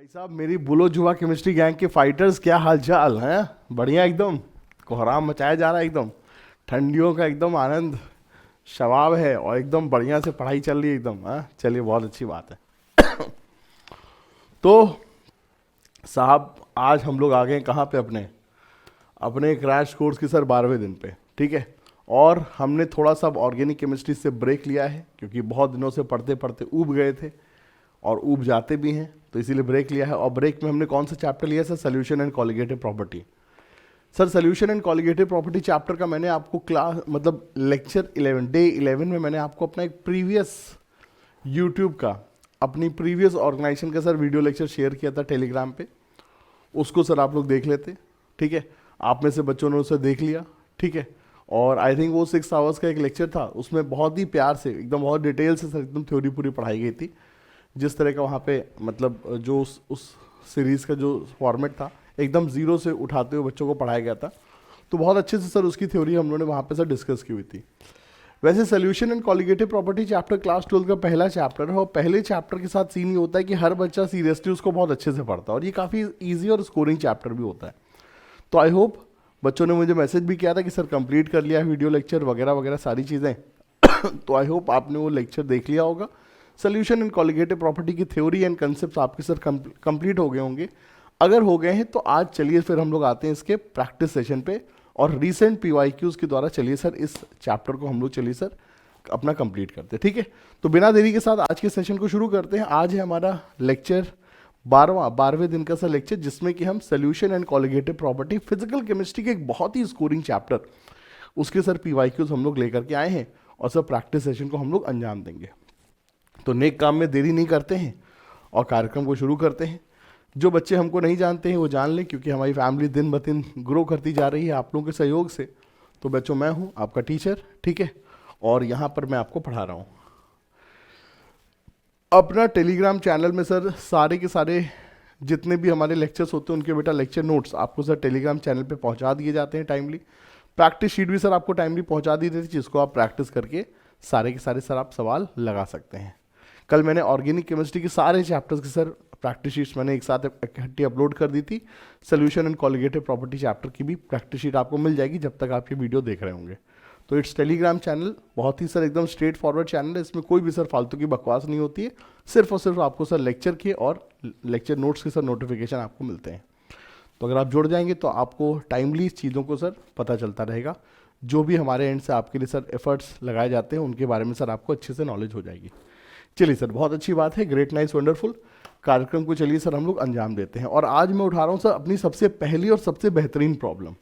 भाई साहब, मेरी बुलो जुआ केमिस्ट्री गैंग के फाइटर्स, क्या हालचाल हैं? बढ़िया एकदम। कोहराम मचाया जा रहा है एकदम। ठंडियों का एकदम आनंद शबाब है और एकदम बढ़िया से पढ़ाई चल रही है एकदम। हाँ, चलिए, बहुत अच्छी बात है। तो साहब, आज हम लोग आ गए कहाँ पे? अपने अपने क्रैश कोर्स की सर 12वें दिन पे, ठीक है। और हमने थोड़ा सा ऑर्गेनिक केमिस्ट्री से ब्रेक लिया है, क्योंकि बहुत दिनों से पढ़ते पढ़ते ऊब गए थे और ऊब जाते भी हैं, तो इसीलिए ब्रेक लिया है। और ब्रेक में हमने कौन सा चैप्टर लिया sir? Solution and colligative property. Sir, solution and colligative property chapter का मैंने आपको क्लास मतलब लेक्चर 11 डे 11 में मैंने आपको अपना एक प्रीवियस यूट्यूब का, अपनी प्रीवियस ऑर्गेनाइजेशन का सर वीडियो लेक्चर शेयर किया था टेलीग्राम पे। उसको सर आप लोग देख लेते, ठीक है। आप में से बच्चों ने उसे देख लिया, ठीक है। और आई थिंक वो 6 आवर्स का एक लेक्चर था, उसमें बहुत ही प्यार से एकदम बहुत डिटेल से सर एकदम थ्योरी पूरी पढ़ाई गई थी। जिस तरह का वहाँ पे मतलब जो उस सीरीज़ का जो फॉर्मेट था, एकदम ज़ीरो से उठाते हुए बच्चों को पढ़ाया गया था। तो बहुत अच्छे से सर उसकी थ्योरी हम लोगों ने वहाँ पे सर डिस्कस की हुई थी। वैसे solution and colligative property chapter class 12 का पहला चैप्टर है, और पहले चैप्टर के साथ सीन ये होता है कि हर बच्चा सीरियसली उसको बहुत अच्छे से पढ़ता है, और ये काफ़ी ईजी और स्कोरिंग चैप्टर भी होता है। तो आई होप बच्चों ने मुझे मैसेज भी किया था कि सर कंप्लीट कर लिया वीडियो लेक्चर वगैरह वगैरह सारी चीज़ें। तो आई होप आपने वो लेक्चर देख लिया होगा। सोल्यूशन एंड कॉलिगेटिव प्रॉपर्टी की थ्योरी एंड कंसेप्ट आपके सर कंप्लीट हो गए होंगे। अगर हो गए हैं तो आज चलिए फिर हम लोग आते हैं इसके प्रैक्टिस सेशन पे, और रीसेंट पीवाईक्यूज के द्वारा चलिए सर इस चैप्टर को हम लोग चलिए सर अपना कंप्लीट करते हैं, ठीक है। तो बिना देरी के साथ आज के सेशन को शुरू करते हैं। आज है हमारा लेक्चर 12वें दिन का सर लेक्चर, जिसमें कि हम solution and colligative property physical chemistry के एक बहुत ही स्कोरिंग चैप्टर, उसके सर पीवाईक्यूज हम लोग लेकर के आए हैं, और सर प्रैक्टिस सेशन को हम लोग अंजाम देंगे। तो नेक काम में देरी नहीं करते हैं और कार्यक्रम को शुरू करते हैं। जो बच्चे हमको नहीं जानते हैं वो जान लें, क्योंकि हमारी फैमिली दिन ब दिन ग्रो करती जा रही है आप लोगों के सहयोग से। तो बच्चों, मैं हूँ आपका टीचर, ठीक है, और यहाँ पर मैं आपको पढ़ा रहा हूँ। अपना टेलीग्राम चैनल में सर सारे के सारे जितने भी हमारे लेक्चर्स होते हैं उनके बेटा लेक्चर नोट्स आपको सर टेलीग्राम चैनल पे पहुँचा दिए जाते हैं टाइमली। प्रैक्टिस शीट भी सर आपको टाइमली पहुँचा दी जाती है, जिसको आप प्रैक्टिस करके सारे के सारे सर आप सवाल लगा सकते हैं। कल मैंने ऑर्गेनिक केमिस्ट्री के सारे चैप्टर्स की सर प्रैक्टिस शीट्स मैंने एक साथ इकट्ठी अपलोड कर दी थी। Solution and colligative property chapter की भी प्रैक्टिस शीट आपको मिल जाएगी जब तक आप ये वीडियो देख रहे होंगे। तो इट्स टेलीग्राम चैनल बहुत ही सर एकदम स्ट्रेट फॉरवर्ड चैनल है, इसमें कोई भी सर फालतू की बकवास नहीं होती है। सिर्फ और सिर्फ आपको सर लेक्चर के और लेक्चर नोट्स के सर नोटिफिकेशन आपको मिलते हैं। तो अगर आप जुड़ जाएंगे तो आपको टाइमली चीज़ों को सर पता चलता रहेगा। जो भी हमारे एंड से आपके लिए सर एफर्ट्स लगाए जाते हैं उनके बारे में सर आपको अच्छे से नॉलेज हो जाएगी। चलिए सर, बहुत अच्छी बात है, ग्रेट नाइस वंडरफुल। कार्यक्रम को चलिए सर हम लोग अंजाम देते हैं। और आज मैं उठा रहा हूँ सर अपनी सबसे पहली और सबसे बेहतरीन प्रॉब्लम।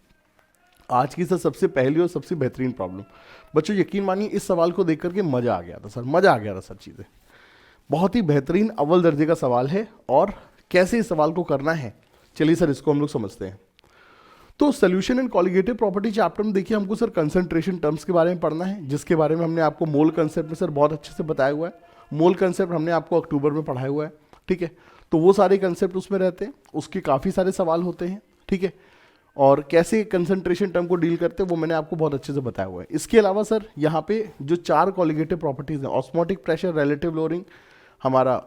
आज की सर सबसे पहली और सबसे बेहतरीन प्रॉब्लम। बच्चों, यकीन मानिए इस सवाल को देख करके मज़ा आ गया था सर, मज़ा आ गया था सर। चीज़ें बहुत ही बेहतरीन अव्वल दर्जे का सवाल है, और कैसे इस सवाल को करना है चलिए सर इसको हम लोग समझते हैं। तो solution and colligative property chapter में देखिए हमको सर कंसंट्रेशन टर्म्स के बारे में पढ़ना है, जिसके बारे में हमने आपको मोल कंसेप्ट में सर बहुत अच्छे से बताया हुआ है। मोल कंसेप्ट हमने आपको अक्टूबर में पढ़ाया हुआ है, ठीक है। तो वो सारे कंसेप्ट उसमें रहते हैं, उसके काफ़ी सारे सवाल होते हैं, ठीक है। और कैसे कंसंट्रेशन टर्म को डील करते हैं वो मैंने आपको बहुत अच्छे से बताया हुआ है। इसके अलावा सर यहाँ पे जो 4 कॉलिगेटिव प्रॉपर्टीज़ हैं, ऑस्मोटिक प्रेशर, रिलेटिव लोअरिंग, हमारा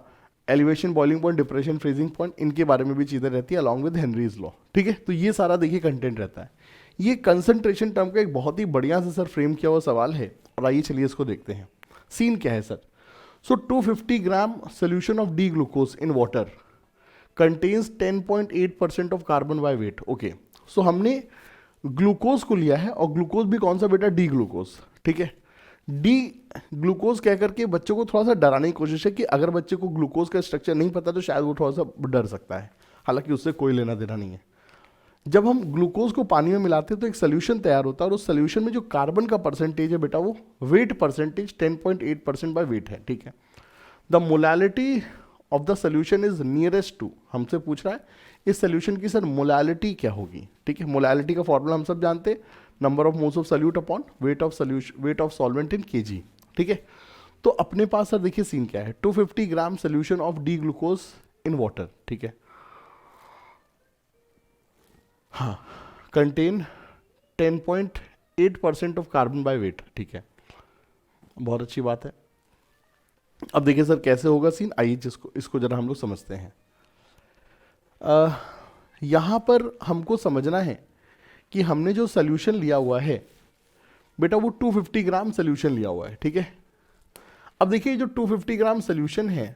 elevation, boiling point, depression, freezing point, इनके बारे में भी चीज़ें रहती है अलॉन्ग विद हेनरीज लॉ, ठीक है। तो ये सारा देखिए कंटेंट रहता है। ये कंसंट्रेशन टर्म का एक बहुत ही बढ़िया से सर फ्रेम किया हुआ सवाल है, और आइए चलिए इसको देखते हैं। सीन क्या है sir? So 250 gram solution of D glucose in water contains 10.8% of carbon by weight. Okay, so हमने ग्लूकोज को लिया है, और ग्लूकोज भी कौन सा बेटा? डी ग्लूकोज, ठीक है। डी ग्लूकोज कह करके बच्चों को थोड़ा सा डराने की कोशिश है कि अगर बच्चे को ग्लूकोज का स्ट्रक्चर नहीं पता तो शायद वो थोड़ा सा डर सकता है, हालांकि उससे कोई लेना देना नहीं है। जब हम ग्लूकोज को पानी में मिलाते हैं तो एक सोल्यूशन तैयार होता है, और उस सोल्यूशन में जो कार्बन का परसेंटेज है बेटा वो वेट परसेंटेज 10.8% बाय वेट है, ठीक है। The molality of the solution is nearest to, हमसे पूछ रहा है इस सोल्यूशन की सर मोलैलिटी क्या होगी, ठीक है। मोलैलिटी का फॉर्मूला हम सब जानते हैं, number of moles of solute upon weight of solution, weight of solvent in KG, ठीक है। तो अपने पास सर देखिए सीन क्या है, 250 gram solution of D glucose in water, ठीक है। हाँ, contain 10.8% of carbon by weight, ठीक है, बहुत अच्छी बात है। अब देखिए सर कैसे होगा सीन, आइए इसको जरा हम लोग समझते हैं। यहाँ पर हमको समझना है कि हमने जो सोल्यूशन लिया हुआ है बेटा वो 250 ग्राम सोल्यूशन लिया हुआ है, ठीक है। अब देखिए जो 250 ग्राम सोल्यूशन है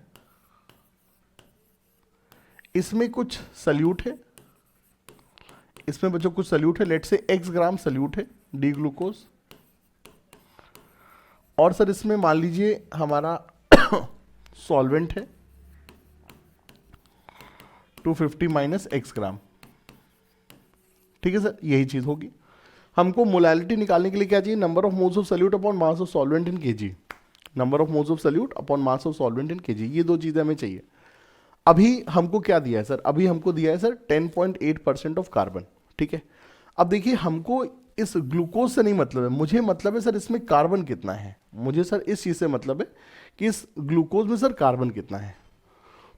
इसमें कुछ सल्यूट है, इसमें बच्चों कुछ सल्यूट है, लेट से x ग्राम सल्यूट है डी ग्लूकोज, और सर इसमें मान लीजिए हमारा सॉल्वेंट है 250 माइनस x ग्राम, ठीक है सर, यही चीज होगी। हमको मोलैलिटी निकालने के लिए क्या चाहिए, number of moles of solute upon mass of solvent in KG, number of moles of solute upon mass of solvent in KG, ये दो चीजें हमें चाहिए। अभी हमको क्या दिया है सर, अभी हमको दिया है सर 10.8% ऑफ कार्बन, ठीक है। अब देखिए हमको इस ग्लूकोज से नहीं मतलब है, मुझे मतलब है सर इसमें कार्बन कितना है, मुझे सर इस चीज से मतलब है कि इस ग्लूकोज में सर कार्बन कितना है।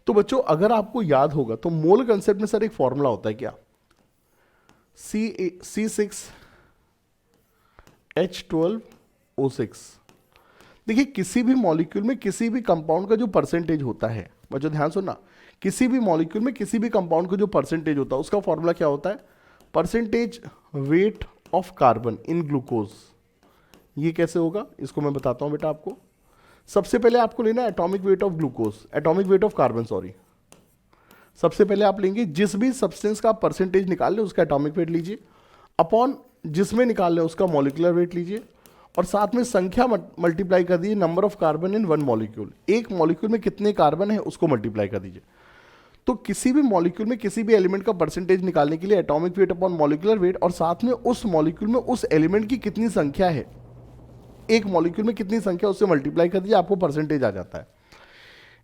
तो बच्चों अगर आपको याद होगा तो मोल कंसेप्ट में सर एक फॉर्मूला होता है क्या, C6H12O6। देखिए किसी भी मॉलिक्यूल में किसी भी कंपाउंड का जो परसेंटेज होता है, बच्चों ध्यान सुनना, किसी भी मॉलिक्यूल में किसी भी कंपाउंड का जो परसेंटेज होता है उसका फॉर्मूला क्या होता है, percentage weight of carbon in glucose. ये कैसे होगा इसको मैं बताता हूं बेटा आपको। सबसे पहले आपको लेना है atomic weight of glucose, atomic weight of carbon sorry. सबसे पहले आप लेंगे जिस भी सब्सटेंस का परसेंटेज निकाल ले उसका एटॉमिक वेट लीजिए, अपॉन जिसमें निकाल ले उसका मॉलिक्यूलर वेट लीजिए, और साथ में संख्या मल्टीप्लाई कर दीजिए number of carbon in one molecule, एक मॉलिक्यूल में कितने कार्बन है उसको मल्टीप्लाई कर दीजिए। तो किसी भी मॉलिक्यूल में किसी भी एलिमेंट का परसेंटेज निकालने के लिए atomic weight upon molecular weight, और साथ में उस मॉलिक्यूल में उस एलिमेंट की कितनी संख्या है, एक मॉलिक्यूल में कितनी संख्या उससे मल्टीप्लाई कर दीजिए, आपको परसेंटेज आ जाता है।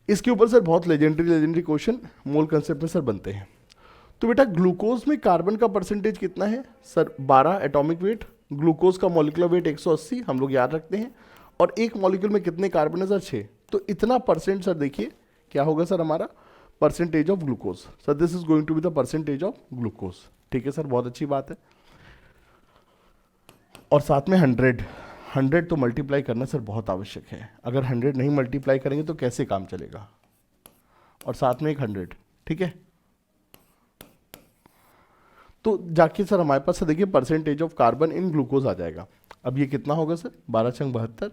इसके ऊपर सर बहुत लेजेंडरी क्वेश्चन मोल कंसेप्ट में सर बनते हैं। तो बेटा ग्लूकोज में कार्बन का परसेंटेज कितना है सर, 12 एटॉमिक वेट, ग्लूकोज का मॉलिक्यूलर वेट 180 हम लोग याद रखते हैं, और एक मॉलिक्यूल में कितने कार्बन है सर 6। तो इतना परसेंट सर देखिए क्या होगा सर हमारा percentage of glucose, sir this is going to be the percentage of glucose, ठीक है सर, बहुत अच्छी बात है। और साथ में 100 तो मल्टीप्लाई करना सर बहुत आवश्यक है, अगर 100 नहीं मल्टीप्लाई करेंगे तो कैसे काम चलेगा, और साथ में एक 100, ठीक है। तो जाके सर हमारे पास देखिए percentage of carbon in glucose आ जाएगा। अब ये कितना होगा सर 12 छंग 72,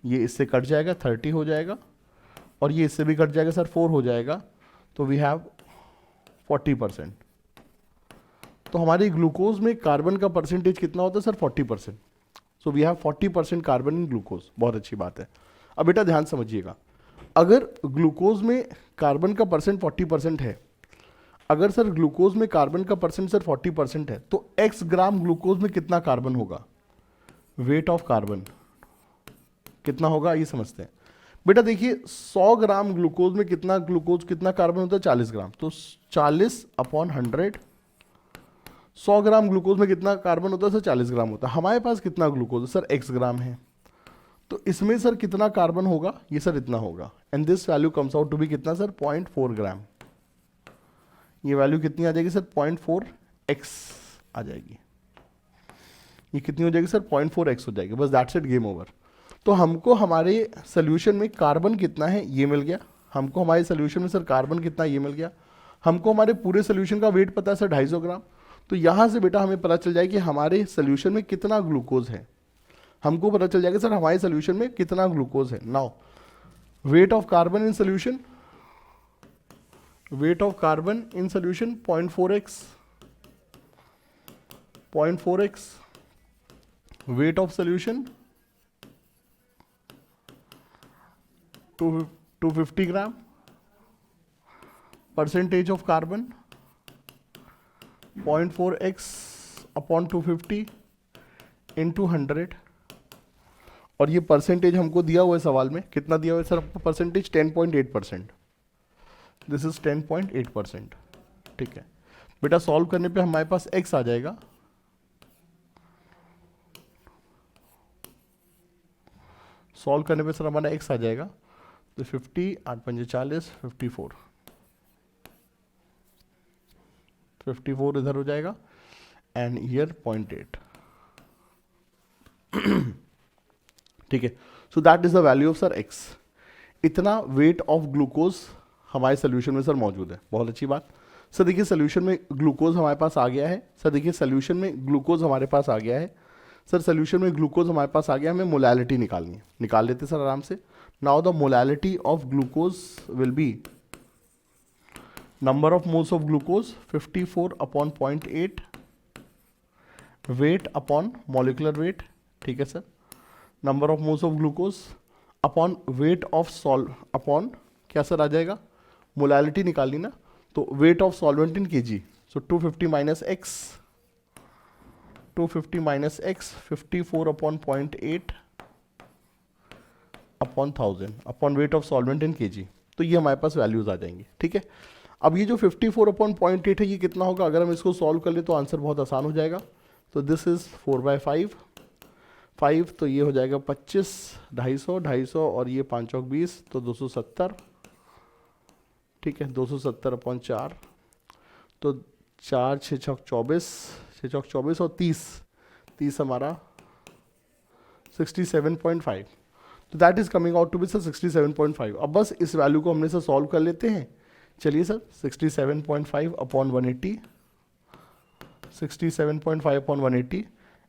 ये इससे कट जाएगा 30 हो जाएगा, और ये इससे भी कट जाएगा सर 4 हो जाएगा, तो वी हैव 40%। तो हमारे ग्लूकोज में कार्बन का परसेंटेज कितना होता है sir 40%। So we have 40% carbon in glucose, बहुत अच्छी बात है। अब बेटा ध्यान समझिएगा, अगर ग्लूकोज में कार्बन का परसेंट 40% है, अगर सर ग्लूकोज में कार्बन का परसेंट सर 40% है, तो x ग्राम ग्लूकोज में कितना कार्बन होगा, वेट ऑफ कार्बन कितना होगा ये समझते हैं। बेटा देखिए 100 ग्राम ग्लूकोज में कितना कार्बन होता है 40 ग्राम, तो 40 अपॉन 100, 100 ग्राम ग्लूकोज में कितना कार्बन होता है सर 40 ग्राम होता है। हमारे पास कितना ग्लूकोज है सर x ग्राम है, तो इसमें सर कितना कार्बन होगा, ये सर इतना होगा, and this value comes out to be कितना सर 0.4 ग्राम। ये वैल्यू कितनी आ जाएगी सर 0.4x आ जाएगी, ये कितनी हो जाएगी सर 0.4x हो जाएगी, बस दैट्स इट, गेम ओवर। तो हमको हमारे सोल्यूशन में कार्बन कितना है ये मिल गया, हमको हमारे सोल्यूशन में सर कार्बन कितना ये मिल गया, हमको हमारे पूरे सोल्यूशन का वेट पता है सर 250 ग्राम। तो यहाँ से बेटा हमें पता चल जाए कि हमारे सोल्यूशन में कितना ग्लूकोज है, हमको पता चल जाएगा सर हमारे सोल्यूशन में कितना ग्लूकोज है। Now wait of carbon in solution, wait of carbon in solution 0.4x, weight of solution 250 gram, percentage of carbon 0.4x upon 250 into 100, और ये परसेंटेज हमको दिया हुआ है सवाल में, कितना दिया हुआ है सर आपको परसेंटेज 10.8%, दिस इज 10.8%, ठीक है बेटा। सॉल्व करने पे हमारे पास x आ जाएगा, सॉल्व करने पे सर हमारा x आ जाएगा, तो 50 8 5 40 54 इधर हो जाएगा, एंड ईयर 0.8, ठीक है। So that is the value of sir x, इतना वेट ऑफ ग्लूकोज हमारे सोल्यूशन में सर मौजूद है, बहुत अच्छी बात। सर देखिए सोल्यूशन में ग्लूकोज हमारे पास आ गया है। सर देखिए सोल्यूशन में ग्लूकोज हमारे पास आ गया है। सर सोल्यूशन में ग्लूकोज हमारे पास आ गया, हमें मोलैलिटी निकालनी है, निकाल लेते सर आराम से। Now the molality of glucose will be number of moles of glucose 54 upon 0.8 weight upon molecular weight, ठीक है sir. Number of moles of glucose upon weight of solve upon क्या सर आ जाएगा, मोलैलिटी निकालनी ना, तो weight of solvent in KG. So 250 minus x, 250 minus x 54 upon 0.8 upon 1000 upon weight of solvent in KG. तो ये हमारे पास values आ जाएंगी, ठीक है। अब ये जो 54 अपॉन 0.8 है ये कितना होगा, अगर हम इसको सॉल्व कर ले तो आंसर बहुत आसान हो जाएगा। तो दिस इज 4/5, तो ये हो जाएगा 25, 250 और ये 5 चौक 20, तो 270, ठीक है। 270 अपॉन 4, तो 4 6 चौक 24, 6 चौक 24 और 30 हमारा 67.5, तो that is coming out to be sir 67.5। अब बस इस वैल्यू को हमने सर सॉल्व कर लेते हैं। चलिए सर 67.5 अपॉन 180, 67.5 अपॉन 180,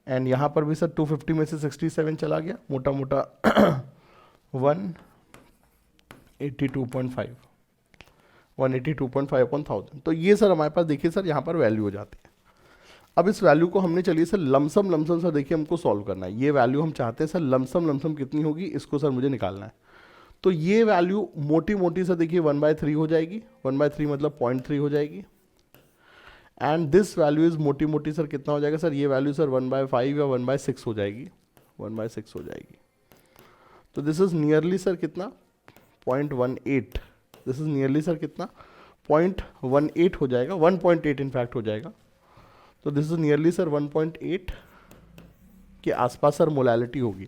एंड यहाँ पर भी सर 250 में से 67 चला गया, मोटा मोटा 182.5 अपॉन 1000। तो ये सर हमारे पास देखिए सर यहाँ पर वैल्यू हो जाती है। अब इस वैल्यू को हमने चलिए सर लमसम सर देखिए हमको सॉल्व करना है। ये वैल्यू हम चाहते हैं सर लमसम कितनी होगी, इसको सर मुझे निकालना है। तो ये वैल्यू मोटी मोटी सर देखिए 1/3 हो जाएगी, 1/3 मतलब 0.3 हो जाएगी। एंड दिस वैल्यू इज मोटी मोटी सर कितना हो जाएगा सर, ये वैल्यू सर 1/5 या 1/6 हो जाएगी, 1/6 हो जाएगी। तो दिस इज नियरली सर कितना 0.18, दिस इज नियरली सर कितना 0.18 हो जाएगा, 1.8 इनफैक्ट हो जाएगा। तो दिस इज नियरली सर 1.8 के आसपास सर मोलैलिटी होगी।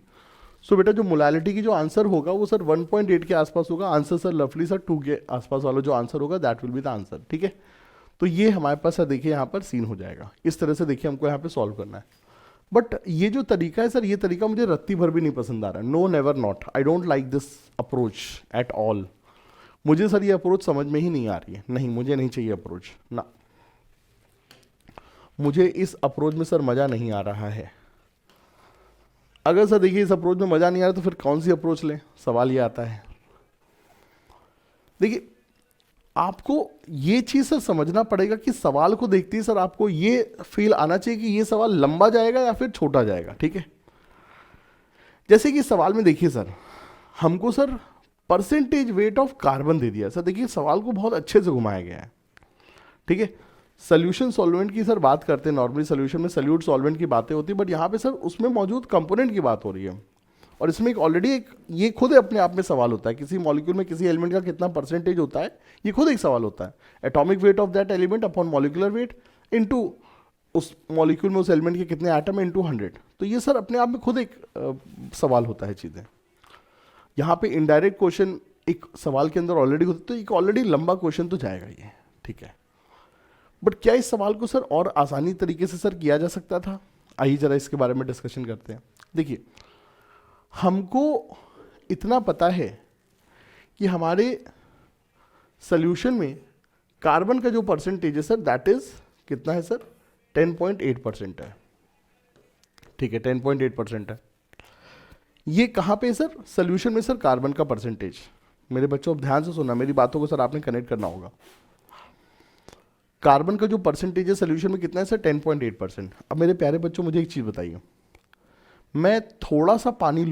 सो बेटा जो मोलैलिटी की जो आंसर होगा वो सर 1.8 के आसपास होगा। आंसर सर लफली सर 2 के आसपास वाला जो आंसर होगा that will be the answer, ठीक है। तो ये हमारे पास सर देखिए यहाँ पर सीन हो जाएगा। इस तरह से देखिए हमको यहाँ पे सॉल्व करना है। बट ये जो तरीका है सर, ये तरीका मुझे रत्ती भर भी नहीं पसंद आ रहा है। No never not, I don't like this approach at all. मुझे सर ये अप्रोच समझ में ही नहीं आ रही है, नहीं मुझे नहीं चाहिए अप्रोच ना, मुझे इस अप्रोच में सर मज़ा नहीं आ रहा है। अगर सर देखिए इस अप्रोच में मज़ा नहीं आ रहा तो फिर कौन सी अप्रोच लें, सवाल ये आता है। देखिए आपको ये चीज़ सर समझना पड़ेगा कि सवाल को देखते ही सर आपको ये फील आना चाहिए कि ये सवाल लंबा जाएगा या फिर छोटा जाएगा, ठीक है। जैसे कि सवाल में देखिए सर हमको sir percentage weight of carbon दे दिया सर। देखिए सवाल को बहुत अच्छे से घुमाया गया है, ठीक है। सोल्यूशन सॉल्वेंट की सर बात करते हैं, नॉर्मली सोल्यूशन में सॉल्यूट सॉल्वेंट की बातें होती है, बट यहाँ पे सर उसमें मौजूद कंपोनेंट की बात हो रही है। और इसमें एक ऑलरेडी एक ये खुद अपने आप में सवाल होता है, किसी मॉलिक्यूल में किसी एलिमेंट का कितना परसेंटेज होता है, ये खुद एक सवाल होता है। Atomic weight of that element upon molecular weight into उस मॉलिक्यूल में उस एलिमेंट के कितने एटम है इनटू 100। तो ये सर अपने आप में खुद एक सवाल होता है चीज़ें। यहाँ पे इनडायरेक्ट क्वेश्चन एक सवाल के अंदर ऑलरेडी होता है, तो एक ऑलरेडी लंबा क्वेश्चन तो जाएगा ये, ठीक है। बट क्या इस सवाल को सर और आसानी तरीके से सर किया जा सकता था? आइए जरा इसके बारे में डिस्कशन करते हैं। देखिए हमको इतना पता है कि हमारे सोल्यूशन में कार्बन का जो परसेंटेज है सर दैट इज कितना है सर 10.8% है, ठीक है 10.8% है। ये कहाँ पे सर सोल्यूशन में सर कार्बन का परसेंटेज, मेरे बच्चों अब ध्यान से सुनना, मेरी बातों को सर आपने कनेक्ट करना होगा। कार्बन का जो परसेंटेज है सोल्यूशन में कितना है सर 10.8%। अब मेरे प्यारे बच्चों मुझे एक चीज़ बताइए, मैं थोड़ा सा पानी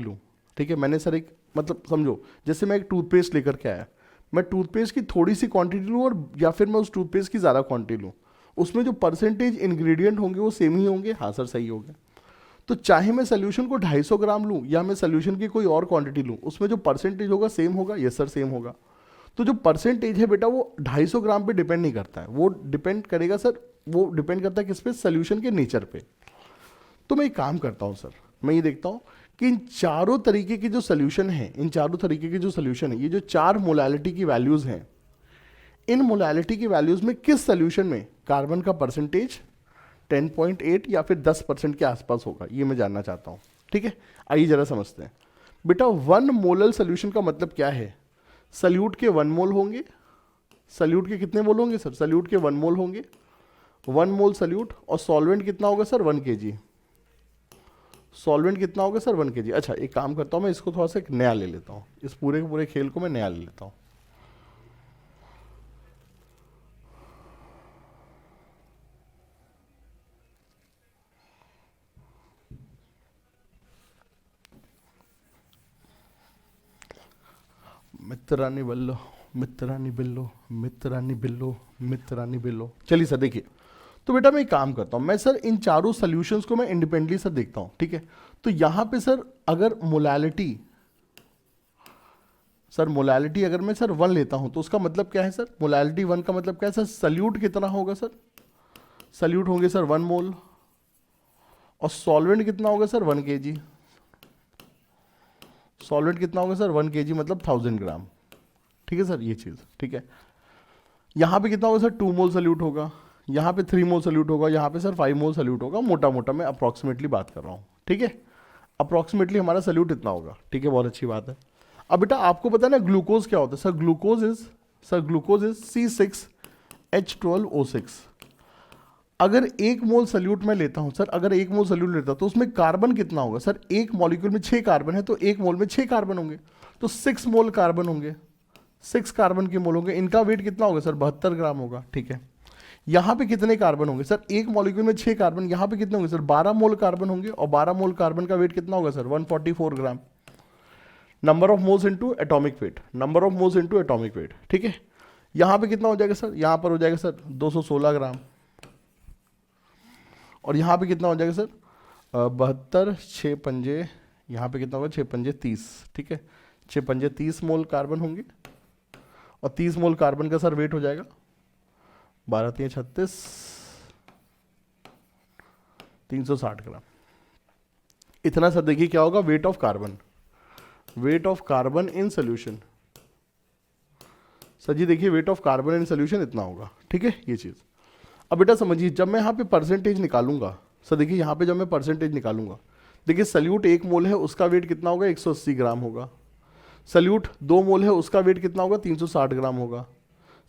लूँ, ठीक है। मैंने सर एक मतलब समझो जैसे मैं एक टूथपेस्ट लेकर के आया, मैं टूथपेस्ट की थोड़ी सी क्वांटिटी लूँ और या फिर मैं उस टूथपेस्ट की ज़्यादा क्वांटिटी लूँ, उसमें जो परसेंटेज इंग्रेडिएंट होंगे वो सेम ही होंगे। हाँ सर सही हो गया। तो चाहे मैं सोल्यूशन को 250 ग्राम लूँ या मैं सोल्यूशन की कोई और क्वांटिटी लूँ, उसमें जो परसेंटेज होगा सेम होगा। यस सर सेम होगा। तो जो परसेंटेज है बेटा वो 250 ग्राम पे डिपेंड नहीं करता है, वो डिपेंड करेगा सर, वो डिपेंड करता है किस पे, सोल्यूशन के नेचर पे। तो मैं एक काम करता हूँ सर, मैं ये देखता हूँ कि इन चारों तरीके के जो सोल्यूशन है, ये जो 4 मोलैलिटी की वैल्यूज़ हैं, इन मोलैलिटी की वैल्यूज़ में किस सोल्यूशन में कार्बन का परसेंटेज 10.8 या फिर 10% के आसपास होगा, ये मैं जानना चाहता हूँ, ठीक है। आइए जरा समझते हैं। बेटा 1 मोलल सोल्यूशन का मतलब क्या है, सल्यूट के 1 मोल होंगे, सल्यूट के कितने मोल होंगे सर? सल्यूट के 1 मोल होंगे, 1 मोल सल्यूट। और सॉल्वेंट कितना होगा सर? 1 kg। सॉल्वेंट कितना होगा सर? 1 kg। अच्छा एक काम करता हूँ मैं, इसको थोड़ा सा एक नया ले लेता हूँ, इस पूरे के पूरे खेल को मैं नया ले लेता हूँ। मित्रानी बल्लो, मित्रानी बिल्लो, मित्रानी बिल्लो, मित्रानी बिल्लो। चलिए सर देखिए, तो बेटा मैं एक काम करता हूं, मैं सर इन चारों सॉल्यूशंस को मैं इंडिपेंडेंटली सर देखता हूं, ठीक है। तो यहां पे सर अगर मोलालिटी, सर मोलालिटी अगर मैं सर 1 लेता हूं तो उसका मतलब क्या है सर? मोलालिटी 1 का मतलब क्या है सर? सल्यूट कितना होगा सर? सल्यूट होंगे सर 1 मोल। और सॉल्वेंट कितना होगा सर? 1 kg। सॉल्वेंट कितना होगा सर? 1 kg मतलब 1000 ग्राम, ठीक है सर, ये चीज़ ठीक है। यहाँ पे कितना होगा सर? 2 मोल सल्यूट होगा, यहाँ पे 3 मोल सल्यूट होगा, यहाँ पे सर 5 मोल सल्यूट होगा। मोटा मोटा मैं अप्रॉक्सीमेटली बात कर रहा हूँ, ठीक है। अप्रॉक्सीमेटली हमारा सल्यूट इतना होगा, ठीक है, बहुत अच्छी बात है। अब बेटा आपको पता है ना ग्लूकोज क्या होता है सर? Glucose is C6H12O6। अगर 1 मोल सल्यूट मैं लेता हूं सर, अगर 1 मोल सल्यूट लेता हूं तो उसमें कार्बन कितना होगा सर? एक मॉलिक्यूल में 6 कार्बन है, तो 1 मोल में 6 कार्बन होंगे, तो 6 मोल कार्बन होंगे, 6 कार्बन के मोल होंगे। इनका वेट कितना होगा सर? 72 ग्राम होगा, ठीक है। यहाँ पे कितने कार्बन होंगे सर? एक मॉलिक्यूल में 6 कार्बन, यहाँ पे कितने होंगे सर? 12 मोल कार्बन होंगे, और 12 मोल कार्बन का वेट कितना होगा sir? 144 gram. Number of moles into atomic weight, number of moles into atomic weight, ठीक है। यहाँ पे कितना हो जाएगा सर? यहाँ पर हो जाएगा सर 216 ग्राम। और यहाँ पे कितना हो जाएगा सर? 72, 6 पंजे, यहाँ पे कितना होगा? 6 पंजे 30, ठीक है। 6 पंजे 30 मोल कार्बन होंगे, और 30 मोल कार्बन का सर वेट हो जाएगा 12 3 36, 360 ग्राम। इतना सर देखिए क्या होगा? Weight of carbon, weight of carbon in solution. Sir जी देखिए weight of carbon in solution इतना होगा, ठीक है, ये चीज़। अब बेटा समझिए, जब मैं यहाँ पे परसेंटेज निकालूंगा सर, देखिए यहाँ पे जब मैं परसेंटेज निकालूंगा, देखिए सल्यूट 1 मोल है, उसका वेट कितना होगा? 180 ग्राम होगा। सल्यूट 2 मोल है, उसका वेट कितना होगा? 360 ग्राम होगा।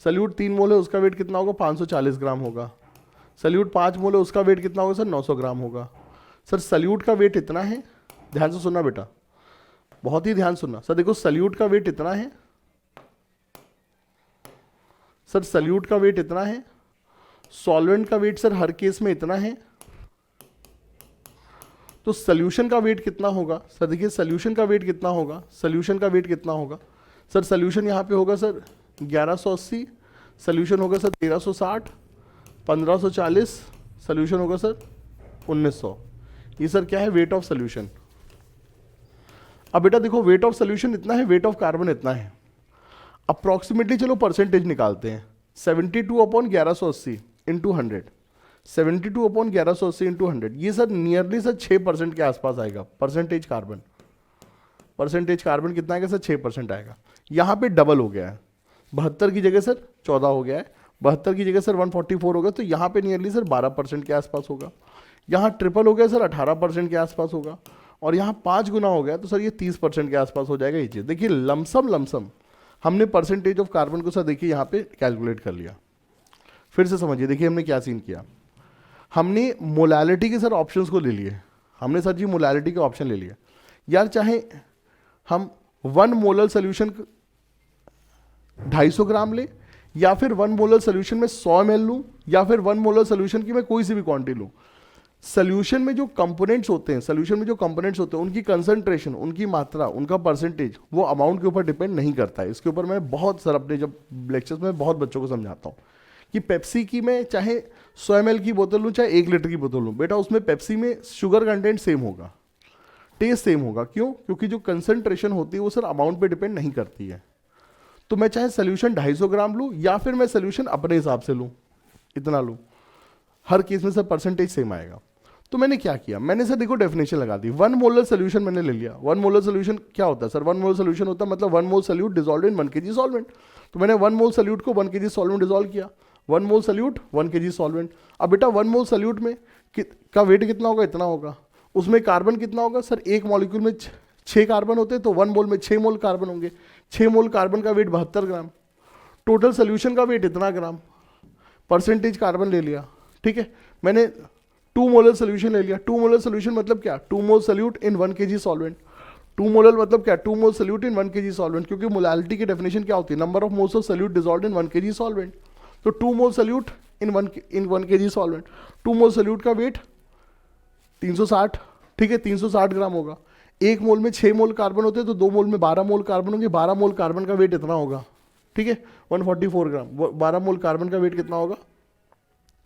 सल्यूट 3 मोल है, उसका वेट कितना होगा? 540 ग्राम होगा। सल्यूट 5 मोल है, उसका वेट कितना होगा सर? 900 ग्राम होगा। सर सल्यूट का वेट इतना है, ध्यान से सुनना बेटा, बहुत ही ध्यान सुनना। सर देखो सल्यूट का वेट इतना है, सर सल्यूट का वेट इतना है। सॉल्वेंट का वेट सर हर केस में इतना है, तो सॉल्यूशन का वेट कितना होगा सर? देखिए सॉल्यूशन का वेट कितना होगा? सॉल्यूशन का वेट कितना होगा सर? सॉल्यूशन यहाँ पे होगा सर 1180, सॉल्यूशन होगा सर 1360, 1540, सॉल्यूशन होगा सर 1900। ये सर क्या है? Weight of solution. अब बेटा देखो वेट ऑफ सॉल्यूशन इतना है, वेट ऑफ कार्बन इतना है। अप्रॉक्सीमेटली चलो परसेंटेज निकालते हैं, 72/1180 इंटू 100, 72/1180 इंटू 100, ये सर नियरली सर 6% के आसपास आएगा परसेंटेज कार्बन। परसेंटेज कार्बन कितना आएगा सर? 6% आएगा। यहाँ पे डबल हो गया है, 72 की जगह सर 14 हो गया है, 72 की जगह सर 144 होगा, तो यहाँ पे नियरली सर 12% के आसपास होगा। यहाँ ट्रिपल हो गया सर 18% के आसपास होगा, और यहाँ 5 गुना हो गया तो सर ये 30% के आसपास हो जाएगा। ये चीज़ देखिए लमसम हमने परसेंटेज ऑफ कार्बन को सर देखिए यहाँ पे कैलकुलेट कर लिया। फिर से समझिए, देखिए हमने क्या सीन किया, हमने मोलालिटी के सर ऑप्शंस को ले लिए, हमने सर जी मोलालिटी के ऑप्शन ले लिए। यार चाहे हम 1 मोलर सोल्यूशन 250 ग्राम ले, या फिर 1 मोलर सोल्यूशन में 100 ml लूँ, या फिर 1 मोलर सोल्यूशन की मैं कोई सी भी क्वांटिटी लूँ, सोल्यूशन में जो कंपोनेंट्स होते हैं, सोल्यूशन में जो कंपोनेंट्स होते हैं उनकी कंसंट्रेशन, उनकी मात्रा, उनका परसेंटेज वो अमाउंट के ऊपर डिपेंड नहीं करता है। इसके ऊपर मैं बहुत सर अपने जब लेक्चर्स में बहुत बच्चों को समझाता हूँ कि पेप्सी की मैं चाहे 100 ml की बोतल लूँ, चाहे 1 लीटर की बोतल लूँ, बेटा उसमें पेप्सी में शुगर कंटेंट सेम होगा, टेस्ट सेम होगा। क्यों? क्योंकि जो कंसंट्रेशन होती है वो सर अमाउंट पे डिपेंड नहीं करती है। तो मैं चाहे सोल्यूशन 250 ग्राम लूँ, या फिर मैं सोल्यूशन अपने हिसाब से लूँ, इतना लूँ, हर केस में सर परसेंटेज सेम आएगा। तो मैंने क्या किया, मैंने सर देखो डेफिनेशन लगा दी, 1 मोलर सोल्यूशन मैंने ले लिया। 1 मोलर सोल्यूशन क्या होता है सर? 1 मोलर सोल्यूशन होता है मतलब 1 mole solute dissolve in 1 kg solvent. तो मैंने 1 मोल सोल्यूट को 1 kg सॉल्वेंट डिसॉल्व किया, 1 मोल सोल्यूट 1 kg सॉल्वेंट। अब बेटा 1 मोल सोल्यूट में का वेट कितना होगा? इतना होगा। उसमें कार्बन कितना होगा सर? एक मॉलिक्यूल में 6 कार्बन होते हैं, तो 1 मोल में 6 मोल कार्बन होंगे, 6 मोल कार्बन का वेट 72 ग्राम। टोटल सोल्यूशन का वेट इतना ग्राम, परसेंटेज कार्बन ले लिया, ठीक है। मैंने 2 मोलर सोल्यूशन ले लिया। 2 मोलर सोल्यूशन मतलब क्या, 2 mole solute in 1 kg solvent. 2 molar मतलब क्या, 2 mole solute in 1 kg solvent, क्योंकि मोलालिटी की डेफिनेशन क्या होती है, number of moles of solute dissolved in 1 kg solvent. तो 2 mole solute in 1 kg solvent, 2 mole solute का वेट 360, ठीक है, 360 ग्राम होगा। 1 मोल में 6 मोल कार्बन होते हैं, तो 2 मोल में 12 मोल कार्बन होंगे। 12 मोल कार्बन का वेट इतना होगा, ठीक है, 144 ग्राम। 12 मोल कार्बन का वेट कितना होगा,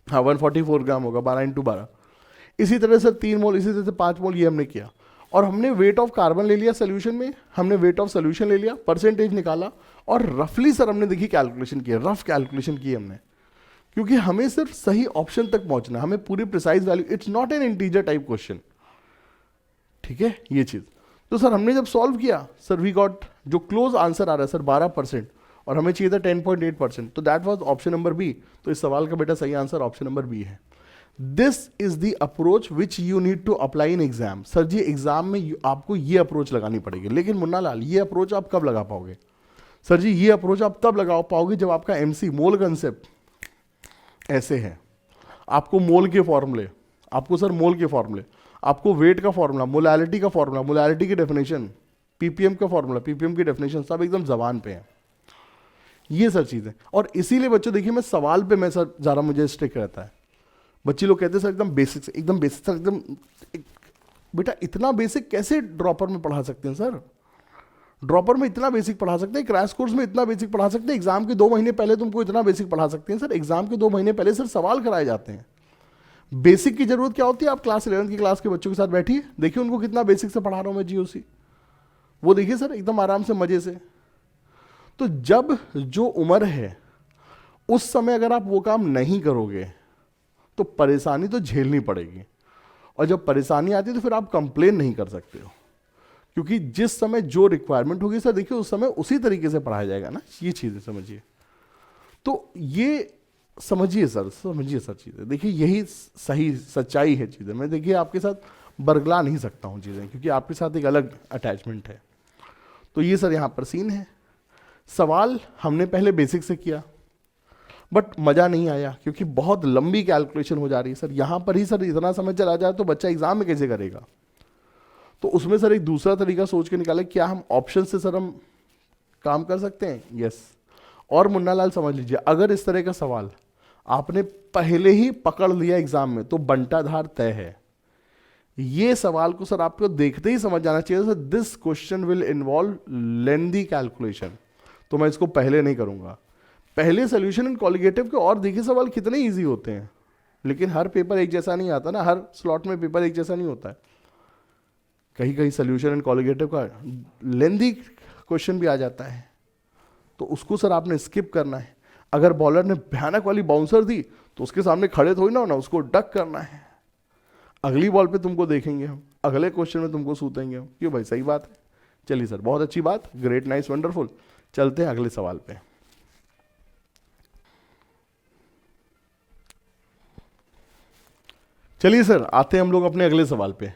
हाँ 144 ग्राम होगा, 12 इंटू 12। इसी तरह से 3 मोल, इसी तरह से 5 मोल, ये हमने किया। और हमने वेट ऑफ कार्बन ले लिया सोल्यूशन में, हमने वेट ऑफ सोल्यूशन ले लिया, परसेंटेज निकाला, और रफली सर हमने देखी कैलकुलेशन की, रफ कैलकुलेशन की हमने, क्योंकि हमें सिर्फ सही ऑप्शन तक पहुंचना है, हमें पूरी precise value, it's not an integer type question, ठीक है, ये चीज। तो सर हमने जब सॉल्व किया सर, वी गॉट, जो क्लोज आंसर आ रहा है सर 12%, और हमें चाहिए था 10.8%, तो that was option number B. तो इस सवाल का बेटा सही आंसर ऑप्शन नंबर बी है। This is the approach which you need to apply in exam. Sir ji exam में आपको ये अप्रोच लगानी पड़ेगी, लेकिन मुन्ना लाल ये अप्रोच आप कब लगा पाओगे? सर जी ये अप्रोच आप तब लगा पाओगे जब आपका एमसी मोल कंसेप्ट ऐसे है। आपको मोल के फॉर्मूले, आपको सर मोल के फॉर्मूले, आपको वेट का फॉर्मूला, मोलालिटी का फॉर्मूला, मोलालिटी की डेफिनेशन, पीपीएम का फॉर्मूला, पीपीएम की डेफिनेशन, सब एकदम जबान पे है। ये सर चीज़ है। और इसीलिए बच्चों देखिए मैं सवाल पे मैं सर ज़्यादा मुझे स्टिक रहता है। बच्चे लोग कहते हैं सर एकदम बेसिक, एकदम बेसिक सर, एकदम बेटा इतना बेसिक कैसे ड्रॉपर में पढ़ा सकते हैं सर? ड्रॉपर में इतना बेसिक पढ़ा सकते हैं, क्रैश कोर्स में इतना बेसिक पढ़ा सकते हैं, एग्जाम के 2 महीने पहले तुमको इतना बेसिक पढ़ा सकते हैं सर। एग्जाम के 2 महीने पहले सर सवाल कराए जाते हैं। बेसिक की जरूरत क्या होती है? आप क्लास 11 की क्लास के बच्चों के साथ बैठिए, देखिए उनको कितना बेसिक से पढ़ा रहा हूं मैं जीओसी, वो देखिए सर एकदम आराम से मजे से। तो जब जो उम्र है उस समय अगर आप वो काम नहीं करोगे तो परेशानी तो झेलनी पड़ेगी, और जब परेशानी आती है तो फिर आप कंप्लेन नहीं कर सकते हो, क्योंकि जिस समय जो रिक्वायरमेंट होगी सर देखिए उस समय उसी तरीके से पढ़ाया जाएगा ना, ये चीजें समझिए। तो ये समझिए सर, समझिए सर चीजें, देखिए यही सही सच्चाई है चीजें। मैं देखिए आपके साथ बरगला नहीं सकता हूँ चीजें, क्योंकि आपके साथ एक अलग अटैचमेंट है। तो ये सर यहाँ पर सीन है। सवाल हमने पहले बेसिक से किया, बट मजा नहीं आया क्योंकि बहुत लंबी कैलकुलेशन हो जा रही है सर। यहां पर ही सर इतना समय चला जाए तो बच्चा एग्जाम में कैसे करेगा? तो उसमें सर एक दूसरा तरीका सोच के निकाले, क्या हम ऑप्शन से सर हम काम कर सकते हैं? यस। और मुन्ना लाल समझ लीजिए, अगर इस तरह का सवाल आपने पहले ही पकड़ लिया एग्जाम में तो बंटाधार तय है। ये सवाल को सर आपको देखते ही समझ जाना चाहिए sir, this question will involve lengthy calculation, तो मैं इसको पहले नहीं करूंगा। पहले सोल्यूशन इन कॉलिगेटिव के और देखिए सवाल कितने इजी होते हैं, लेकिन हर पेपर एक जैसा नहीं आता ना, हर स्लॉट में पेपर एक जैसा नहीं होता है। कहीं कहीं सोल्यूशन इन कॉलिगेटिव का लेंदी क्वेश्चन भी आ जाता है, तो उसको सर आपने स्किप करना है। अगर बॉलर ने भयानक वाली बाउंसर दी तो उसके सामने खड़े थोड़ी ना होना, उसको डक करना है। अगली बॉल पे तुमको देखेंगे हम, अगले क्वेश्चन में तुमको सूतेंगे हम। क्यों भाई, सही बात है। चलिए सर, बहुत अच्छी बात, ग्रेट, नाइस, वंडरफुल। चलते हैं अगले सवाल पे। चलिए सर, आते हैं हम लोग अपने अगले सवाल पे।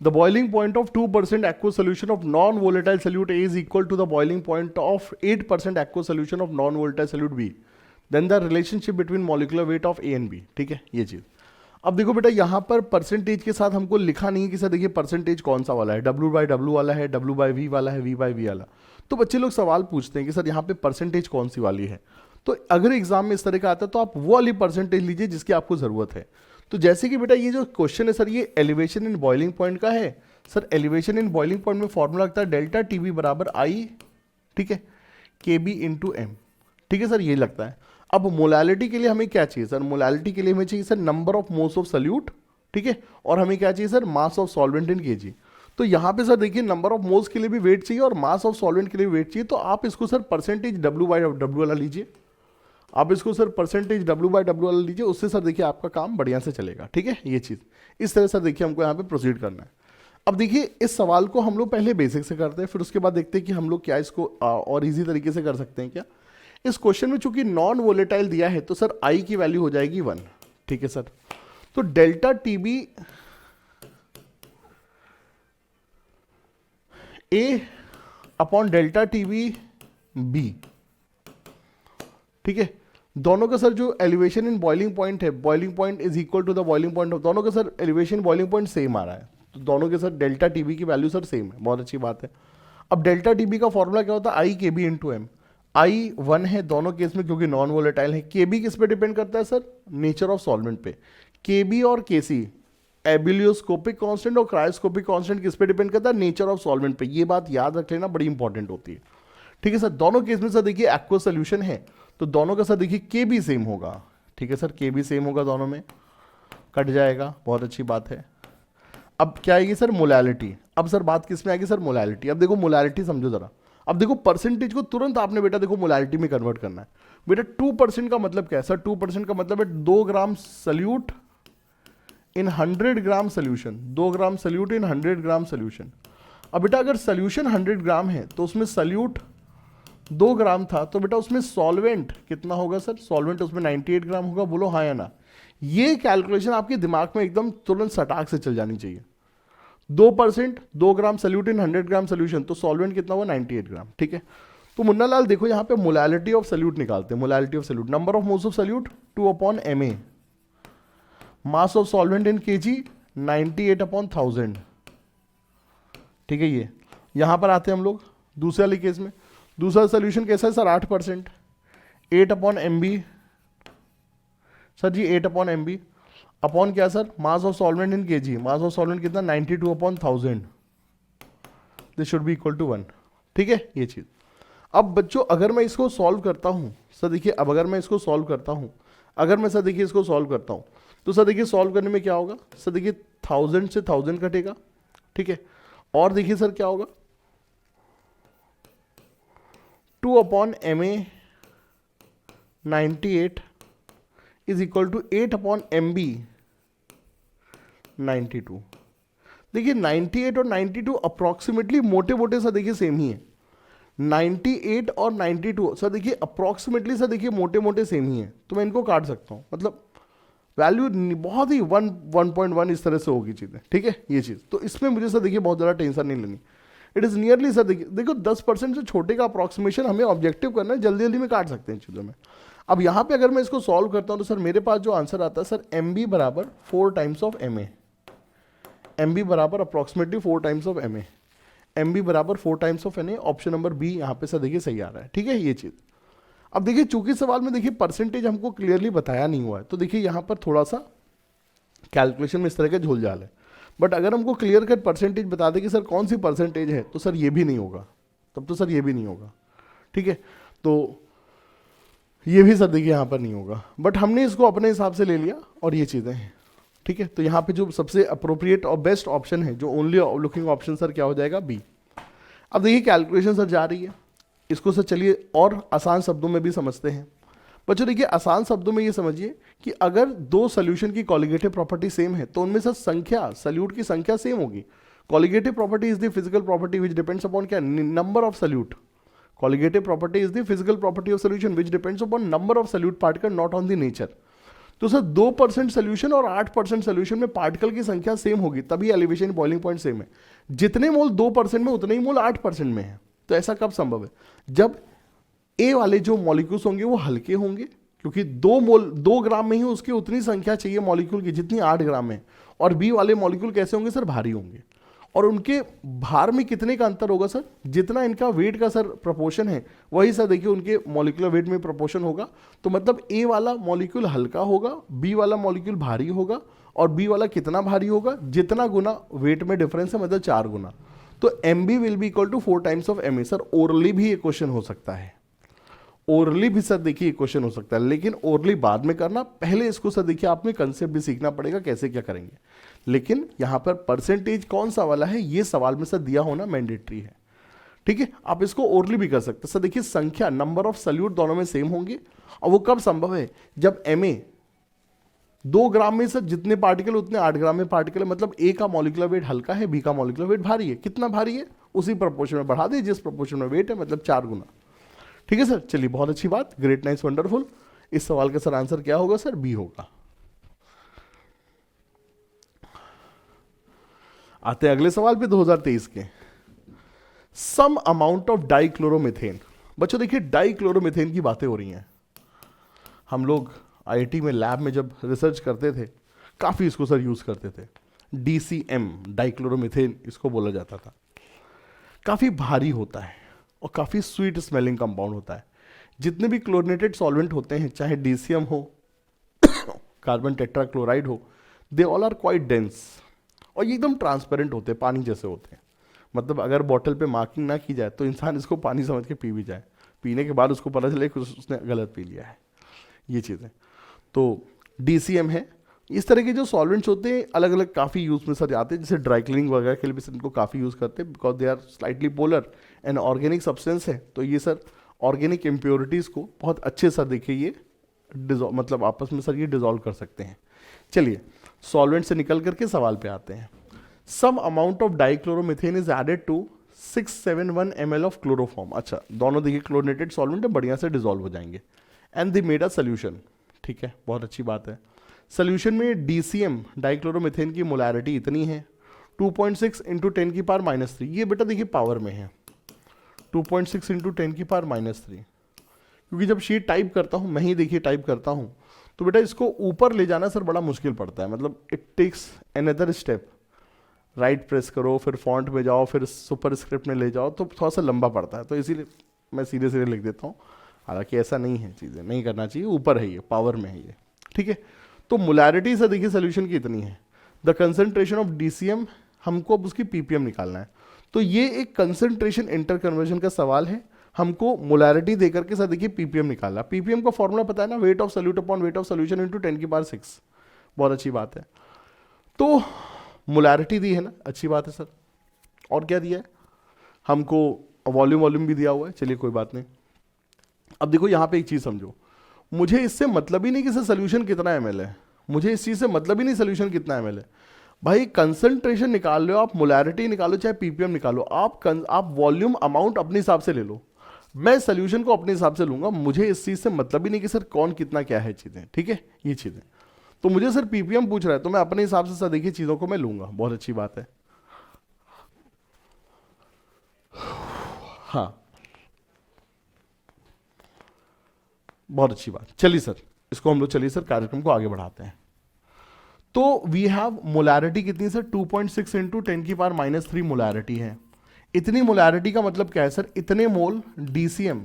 The boiling point of 2% aqueous solution of non volatile solute A is equal to the boiling point of 8% aqueous solution of non volatile solute B. Then the relationship between molecular weight of A and B. ठीक है, ये चीज। अब देखो बेटा, यहां पर percentage के साथ हमको लिखा नहीं है कि सर देखिए परसेंटेज कौन सा वाला है, W/W वाला है, W/V वाला है, V/V वाला। तो बच्चे लोग सवाल पूछते हैं कि सर यहाँ पे परसेंटेज कौन सी वाली है। तो अगर एग्जाम में इस तरह का आता है तो आप वो वाली परसेंटेज लीजिए जिसकी आपको जरूरत है। तो जैसे कि बेटा ये जो क्वेश्चन है सर, ये एलिवेशन इन बॉइलिंग पॉइंट का है। Sir elevation in boiling point में फॉर्मूला लगता है डेल्टा टीबी बराबर आई, ठीक है, के बी इंटू एम, ठीक है सर, ये लगता है। अब मोलालिटी के लिए हमें क्या चाहिए सर? मोलालिटी के लिए हमें चाहिए sir number of moles of solute, ठीक है, और हमें क्या चाहिए sir? Mass of solvent in KG. तो यहाँ पे सर देखिए नंबर ऑफ मोल्स के लिए भी वेट चाहिए और मास ऑफ सॉल्वेंट के लिए वेट चाहिए। तो आप इसको सर परसेंटेज W/W वाला लीजिए, आप इसको सर परसेंटेज W/W वाला लीजिए, उससे सर देखिए आपका काम बढ़िया से चलेगा, ठीक है। ये चीज़ इस तरह सर देखिए हमको यहाँ पे प्रोसीड करना है। अब देखिए इस सवाल को हम लोग पहले बेसिक से करते हैं, फिर उसके बाद देखते हैं कि हम लोग क्या इसको और इजी तरीके से कर सकते हैं क्या। इस क्वेश्चन में चूंकि नॉन वोलेटाइल दिया है तो सर आई की वैल्यू हो जाएगी 1, ठीक है सर। तो delta TB A upon delta TB B, ठीक है। दोनों का सर जो एलिवेशन इन बॉइलिंग पॉइंट है, boiling point is equal to the boiling point of, दोनों का sir elevation boiling point same आ रहा है, तो दोनों के सर डेल्टा टीबी की वैल्यू सर सेम है, बहुत अच्छी बात है। अब डेल्टा टीबी का फॉर्मूला क्या होता है, आई के बी इंटू एम। आई 1 है दोनों केस में क्योंकि नॉन वोलेटाइल है। के बी किस पे डिपेंड करता है सर, नेचर ऑफ सॉल्वेंट पे। के बी और के सी एबिलियोस्कोपिक कांस्टेंट और क्रायोस्कोपिक कांस्टेंट किस पे डिपेंड करता है, नेचर ऑफ सॉल्वेंट पे। ये बात याद रख लेना, बड़ी इंपॉर्टेंट होती है। ठीक है सर, दोनों केस में सर देखिए एक्वस सोल्यूशन है, तो दोनों का सर देखिए के बी सेम होगा। ठीक है सर, के बी सेम होगा, दोनों में कट जाएगा, बहुत अच्छी बात है। अब क्या आएगी सर, मोलैलिटी। अब सर बात किस में आएगी सर, मोलैलिटी। अब देखो मोलैलिटी समझो जरा। अब देखो परसेंटेज को तुरंत आपने बेटा देखो मोलैलिटी में कन्वर्ट करना है। बेटा 2% का मतलब क्या है सर, 2% का मतलब है 2 gram solute in 100 gram solution, 2 gram solute in 100 gram solution. अब बेटा अगर सोल्यूशन 100 ग्राम है तो उसमें सल्यूट 2 ग्राम था, तो बेटा उसमें सॉल्वेंट कितना होगा सर, सॉल्वेंट उसमें 98 ग्राम होगा, बोलो हाँ या ना। ये कैलकुलेशन आपके दिमाग में एकदम तुरंत सटाक से चल जानी चाहिए। 2%, 2 gram solute in 100 gram solution, तो सॉल्वेंट कितना हुआ, 98 ग्राम। ठीक है, तो मुन्ना लाल देखो यहाँ पे मोलैलिटी ऑफ सल्यूट निकालते हैं। Molality of solute, number of moles of solute 2/ma, mass of solvent in KG 98/1000। ठीक है, ये यहां पर आते हैं हम लोग दूसरे वाले केस में। दूसरा सोल्यूशन कैसा है sir, 8%, 8/mb sir ji, 8/mb upon क्या sir, mass of solvent in KG, mass of solvent कितना 92/1000, this should be equal to 1। ठीक है, ये चीज। अब बच्चों अगर मैं इसको सॉल्व करता हूं सर, देखिए अब अगर मैं इसको सॉल्व करता हूं, अगर मैं सर देखिए इसको सॉल्व करता हूं, तो सर देखिए सॉल्व करने में क्या होगा सर, देखिए 1000 से 1000 कटेगा। ठीक है, और देखिए सर क्या होगा, 2/ma 98 is equal to 8/mb 92। देखिए 98 और 92 अप्रोक्सीमेटली मोटे मोटे सर देखिए सेम ही है। 98 और 92 सर देखिए अप्रोक्सीमेटली सर देखिए मोटे मोटे सेम ही है, तो मैं इनको काट सकता हूं, मतलब वैल्यू बहुत ही 1.1 इस तरह से होगी चीज़ें। ठीक है, ये चीज़, तो इसमें मुझे सर देखिए बहुत ज़्यादा टेंशन नहीं लेनी। इट इज़ नियरली सर देखो 10% से छोटे का अप्रॉक्सीमेशन हमें ऑब्जेक्टिव करना है, जल्दी जल्दी में काट सकते हैं चीज़ों में। अब यहाँ पे अगर मैं इसको सॉल्व करता हूँ तो सर मेरे पास जो आंसर आता है सर, MB बराबर 4 टाइम्स ऑफ MA, MB बराबर approximately 4 times of MA, MB बराबर 4 times of NA। Option number B यहाँ पे सर देखिए सही आ रहा है। ठीक है, ये चीज़। अब देखिए चूंकि सवाल में देखिए परसेंटेज हमको क्लियरली बताया नहीं हुआ है, तो देखिए यहाँ पर थोड़ा सा कैलकुलेशन में इस तरह का झोल झाल है। बट अगर हमको क्लियर कट परसेंटेज बता दे कि सर कौन सी परसेंटेज है, तो सर ये भी नहीं होगा, तब तो सर ये भी नहीं होगा। ठीक है, तो ये भी सर देखिए यहाँ पर नहीं होगा, बट हमने इसको अपने हिसाब से ले लिया और ये चीज़ें हैं। ठीक है, तो यहाँ पे जो सबसे अप्रोप्रिएट और बेस्ट ऑप्शन है, जो ओनली लुकिंग ऑप्शन सर क्या हो जाएगा, बी। अब देखिए कैलकुलेशन सर जा रही है, इसको सर चलिए और आसान शब्दों में भी समझते हैं। बच्चों देखिए आसान शब्दों में ये समझिए कि अगर दो सोल्यूशन की कॉलिगेटिव प्रॉपर्टी सेम है तो उनमें सर संख्या, सल्यूट की संख्या सेम होगी। Colligative property is the physical property which depends upon क्या, number of solute. Colligative property is the physical property of solution which depends upon number of solute particle, not on the nature. तो sir 2% solution और 8% solution में particle की संख्या same होगी, तभी elevation boiling point same है। जितने मोल 2% में उतने ही मोल 8% में है। तो ऐसा कब संभव है, जब ए वाले जो मॉलिक्यूल्स होंगे वो हल्के होंगे, क्योंकि 2 ग्राम में ही उसकी उतनी संख्या चाहिए मॉलिक्यूल की जितनी 8 ग्राम है, और बी वाले मॉलिक्यूल कैसे होंगे सर, भारी होंगे। और उनके भार में कितने का अंतर होगा सर, जितना इनका वेट का सर प्रोपोर्शन है वही सर देखिए उनके मॉलिक्यूलर वेट में प्रोपोर्शन होगा। तो मतलब ए वाला मॉलिक्यूल हल्का होगा, बी वाला मॉलिक्यूल भारी होगा, और बी वाला कितना भारी होगा, जितना गुना वेट में डिफरेंस है, मतलब 4 गुना। तो MB will be equal to 4 times of MA। Sir orally भी ये क्वेश्चन हो सकता है, ओरली भी सर देखिए क्वेश्चन हो सकता है, लेकिन ओरली बाद में करना, पहले इसको सर देखिए आपने कंसेप्ट भी सीखना पड़ेगा कैसे क्या करेंगे। लेकिन यहां पर परसेंटेज कौन सा वाला है ये सवाल में सर दिया होना मैंडेटरी है। ठीक है, आप इसको ओरली भी कर सकते हैं। सर देखिए संख्या, नंबर ऑफ सल्यूट दोनों में सेम होंगे, और वो कब संभव है, जब MA 2 ग्राम में सर जितने पार्टिकल उतने 8 ग्राम में पार्टिकल है, मतलब ए का मॉलिक्यूलर वेट हल्का है, बी का मॉलिक्यूलर वेट भारी है। कितना भारी है, उसी प्रोपोर्शन में बढ़ा दे जिस प्रोपोर्शन में वेट है, मतलब 4 गुना। ठीक है सर, चलिए बहुत अच्छी बात, ग्रेट, नाइस, वंडरफुल। इस सवाल का सर आंसर क्या होगा सर, बी होगा। आते हैं अगले सवाल पे 2023 के। Some amount of dichloromethane. बच्चों देखिए डाइक्लोरोमीथेन की बातें हो रही हैं। हम लोग आईआईटी में लैब में जब रिसर्च करते थे काफ़ी इसको सर यूज़ करते थे। DCM डाइक्लोरोमीथेन इसको बोला जाता था। काफ़ी भारी होता है और काफ़ी स्वीट स्मेलिंग कंपाउंड होता है। जितने भी क्लोरिनेटेड सॉल्वेंट होते हैं, चाहे DCM हो कार्बन टेट्राक्लोराइड हो, they all are quite dense और ये एकदम ट्रांसपेरेंट होते हैं, पानी जैसे होते हैं। मतलब अगर बॉटल पे मार्किंग ना की जाए तो इंसान इसको पानी समझ के पी भी जाए, पीने के बाद उसको पता चले कि उसने गलत पी लिया है। ये चीज़ें तो DCM है। इस तरह के जो सॉल्वेंट्स होते हैं अलग अलग काफ़ी यूज़ में सर आते हैं, जैसे ड्राई क्लीनिंग वगैरह के लिए भी सर इनको काफ़ी यूज़ करते हैं, because they are slightly polar and organic substance है। तो ये सर ऑर्गेनिक इम्प्योरिटीज़ को बहुत अच्छे सर देखिए ये डिजॉल्व, मतलब आपस में सर ये डिजॉल्व कर सकते हैं। चलिए सॉल्वेंट से निकल करके सवाल पे आते हैं। Some amount of dichloromethane is added to 671 ml of chloroform. अच्छा, दोनों देखिए क्लोरिनेटेड सॉल्वेंट है, बढ़िया से डिजॉल्व हो जाएंगे। And they made a solution. ठीक है, बहुत अच्छी बात है। सोल्यूशन में DCM डाइक्लोरोमीथेन की मोलैरिटी इतनी है 2.6 इंटू 10 की पावर -3। ये बेटा देखिए पावर में है 2.6 इंटू 10 की पावर -3, क्योंकि जब शीट टाइप करता हूँ, मैं ही देखिए टाइप करता हूँ, तो बेटा इसको ऊपर ले जाना सर बड़ा मुश्किल पड़ता है। मतलब it takes another step, right press करो, फिर फॉन्ट में जाओ, फिर सुपर स्क्रिप्ट में ले जाओ, तो थोड़ा सा लंबा पड़ता है। तो इसीलिए मैं सीधे सीधे लिख देता हूँ। हालांकि ऐसा नहीं है, चीज़ें नहीं करना चाहिए, ऊपर है ये, पावर में है ये। ठीक है, तो मोलैरिटी से देखिए सोल्यूशन की इतनी है। द कंसंट्रेशन ऑफ DCM, हमको अब उसकी PPM निकालना है। तो ये एक कंसंट्रेशन इंटर कन्वर्जन का सवाल है। हमको मोलैरिटी देकर के सर देखिए PPM निकालना। PPM का फॉर्मूला पता है ना, weight of solute upon weight of solution into 10 की पावर 6। बहुत अच्छी बात है। तो मोलैरिटी दी है ना, अच्छी बात है सर। और क्या दिया है हमको, वॉल्यूम भी दिया हुआ है। चलिए कोई बात नहीं। अब देखो यहाँ पे एक चीज़ समझो, मुझे इससे मतलब ही नहीं कि सर सोल्यूशन कितना ml है, मुझे इस चीज़ से मतलब ही नहीं सोल्यूशन कितना ml है। भाई कंसंट्रेशन निकाल लो आप, मोलैरिटी निकालो, चाहे PPM निकालो, आप वॉल्यूम अमाउंट अपने हिसाब से ले लो, मैं सोल्यूशन को अपने हिसाब से लूंगा। मुझे इस चीज़ से मतलब ही नहीं कि सर कौन कितना क्या है चीज़ें। ठीक है, ये चीज़ें तो मुझे सर PPM पूछ रहा है, तो मैं अपने हिसाब से सर देखिए चीज़ों को मैं लूंगा। बहुत अच्छी बात है। हाँ, बहुत अच्छी बात। चलिए सर, इसको हम लोग चलिए सर कार्यक्रम को आगे बढ़ाते हैं। तो वी हैव मोलैरिटी कितनी सर, 2.6 इंटू 10 की पावर -3 मोलैरिटी है। इतनी मोलैरिटी का मतलब क्या है सर, इतने मोल DCM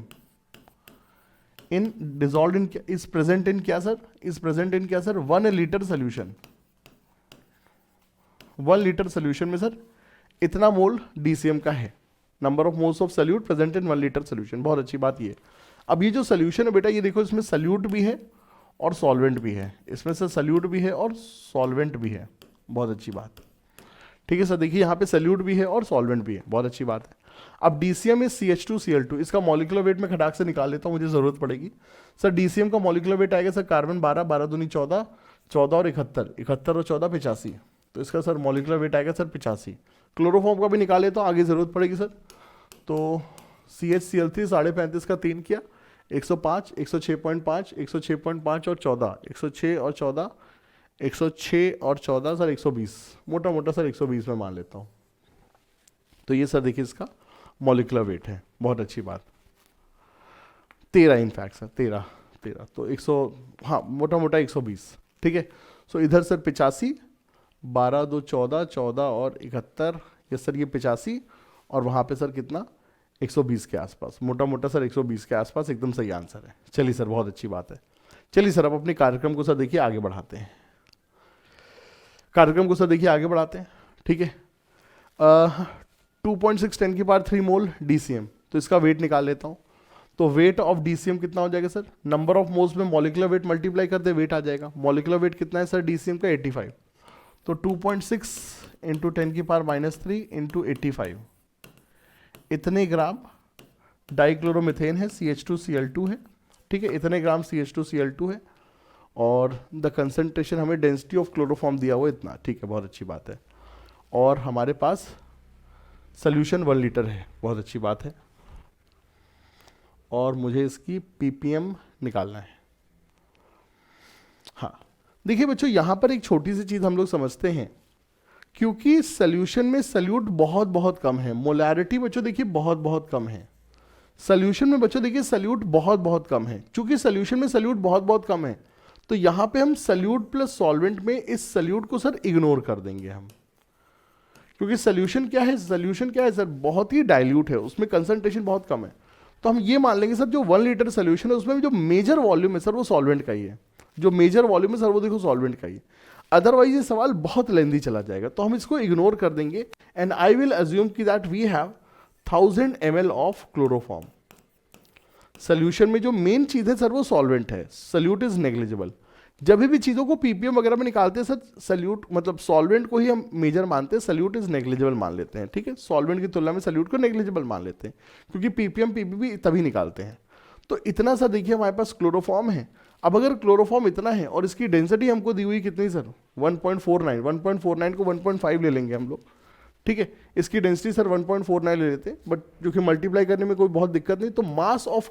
in dissolve in is present in क्या सर, इज प्रेजेंट इन क्या sir, 1 litre solution. 1 litre solution में सर इतना मोल DCM का है। Number of moles of solute present in 1 litre solution. बहुत अच्छी बात ये। अब ये जो सोल्यूशन है बेटा, ये देखो इसमें सोल्यूट भी है और सॉल्वेंट भी है, इसमें से सोल्यूट भी है और सॉल्वेंट भी है। बहुत अच्छी बात। ठीक है सर, देखिए यहाँ पे सोल्यूट भी है और सॉल्वेंट भी है। बहुत अच्छी बात है। अब DCM इज CH2Cl2। इसका मॉलिक्यूलर वेट मैं खटाक से निकाल लेता हूँ, मुझे जरूरत पड़ेगी। सर DCM का मॉलिक्यूलर वेट आएगा सर कार्बन 12, 12 दूनी 14, 14 और 71, 71 और 14 85। तो इसका सर मॉलिक्यूलर वेट आएगा सर 85। क्लोरोफॉर्म का भी निकाल लेता हूँ, आगे जरूरत पड़ेगी सर। तो CHCl3 35.5 का 3 किया 105, 106.5, 106.5 और 14, 106 और 14, 106 और 14 सर 120, मोटा मोटा सर 120 में मान लेता हूँ। तो ये सर देखिए इसका मॉलिक्यूलर वेट है। बहुत अच्छी बात। 13 इनफैक्ट सर, 13 तो 100, हाँ मोटा मोटा 120। ठीक है, सो इधर सर 85, 12 2 14, 14 और 71, ये सर ये 85 और वहाँ पे सर कितना 120 के आसपास, मोटा मोटा सर 120 के आसपास एकदम सही आंसर है। चलिए सर, बहुत अच्छी बात है। चलिए सर अब अपने कार्यक्रम को सर देखिए आगे बढ़ाते हैं। कार्यक्रम को सर देखिए आगे बढ़ाते हैं। ठीक है, 2.6 10 की पावर 3 मोल DCM, तो इसका वेट निकाल लेता हूँ। तो वेट ऑफ DCM कितना हो जाएगा सर, नंबर ऑफ मोल्स में मॉलिक्यूलर वेट मल्टीप्लाई करते वेट आ जाएगा। मॉलिक्यूलर वेट कितना है सर DCM का 85, तो 2.6 इंटू 10 की पावर -3 इंटू 85, इतने ग्राम डाइक्लोरोमीथेन है, CH2Cl2 है। ठीक है, इतने ग्राम CH2Cl2 है और द कंसंट्रेशन हमें डेंसिटी ऑफ क्लोरोफॉर्म दिया हुआ इतना। ठीक है, बहुत अच्छी बात है। और हमारे पास सोल्यूशन 1 लीटर है। बहुत अच्छी बात है। और मुझे इसकी PPM निकालना है। हाँ देखिए बच्चों, यहाँ पर एक छोटी सी चीज़ हम लोग समझते हैं, क्योंकि सोल्यूशन में सोल्यूट बहुत बहुत कम है, मोलैरिटी बच्चों देखिए बहुत बहुत कम है। सोल्यूशन में बच्चों देखिए सल्यूट बहुत बहुत कम है, चूंकि सोल्यूशन में सल्यूट बहुत बहुत कम है तो यहां पे हम सल्यूट प्लस सॉल्वेंट में इस सल्यूट को सर इग्नोर कर देंगे हम, क्योंकि सोल्यूशन क्या है, सोल्यूशन क्या है सर, बहुत ही डाइल्यूट है, उसमें कंसंट्रेशन बहुत कम है। तो हम ये मान लेंगे सर जो 1 लीटर सोल्यूशन है उसमें जो मेजर वॉल्यूम है सर वो सॉल्वेंट का ही है, जो मेजर वॉल्यूम है सर वो देखो सॉल्वेंट का ही है। अदरवाइज ये सवाल बहुत लेंदी चला जाएगा, तो हम इसको इग्नोर कर देंगे। एंड आई विल अज्यूम कि that we have 1000 ml of chloroform. Solution में जो मेन चीज है सर वो सॉल्वेंट है, सल्यूट इज नेग्लिजिबल। जब भी चीज़ों को पीपीएम वगैरह में निकालते हैं सर सल्यूट मतलब सॉल्वेंट को ही हम मेजर मानते हैं, सल्यूट इज नेग्लिजिबल मान लेते हैं, ठीक है, सॉल्वेंट की तुलना में सल्यूट को नेग्लिजिबल मान लेते हैं, क्योंकि पीपीएम पीपीबी तभी निकालते हैं। तो इतना सा देखिए हमारे पास क्लोरोफॉर्म है। अब अगर क्लोरोफॉर्म इतना है और इसकी डेंसिटी हमको दी हुई कितनी सर 1.49, 1.49 को 1.5 ले लेंगे हम लोग, ठीक है, इसकी डेंसिटी सर 1.49 ले लेते हैं, बट जो कि मल्टीप्लाई करने में कोई बहुत दिक्कत नहीं। तो mass of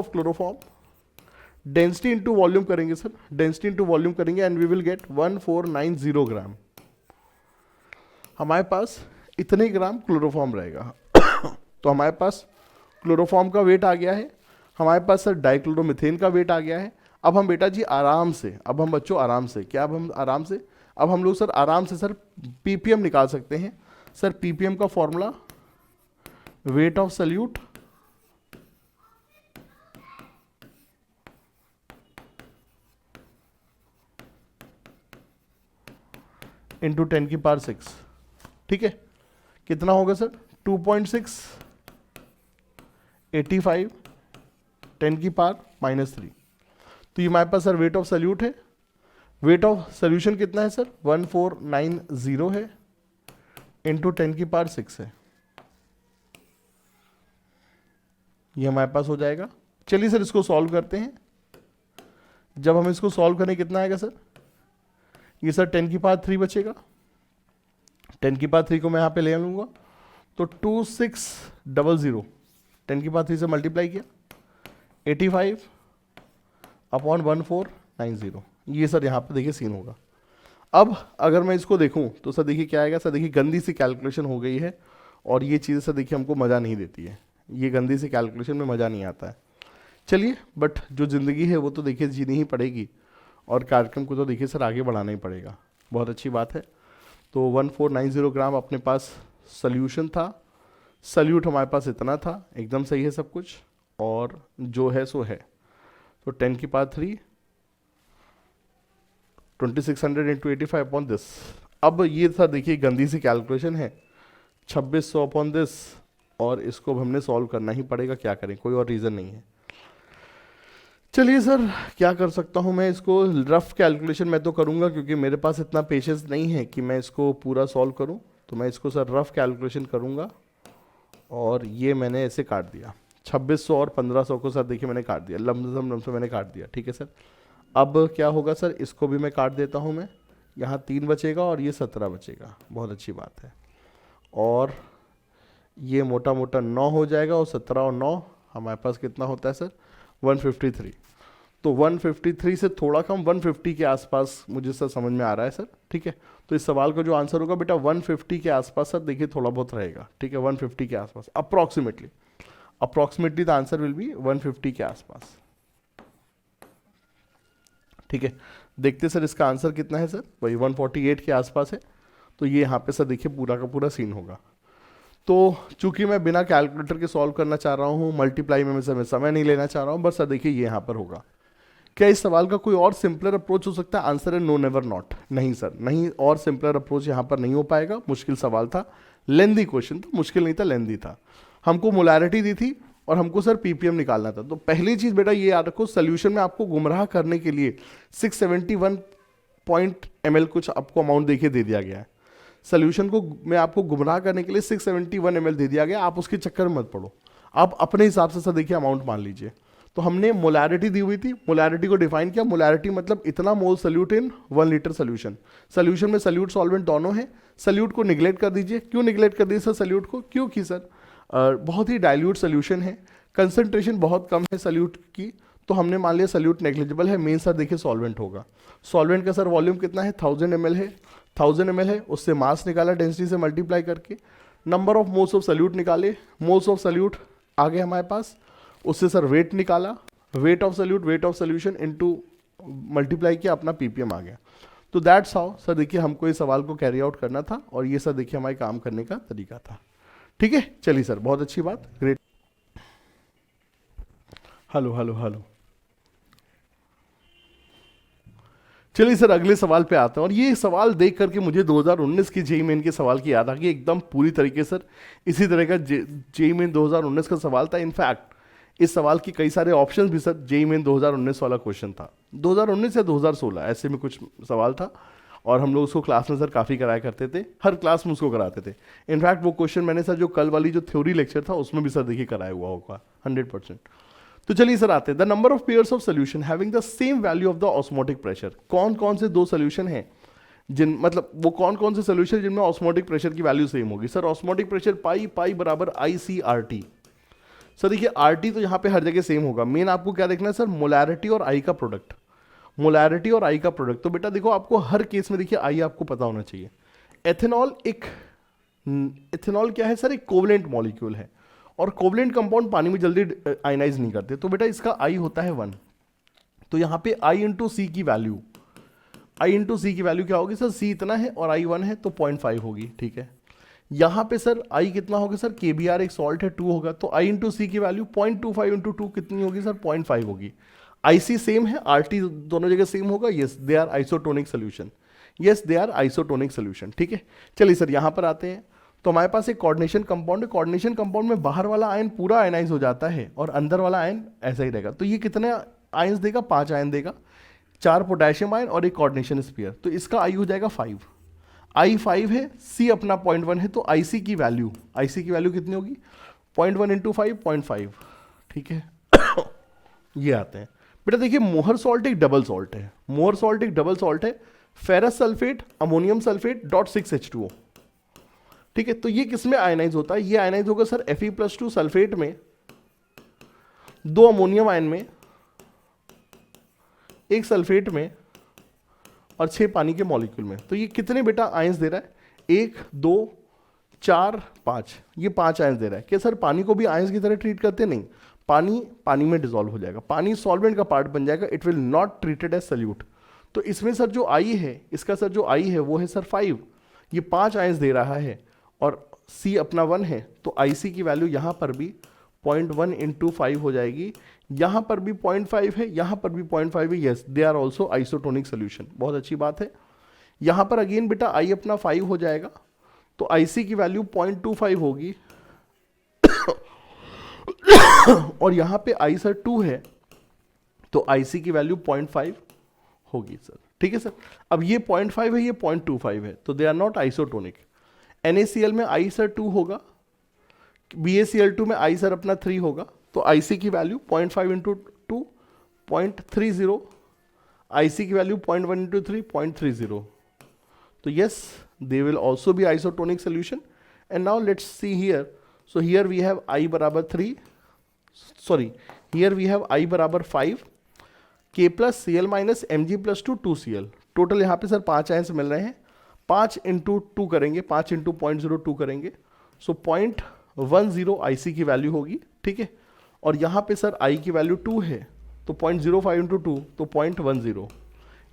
chloroform density into volume करेंगे सर, डेंसिटी इंटू वॉल्यूम करेंगे एंड वी विल गेट 1490 ग्राम। हमारे पास इतने ग्राम क्लोरोफॉर्म रहेगा। तो हमारे पास क्लोरोफॉर्म का वेट आ गया है, हमारे पास सर डाइक्लोरोमीथेन का वेट आ गया है। अब हम बेटा जी आराम से, अब हम बच्चों आराम से, क्या अब हम आराम से, अब हम लोग सर आराम से सर पीपीएम निकाल सकते हैं। सर पीपीएम का formula weight of solute into 10 की पावर 6, ठीक है, कितना होगा सर 2.6 85 10 की पावर -3। तो ये हमारे पास सर वेट ऑफ सल्यूट है। वेट ऑफ सोल्यूशन कितना है सर 1490 है इंटू 10 की पावर 6 है, ये हमारे पास हो जाएगा। चलिए सर इसको सॉल्व करते हैं। जब हम इसको सॉल्व करें कितना आएगा सर, ये सर 10 की पावर 3 बचेगा, 10 की पावर 3 को मैं यहाँ पे ले लूँगा तो 2600 10 की पावर 3 से मल्टीप्लाई किया 85 अपॉन 1490, ये सर यहाँ पे देखिए सीन होगा। अब अगर मैं इसको देखूँ तो सर देखिए क्या आएगा, सर देखिए गंदी सी कैलकुलेशन हो गई है और ये चीज़ सर देखिए हमको मज़ा नहीं देती है, ये गंदी सी कैलकुलेशन में मज़ा नहीं आता है। चलिए बट जो ज़िंदगी है वो तो देखिए जीनी ही पड़ेगी और कार्यक्रम को तो देखिए सर आगे बढ़ाना ही पड़ेगा, बहुत अच्छी बात है। तो 1490 ग्राम अपने पास सोल्यूशन था, सल्यूट हमारे पास इतना था, एकदम सही है सब कुछ, और जो है सो है। तो 10 की पावर 3 2600 इंटू 85 अपॉन दिस। अब ये सर देखिए गंदी सी कैलकुलेशन है, 2600 अपॉन दिस, और इसको हमने सॉल्व करना ही पड़ेगा, क्या करें, कोई और रीज़न नहीं है। चलिए सर क्या कर सकता हूँ मैं, इसको रफ कैलकुलेशन मैं तो करूँगा क्योंकि मेरे पास इतना पेशेंस नहीं है कि मैं इसको पूरा सॉल्व करूँ, तो मैं इसको सर रफ कैलकुलेशन करूँगा। और ये मैंने ऐसे काट दिया 2600 और 1500 को सर देखिए मैंने काट दिया, लमसम मैंने काट दिया, ठीक है सर। अब क्या होगा सर, इसको भी मैं काट देता हूँ मैं, यहाँ 3 बचेगा और ये 17 बचेगा, बहुत अच्छी बात है। और ये मोटा मोटा 9 हो जाएगा और 17 और 9 हमारे पास कितना होता है सर 153। तो 153 से थोड़ा कम 150 के आसपास मुझे सर समझ में आ रहा है सर, ठीक है। तो इस सवाल का जो आंसर होगा बेटा 150 के आसपास सर देखिए थोड़ा बहुत रहेगा, ठीक है, 150 के आसपास approximately the answer will be 150 के आसपास, ठीक है। देखते सर इसका आंसर कितना है सर, वही 148 के आसपास है। तो ये यहाँ पे सर देखिए पूरा का पूरा सीन होगा। तो चूंकि मैं बिना कैलकुलेटर के सॉल्व करना चाह रहा हूँ, मल्टीप्लाई में मैं समय नहीं लेना चाह रहा हूँ, बस सर देखिए ये यहाँ पर होगा। क्या इस सवाल का कोई और सिंपलर अप्रोच हो सकता है? आंसर है नो नेवर नॉट, नहीं सर, नहीं, और सिंपलर अप्रोच यहाँ पर नहीं हो पाएगा। मुश्किल सवाल था, लेंदी क्वेश्चन था, मुश्किल नहीं था, लेंदी था। हमको मोलैरिटी दी थी और हमको सर पीपीएम निकालना था। तो पहली चीज़ बेटा ये याद रखो, सोल्यूशन में आपको गुमराह करने के लिए 671 ml कुछ आपको अमाउंट देखिए दे दिया गया है। सोल्यूशन को में आपको गुमराह करने के लिए 671 ml दे दिया गया, आप उसके चक्कर में मत पड़ो, आप अपने हिसाब से सर देखिए अमाउंट मान लीजिए। तो हमने मोलैरिटी दी हुई थी, मोलैरिटी को डिफाइन किया, मोलैरिटी मतलब इतना mole solute in 1 litre solution. Solution में सल्यूट सॉल्वेंट दोनों है, सल्यूट को निगलेक्ट कर दीजिए। क्यों निगलेक्ट कर दीजिए सर सल्यूट को? क्योंकि सर बहुत ही डाइल्यूट सोल्यूशन है, कंसंट्रेशन बहुत कम है सल्यूट की, तो हमने मान लिया सल्यूट नेग्लिजिबल है। मेन सर देखिए सॉल्वेंट होगा, सॉल्वेंट का सर वॉल्यूम कितना है 1000 ml है, 1000 ml है, उससे मास निकाला डेंसिटी से मल्टीप्लाई करके, number of moles of solute निकाले, मोल्स ऑफ सल्यूट आ गए हमारे पास, उससे सर वेट निकाला, weight of solute, weight of solution into multiply किया, अपना पीपीएम आ गया। तो दैट्स हाउ सर देखिए हमको इस सवाल को कैरी आउट करना था, और ये सर देखिए हमारे काम करने का तरीका था। ठीक है, चलिए सर, बहुत अच्छी बात, ग्रेट। हेलो हेलो हेलो, चलिए सर अगले सवाल पे आते हैं। और ये सवाल देख करके मुझे 2019 की जेईई मेन के सवाल की याद आ गई एकदम पूरी तरीके सर। इसी तरह का जेईई मेन 2019 का सवाल था। इनफैक्ट इस सवाल की कई सारे ऑप्शंस भी सर जेईई मेन 2019 वाला क्वेश्चन था, 2019 या 2016 ऐसे में कुछ सवाल था, और हम लोग उसको क्लास में सर काफ़ी कराया करते थे, हर क्लास में उसको कराते थे। इनफैक्ट वो क्वेश्चन मैंने सर जो कल वाली जो थ्योरी लेक्चर था उसमें भी सर देखिए कराया हुआ होगा 100%। तो चलिए सर आते हैं, the number of pairs of solution having the same value of the osmotic pressure. कौन कौन से दो सोल्यूशन हैं जिन, मतलब वो कौन कौन से सोल्यूशन जिनमें ऑस्मोटिक प्रेशर की वैल्यू सेम होगी। सर ऑस्मोटिक प्रेशर पाई पाई बराबर आई सी आर टी। सर देखिए आर टी तो यहाँ पे हर जगह सेम होगा, मेन आपको क्या देखना है सर, मोलैरिटी और आई का प्रोडक्ट, मोलैरिटी और आई का प्रोडक्ट। तो बेटा देखो आपको हर केस में देखिए आई आपको पता होना चाहिए। एथेनॉल एथेनॉल क्या है सर, एक कोवलेंट मॉलिक्यूल है, और कोवलेंट कंपाउंड पानी में जल्दी आयनाइज नहीं करते, तो बेटा इसका आई होता है 1। तो यहाँ पे आई इंटू सी की वैल्यू, आई इंटू सी की वैल्यू क्या होगी सर, सी इतना है और आई 1 है तो 0.5 होगी। ठीक है, यहाँ पे सर आई कितना होगा सर, के बी आर एक सॉल्ट है 2 होगा, तो आई इंटू सी की वैल्यू 0.25 इंटू 2 कितनी होगी सर, 0.5 होगी। आई सी सेम है, आर टी दोनों जगह सेम होगा, yes they are isotonic solution, yes they are isotonic solution. ठीक है, चलिए सर यहाँ पर आते हैं। तो हमारे पास एक कोऑर्डिनेशन कंपाउंड है, कोऑर्डिनेशन कंपाउंड में बाहर वाला आयन पूरा आयनाइज हो जाता है और अंदर वाला आयन ऐसा ही रहेगा। तो ये कितने आयन्स देगा, 5 आयन देगा, 4 पोटेशियम आयन और एक कोऑर्डिनेशन स्फीयर। तो इसका आई हो जाएगा 5, आई 5 है, सी अपना 0.1 है, तो आई सी की वैल्यू, आई सी की वैल्यू कितनी होगी, 0.1 इंटू 5 0.5। ठीक है ये आते हैं बेटा, देखिए मोहर सॉल्ट एक डबल सॉल्ट है, मोहर सॉल्ट एक डबल सॉल्ट है, ferrous sulphate ammonium sulphate dot 6H2O। ठीक है, तो ये किस में आयनाइज होता है, ये आयनाइज होगा सर Fe+2 सल्फेट में, 2 अमोनियम आयन में, 1 सल्फेट में और 6 पानी के मॉलिक्यूल में। तो ये कितने बेटा आयंस दे रहा है, 1 2 4 5, ये 5 आयंस दे रहा है। क्या सर पानी को भी आयंस की तरह ट्रीट करते, नहीं, पानी पानी में डिसॉल्व हो जाएगा, पानी सॉल्वेंट का पार्ट बन जाएगा, it will not treated as solute. तो इसमें सर जो आई है, इसका सर जो आई है वो है सर 5, ये 5 आयंस दे रहा है और C अपना 1 है, तो IC की वैल्यू यहाँ पर भी 0.1 इंटू 5 हो जाएगी, यहाँ पर भी 0.5 है, यहाँ पर भी 0.5 है, yes they are also isotonic solution. बहुत अच्छी बात है। यहाँ पर अगेन बेटा I अपना 5 हो जाएगा, तो IC की वैल्यू 0.25 होगी और यहाँ पे I सर 2 है, तो IC की वैल्यू 0.5 होगी सर। ठीक है सर, अब ये 0.5 है, ये 0.25 है, तो they are not isotonic. NaCl में I सर 2 होगा, BaCl2 में I सर अपना 3 होगा, तो IC की वैल्यू 0.5 इंटू 2 0.30, IC की वैल्यू 0.1 इंटू 3 0.30। तो yes they will also be isotonic solution. And now let's see here, so here we have I बराबर 3, sorry here we have I बराबर 5, K plus Cl minus Mg+2 2Cl। Total यहाँ पे sir 5 ions मिल रहे हैं, 5 into 2 करेंगे, 5 into 0.02 करेंगे, सो 0.10 IC की value होगी। ठीक है, और यहाँ पे सर I की वैल्यू 2 है, तो 0.05 इंटू 2 तो 0.10।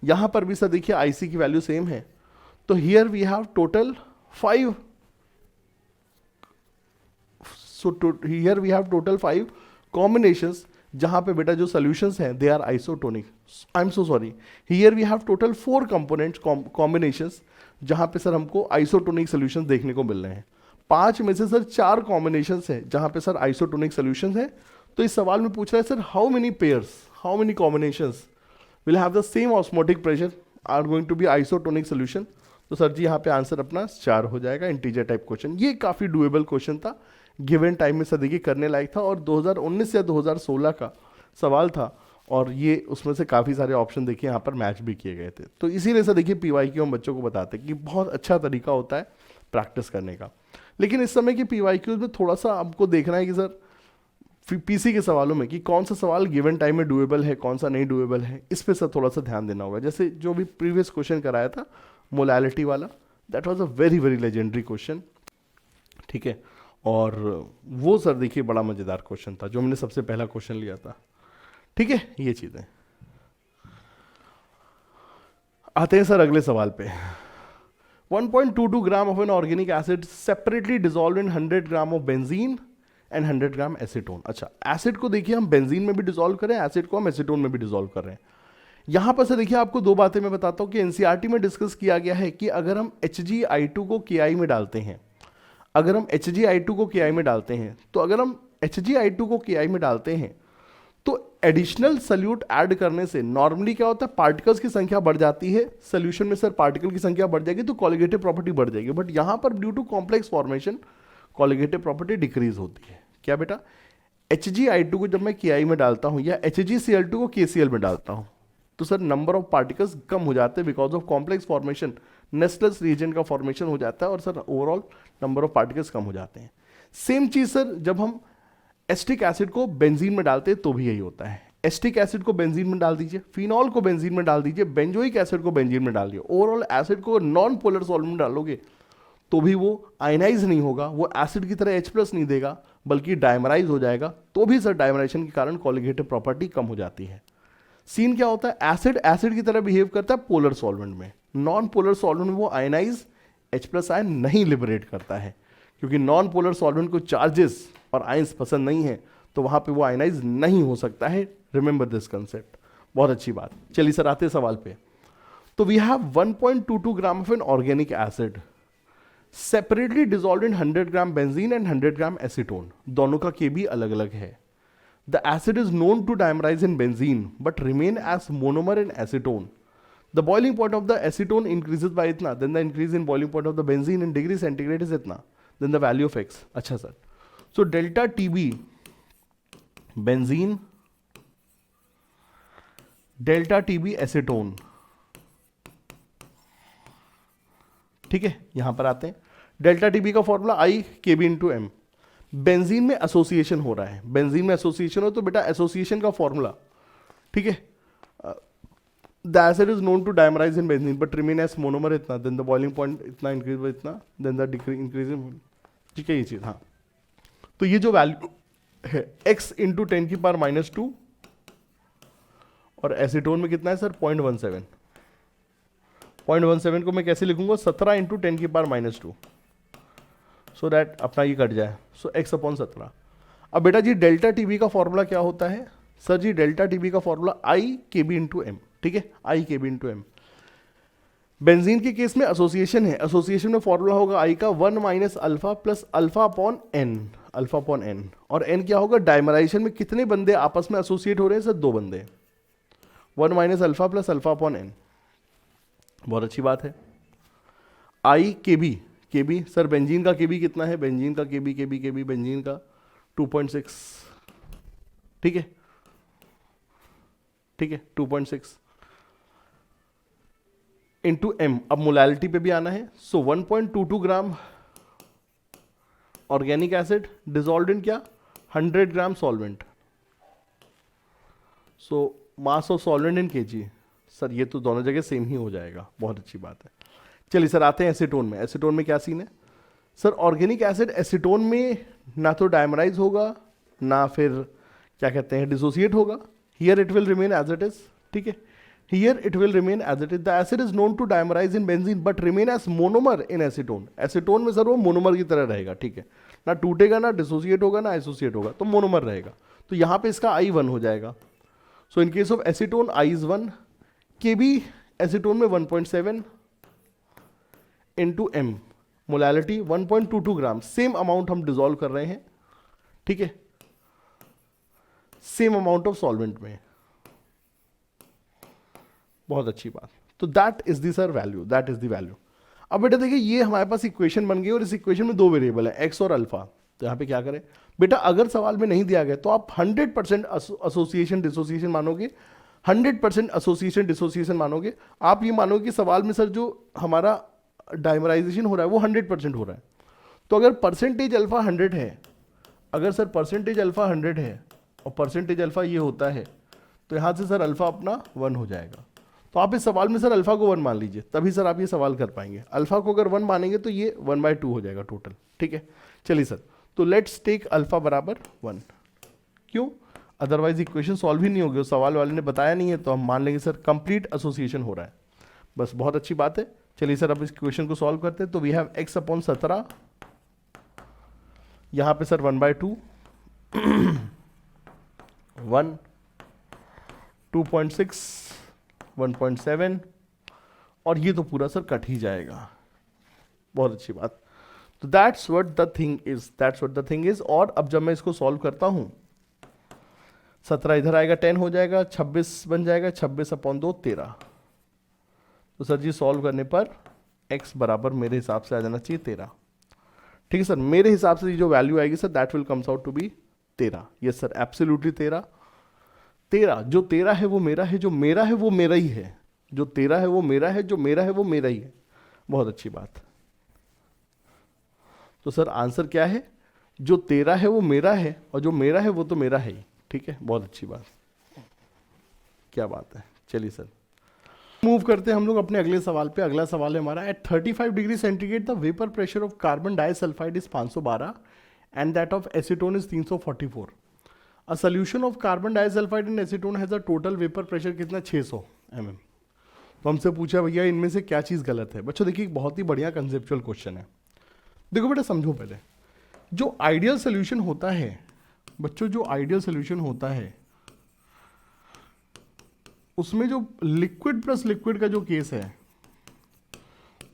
यहाँ पर भी सर देखिए IC की वैल्यू सेम है, तो here we have total 5, so here we have total 5 combinations जहाँ पे बेटा जो सोल्यूशंस हैं they are isotonic. I am so sorry, here we have total 4 components combinations जहाँ पे सर हमको आइसोटोनिक सोल्यूशंस देखने को मिल रहे हैं। 5 में से सर 4 कॉम्बिनेशंस हैं जहाँ पे सर आइसोटोनिक सोल्यूशंस हैं। तो इस सवाल में पूछ रहा है sir how many pairs, how many combinations will have the same osmotic pressure are going to be isotonic solution. तो सर जी यहाँ पे आंसर अपना 4 हो जाएगा, इंटीजर टाइप क्वेश्चन। ये काफ़ी डुएबल क्वेश्चन था, गिवन टाइम में सर देखिए करने लायक था, और 2019 या 2016 का सवाल था, और ये उसमें से काफ़ी सारे ऑप्शन देखिए यहाँ पर मैच भी किए गए थे। तो इसीलिए सर देखिए PYQ हम बच्चों को बताते हैं कि बहुत अच्छा तरीका होता है प्रैक्टिस करने का। लेकिन इस समय की PYQs में थोड़ा सा हमको देखना है कि सर PC के सवालों में कि कौन सा सवाल गिवन टाइम में डुएबल है, कौन सा नहीं डुएबल है, इस पर सर थोड़ा सा ध्यान देना होगा। जैसे जो भी प्रीवियस क्वेश्चन कराया था मोलैलिटी वाला, that was a very very legendary question. ठीक है। और वो सर देखिए बड़ा मजेदार क्वेश्चन था जो हमने सबसे पहला क्वेश्चन लिया था। ठीक है, ये चीजें। आते हैं सर अगले सवाल पे। 1.22 gram of an organic acid separately dissolve in 100 gram of benzene and 100 gram acetone. अच्छा, एसिड को देखिए हम बेंजीन में भी डिसॉल्व कर रहे हैं, एसिड को हम एसीटोन में भी डिसॉल्व कर रहे हैं। यहां पर से देखिए आपको दो बातें मैं बताता हूं कि एनसीईआरटी में डिस्कस किया गया है कि अगर हम HgI2 को KI में डालते हैं, अगर हम HgI2 को KI में डालते हैं, तो अगर हम HgI2 को KI में डालते हैं तो एडिशनल सल्यूट ऐड करने से नॉर्मली क्या होता है, पार्टिकल्स की संख्या बढ़ जाती है सोल्यूशन में सर, पार्टिकल की संख्या बढ़ जाएगी तो कॉलिगेटिव प्रॉपर्टी बढ़ जाएगी। बट यहां पर due to complex formation colligative property decrease होती है। क्या बेटा, HgI2 को जब मैं KI में डालता हूं या HgCl2 को KCl में डालता हूं तो सर नंबर ऑफ पार्टिकल्स कम हो जाते हैं बिकॉज ऑफ कॉम्प्लेक्स फॉर्मेशन, नेस्टलेस रीजन का फॉर्मेशन हो जाता है और sir overall number of particles कम हो जाते हैं। सेम चीज सर जब हम एस्टिक एसिड को बेंजीन में डालते हैं तो भी यही होता है। एस्टिक एसिड को बेंजीन में डाल दीजिए, फिनॉल को बेंजीन में डाल दीजिए, बेंजोइक एसिड को बेंजीन में डाल दिए, ओवरऑल एसिड को नॉन पोलर सॉल्वेंट में डालोगे तो भी वो आयनाइज नहीं होगा, वो एसिड की तरह H+ नहीं देगा बल्कि डायमराइज हो जाएगा, तो भी सर डायमराइजेशन के कारण कॉलिगेटिव प्रॉपर्टी कम हो जाती है। सीन क्या होता है, एसिड एसिड की तरह बिहेव करता है पोलर सॉल्वेंट में, नॉन पोलर सॉल्वेंट में वो आयनाइज H+ आयन नहीं लिबरेट करता है क्योंकि नॉन पोलर सॉल्वेंट को चार्जेस और आयंस पसंद नहीं है तो वहां पे वो आयनाइज नहीं हो सकता है। रिमेंबर दिस कंसेप्ट, बहुत अच्छी बात। चलिए सर आते सवाल पे। तो we have 1.22 gram of an organic acid separately dissolved in 100 gram benzene and 100 gram acetone, दोनों का KB अलग अलग है। The acid is known to dimerise in benzene but remain as monomer in acetone. The boiling point of the acetone increases by इतना, then the increase in boiling point of the benzene in degree centigrade is इतना, then the value of X। अच्छा sir, so delta TB benzene, delta TB acetone, ठीक है। यहां पर आते हैं, delta TB का formula I KB into M। Benzene में एसोसिएशन हो रहा है, बेंजीन में एसोसिएशन हो तो बेटा एसोसिएशन का फॉर्मूला, ठीक है, the acid is known to dimerise in benzene but remain as monomer इतना, देन द बॉइलिंग पॉइंट इतना इंक्रीज बाय इतना, देन द इंक्रीज इन, ठीक है ये चीज। हाँ, तो ये जो वैल्यू है X इंटू 10⁻⁻² और एसीटोन में कितना है सर 0.17। 0.17 को मैं कैसे लिखूंगा, 17 इंटू 10⁻², सो दैट अपना ये कट जाए, सो X/17। अब बेटा जी डेल्टा TB का फॉर्मूला क्या होता है सर जी, डेल्टा TB का formula I KB into M, ठीक है, I KB into M। Benzene के केस में एसोसिएशन है, एसोसिएशन में फॉर्मूला होगा I का 1 - alpha plus alpha upon N, alpha upon N, और N क्या होगा, डायमराइजेशन में कितने बंदे आपस में एसोसिएट हो रहे हैं सर, 2 बंदे, 1 - alpha plus alpha upon N। बहुत अच्छी बात है। I KB सर बेंजीन का KB कितना है, बेंजीन का KB बेंजीन का 2.6, ठीक है, 2.6 इंटू M। अब मोलैलिटी पे भी आना है, so 1.22 gram organic acid dissolved in क्या, 100 gram solvent, so mass of solvent in kg। Sir ये तो दोनों जगह सेम ही हो जाएगा, बहुत अच्छी बात है। चलिए सर आते हैं एसीटोन में। एसीटोन में क्या सीन है सर, ऑर्गेनिक एसिड एसीटोन में ना तो डायमराइज होगा ना फिर क्या कहते हैं डिसोसिएट होगा, here it will remain as it is, ठीक है, here it will remain as it is. The acid is known to dimerise in benzene but remain as monomer in acetone. Acetone में सर वो monomer की तरह रहेगा, ठीक है, ना टूटेगा ना डिसोसिएट होगा ना एसोसिएट होगा, तो मोनोमर रहेगा, तो यहां पे इसका I 1 हो जाएगा। So in case of acetone I is 1, KB acetone में 1.7 into M, molality 1.22 gram, same amount हम डिसॉल्व कर रहे हैं, ठीक है, सेम अमाउंट ऑफ सॉल्वेंट में, बहुत अच्छी बात। तो that is the sir value, that is the value. अब बेटा देखिए ये हमारे पास इक्वेशन बन गई और इस इक्वेशन में 2 वेरिएबल है X और अल्फा। तो यहाँ पे क्या करें बेटा, अगर सवाल में नहीं दिया गया तो आप 100% एसोसिएशन डिसोसिएशन मानोगे, 100% एसोसिएशन डिसोसिएशन मानोगे। आप ये मानोगे कि सवाल में सर जो हमारा डायमराइजेशन हो रहा है वो 100% हो रहा है। तो अगर परसेंटेज अल्फा 100 है, अगर सर परसेंटेज अल्फा 100 है और परसेंटेज अल्फा ये होता है, तो यहाँ से सर अल्फा अपना 1 हो जाएगा। तो आप इस सवाल में सर अल्फा को 1 मान लीजिए, तभी सर आप ये सवाल कर पाएंगे। अल्फा को अगर 1 मानेंगे तो ये 1/2 हो जाएगा टोटल, ठीक है। चलिए सर, तो लेट्स टेक अल्फा बराबर 1। क्यों? अदरवाइज इक्वेशन सॉल्व ही नहीं होगी, सवाल वाले ने बताया नहीं है, तो हम मान लेंगे सर कंप्लीट एसोसिएशन हो रहा है। बस बहुत अच्छी बात है। चलिए सर अब इस इक्वेशन को सॉल्व करते हैं। तो वी हैव x/17, यहाँ पे सर 1/2, 1, 2.6, 1.7, और ये तो पूरा सर कट ही जाएगा। बहुत अच्छी बात। तो that's what the thing is, और अब जब मैं इसको सॉल्व करता हूं, 17 इधर आएगा, 10 हो जाएगा, 26 बन जाएगा, 26/2 13। तो सर जी सॉल्व करने पर x बराबर मेरे हिसाब से आ जाना चाहिए 13। ठीक है सर, मेरे हिसाब से जो वैल्यू आएगी sir that will comes out to be 13। Yes sir, absolutely 13। 13, जो 13 है वो मेरा है, जो मेरा है वो मेरा ही है, जो 13 है वो मेरा है, जो मेरा है वो मेरा ही है। बहुत अच्छी बात। तो सर आंसर क्या है? जो 13 है वो मेरा है, और जो मेरा है वो तो मेरा है ही। ठीक है, बहुत अच्छी बात, क्या बात है। चलिए सर मूव करते हैं हम लोग अपने अगले सवाल पे। अगला सवाल है हमारा, at 35 degree centigrade the vapour pressure of carbon disulphide is 512 and that of acetone is 344। A solution of carbon disulphide and acetone has a total vapour pressure कितना? 600 mm। तो हमसे पूछा भैया इनमें से क्या चीज़ गलत है। बच्चों देखिए, बहुत ही बढ़िया कंसेप्चुअल क्वेश्चन है। देखो बेटा समझो, पहले जो आइडियल सोल्यूशन होता है बच्चों, जो आइडियल सोल्यूशन होता है उसमें जो लिक्विड प्लस लिक्विड का जो केस है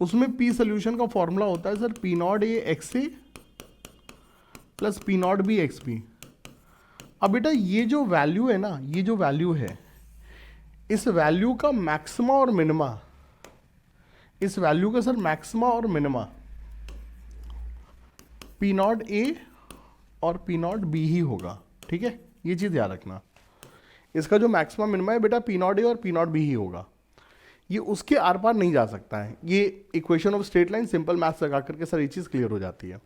उसमें पी सोल्यूशन का फॉर्मूला होता है सर P0A प्लस P0B। अब बेटा ये जो वैल्यू है ना, ये जो वैल्यू है, इस वैल्यू का मैक्सिमा और मिनिमा, इस वैल्यू का सर मैक्सिमा और मिनिमा P0A और P0B ही होगा। ठीक है, ये चीज़ याद रखना। इसका जो मैक्सिमम मिनिमा है बेटा P0A और P0B ही होगा, ये उसके आर पार नहीं जा सकता है। ये equation of straight line simple maths लगा करके सर ये चीज़ क्लियर हो जाती है।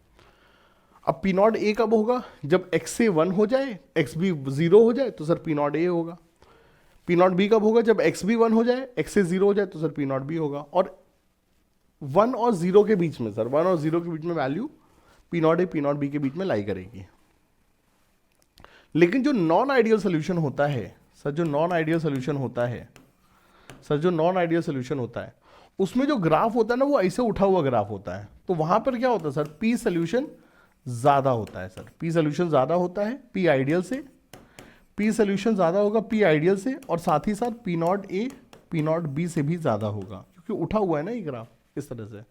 अब P0A कब होगा? जब x से 1 हो जाए, x भी 0 हो जाए तो सर P0A होगा। P0B कब होगा? जब x भी 1 हो जाए, x से 0 हो जाए तो सर P0B होगा। और 1 और 0 के बीच में सर, 1 और 0 के बीच में वैल्यू P0A P0B के बीच में लाई करेगी। लेकिन जो नॉन आइडियल सोल्यूशन होता है सर, जो नॉन आइडियल सोल्यूशन होता है सर, जो नॉन आइडियल सोल्यूशन होता है उसमें जो ग्राफ होता है ना वो ऐसे उठा हुआ ग्राफ होता है। तो वहां पर क्या होता है सर? पी सोल्यूशन ज्यादा होता है सर, पी सोल्यूशन ज्यादा होता है पी आइडियल से, पी सोल्यूशन ज्यादा होगा पी आइडियल से, और साथ ही साथ P0A P0B से भी ज्यादा होगा, क्योंकि उठा हुआ है ना ये ग्राफ इस तरह से।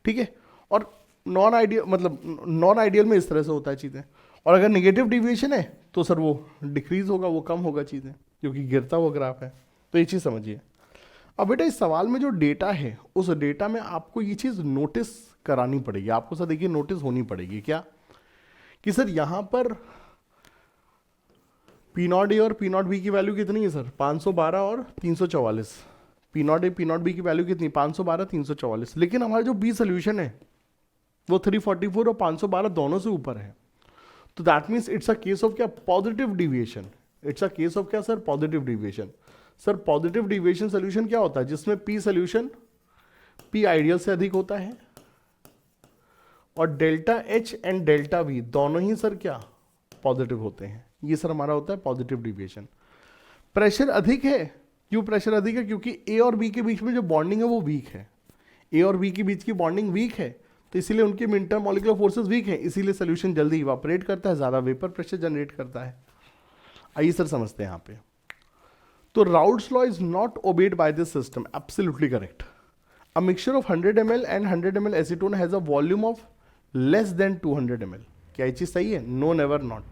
ठीक है, और नॉन आइडियल मतलब नॉन आइडियल में इस तरह से होता है चीज़ें। और अगर नेगेटिव डिविएशन है तो सर वो डिक्रीज होगा, वो कम होगा चीज़ें, क्योंकि गिरता हुआ ग्राफ है। तो ये चीज़ समझिए। अब बेटा इस सवाल में जो डेटा है उस डेटा में आपको ये चीज़ नोटिस करानी पड़ेगी। आपको सर देखिए नोटिस होनी पड़ेगी क्या, कि सर यहाँ पर P0A और P0B की वैल्यू कितनी है सर? 512 और 344। P0A P0B की वैल्यू कितनी? 512 344। लेकिन हमारा जो बी सोल्यूशन है वो 344 और 512 दोनों से ऊपर है। तो that means it's a case of क्या? Positive deviation. It's a case of क्या sir? Positive deviation. Sir positive deviation solution क्या होता है? जिसमें पी सोल्यूशन पी आइडियल से अधिक होता है, और delta H and delta we दोनों ही सर क्या? पॉजिटिव होते हैं। ये सर हमारा होता है पॉजिटिव डिविएशन। प्रेशर अधिक है। क्यों प्रेशर अधिक है? क्योंकि ए और बी के बीच में जो बॉन्डिंग है वो वीक है। ए और बी के बीच की बॉन्डिंग वीक है, तो इसीलिए उनके इंटरमॉलिक्यूलर फोर्सेस वीक हैं, इसीलिए सोल्यूशन जल्दी इवापोरेट करता है, ज़्यादा वेपर प्रेशर जनरेट करता है। आइए सर समझते हैं यहाँ पे। तो Raoult's law is not obeyed by this system. Absolutely correct. A mixture of 100 ml and 100 ml acetone has a volume of less than 200 ml। क्या ये चीज़ सही है? No, never, not.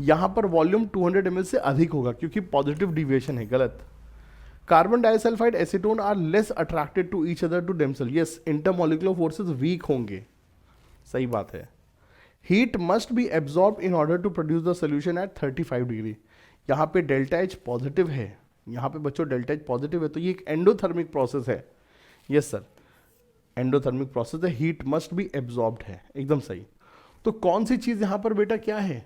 यहाँ पर वॉल्यूम 200 ml से अधिक होगा क्योंकि पॉजिटिव डिविएशन है। गलत। Carbon disulphide acetone are less attracted to each other to themselves. Yes, intermolecular forces weak होंगे। सही बात है। Heat must be absorb in order to produce the solution at 35 degree. यहाँ पे डेल्टा एच पॉजिटिव है, यहाँ पे बच्चों डेल्टा एच पॉजिटिव है, तो ये एक एंडोथर्मिक प्रोसेस है। यस सर, एंडोथर्मिक प्रोसेस है, हीट मस्ट बी एब्जॉर्ब्ड है। एकदम सही। तो कौन सी चीज यहाँ पर बेटा क्या है?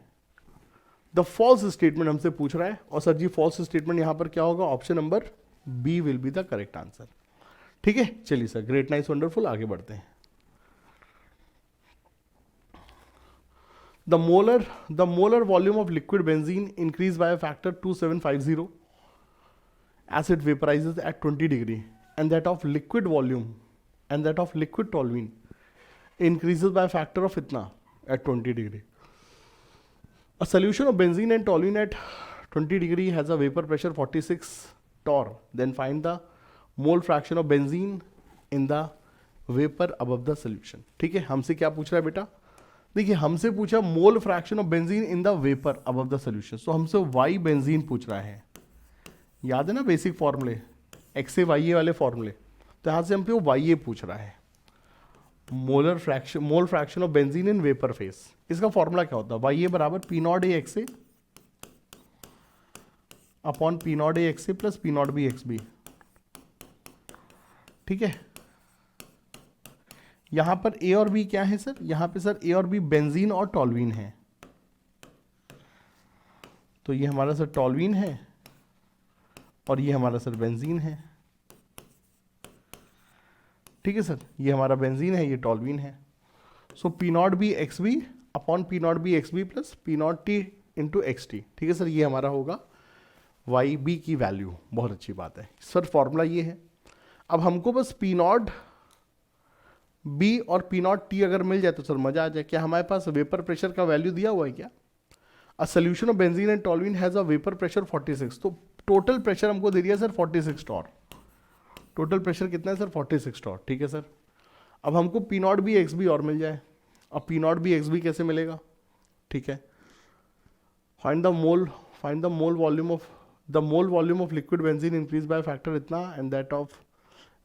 द फॉल्स स्टेटमेंट हमसे पूछ रहा है, और सर जी फॉल्स स्टेटमेंट यहाँ पर क्या होगा? Option number B will be the correct answer. ठीक है, चलिए सर, ग्रेट, नाइस, वंडरफुल, आगे बढ़ते हैं। The molar volume of liquid benzene increased by a factor 2750 as it vaporizes at 20 degree, and that of liquid toluene increases by a factor of itna at 20 degree. A solution of benzene and toluene at 20 degree has a vapor pressure 46 torr. Then find the mole fraction of benzene in the vapor above the solution. ठीक है, हमसे क्या पूछ रहा है बेटा? देखिए, हमसे पूछा mole fraction of benzene in the vapour above the solution. So हमसे वाई बेंजीन पूछ रहा है, याद है ना बेसिक फॉर्मूले, एक्स ए वाई ए वाले फॉर्मूले। तो यहां से हमसे वाई ए पूछ रहा है, mole fraction of benzene in vapour phase. इसका फॉर्मूला क्या होता है? वाई ए बराबर P not A X A upon P not A X A plus P not B X B. ठीक है, यहां पर ए और बी क्या है सर? यहां पे सर ए और बी बेंजीन और टॉलवीन है। तो ये हमारा सर टॉलवीन है और ये हमारा सर बेंजीन है। ठीक है सर, ये हमारा बेंजीन है, ये टॉलवीन है। So P not B X B upon P not B X B plus P naught T into X T. ठीक है सर, ये हमारा होगा वाई बी की वैल्यू। बहुत अच्छी बात है सर, फॉर्मूला ये है। अब हमको बस पी नॉट बी और पी नॉट टी अगर मिल जाए तो सर मजा आ जाए। क्या हमारे पास वेपर प्रेशर का वैल्यू दिया हुआ है क्या? अ solution of benzene and toluene has a vapour pressure 46। तो टोटल प्रेशर हमको दे दिया सर 46 टॉर। टोटल प्रेशर कितना है सर? 46 टॉर। ठीक है सर, अब हमको P not B X B और मिल जाए। अब P not B X B कैसे मिलेगा? ठीक है, find the mole volume of liquid benzene increase by factor इतना and that of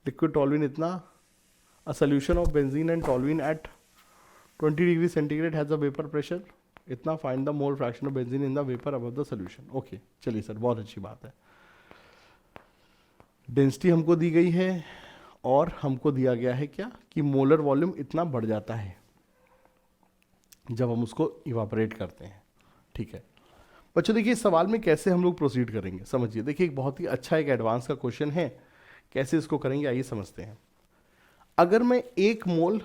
liquid toluene इतना। A solution of benzene and toluene at 20 degree centigrade has a vapor pressure इतना। find the mole fraction of benzene in the vapor above the solution। Okay, चलिए sir, बहुत अच्छी बात है। Density हमको दी गई है और हमको दिया गया है क्या कि मोलर वॉल्यूम इतना बढ़ जाता है जब हम उसको इवापोरेट करते हैं। ठीक है बच्चों, देखिए इस सवाल में कैसे हम लोग प्रोसीड करेंगे समझिए। देखिए एक बहुत ही अच्छा एक एडवांस का क्वेश्चन है, कैसे इसको करेंगे आइए समझते हैं। अगर मैं एक मोल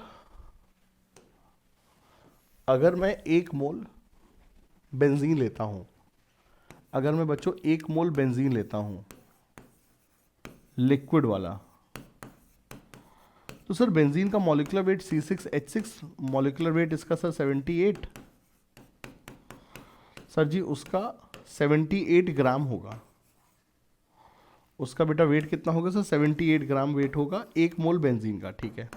बेंजीन लेता हूं, अगर मैं बच्चों एक मोल बेंजीन लेता हूं लिक्विड वाला, तो सर बेंजीन का molecular weight C6H6, molecular weight इसका सर 78। सर जी उसका 78 ग्राम होगा। उसका बेटा वेट कितना होगा सर? 78 ग्राम वेट होगा एक मोल बेंजीन का। ठीक है,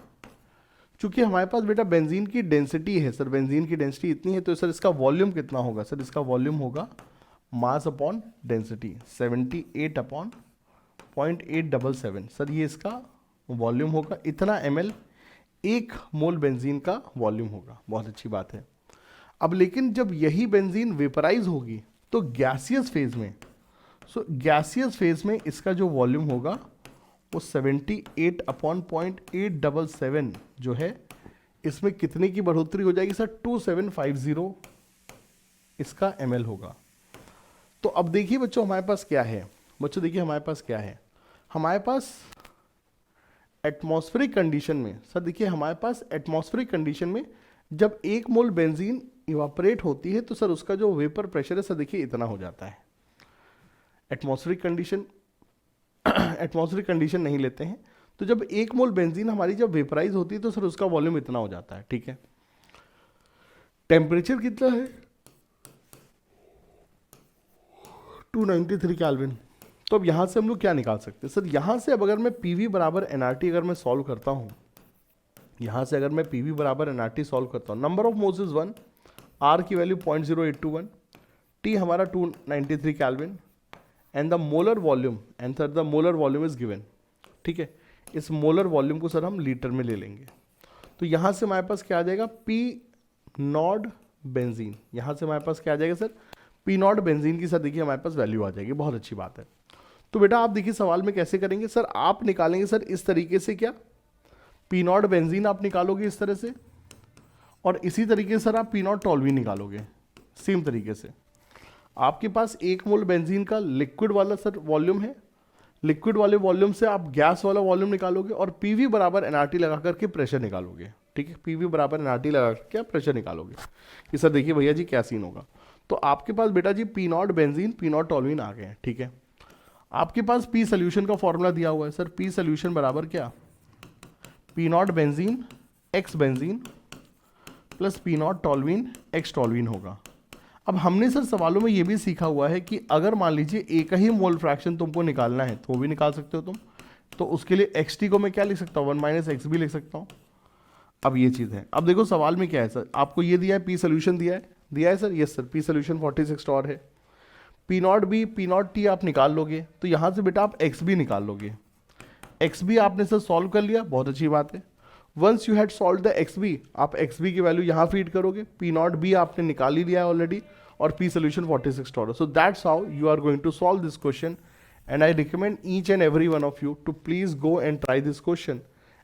चूंकि हमारे पास बेटा बेंजीन की डेंसिटी है सर, बेंजीन की डेंसिटी इतनी है, तो सर इसका वॉल्यूम कितना होगा? सर इसका वॉल्यूम होगा mass upon density 78 upon 0.877। Sir ये इसका वॉल्यूम होगा, इतना ml एक मोल बेंजीन का वॉल्यूम होगा। बहुत अच्छी बात है। अब लेकिन जब यही बेंजीन वेपराइज होगी तो गैसियस फेज में, गैसियस फेज में इसका जो वॉल्यूम होगा वो 78 अपॉन 0.877 जो है, इसमें कितने की बढ़ोतरी हो जाएगी सर? 2750 इसका ml होगा। तो अब देखिए बच्चों हमारे पास क्या है? बच्चों देखिए हमारे पास क्या है? हमारे पास एटमॉस्फेरिक कंडीशन में, सर देखिए हमारे पास एटमॉस्फेरिक कंडीशन में जब एक मोल बेंजीन इवापोरेट होती है तो सर उसका जो वेपर प्रेशर है सर देखिए इतना हो जाता है। एटमॉस्फेरिक कंडीशन नहीं लेते हैं, तो जब एक मोल बेंजीन हमारी जब वेपराइज होती है तो सर उसका वॉल्यूम इतना हो जाता है। ठीक है, टेम्परेचर कितना है? 293 केल्विन। तो अब यहां से हम लोग क्या निकाल सकते हैं सर? यहां से अब अगर मैं PV बराबर nRT अगर मैं सॉल्व करता हूं, यहां से अगर मैं PV बराबर nRT सॉल्व करता हूं, number of moles is 1, R की वैल्यू 0.0821, T हमारा 293 kelvin and the molar volume, and sir the molar volume is given. ठीक है, इस मोलर वॉल्यूम को सर हम लीटर में ले लेंगे। तो यहां से हमारे पास क्या आ जाएगा? P not benzene. यहां से हमारे पास क्या आ जाएगा सर? P नॉट बेंजीन की सर देखिए हमारे पास वैल्यू आ जाएगी। बहुत अच्छी बात है। तो बेटा आप देखिए सवाल में कैसे करेंगे सर? आप निकालेंगे सर इस तरीके से, क्या P नॉट बेंजीन आप निकालोगे इस तरह से, और इसी तरीके से सर आप P नॉट टॉलवीन निकालोगे सेम तरीके से। आपके पास एक मोल बेंजीन का लिक्विड वाला सर वॉल्यूम है, लिक्विड वाले वॉल्यूम से आप गैस वाला वॉल्यूम निकालोगे और पीवी बराबर एनआरटी लगा करके प्रेशर निकालोगे। ठीक है, पीवी बराबर एनआरटी लगा करके आप प्रेशर निकालोगे कि सर देखिए भैया जी क्या सीन होगा। तो आपके पास बेटा जी P naught benzene P naught toluene आ गए हैं। ठीक है, आपके पास पी सोल्यूशन का फॉर्मूला दिया हुआ है सर, पी सोल्यूशन बराबर क्या, P naught benzene X benzene plus P naught toluene X toluene होगा। अब हमने सर सवालों में ये भी सीखा हुआ है कि अगर मान लीजिए एक ही मोल फ्रैक्शन तुमको निकालना है तो वो भी निकाल सकते हो तुम, तो उसके लिए एक्स टी को मैं क्या लिख सकता हूँ, 1 माइनस एक्स भी लिख सकता हूँ। अब ये चीज़ है, अब देखो सवाल में क्या है सर, आपको ये दिया है पी सोल्यूशन दिया है sir, yes sir, P solution 46 torr है, P not B P naught T आप निकाल लोगे, तो यहाँ से बेटा आप एक्स भी निकाल लोगे। एक्स बी आपने सर सॉल्व कर लिया, बहुत अच्छी बात है। Once you had solve the X B, आप एक्स बी की वैल्यू यहाँ फीड करोगे, पी नॉट बी आपने निकाल ही लिया है ऑलरेडी, और P solution 46 torr. So that's how you are going to solve this question, and I recommend each and every one of you to please go and try this question,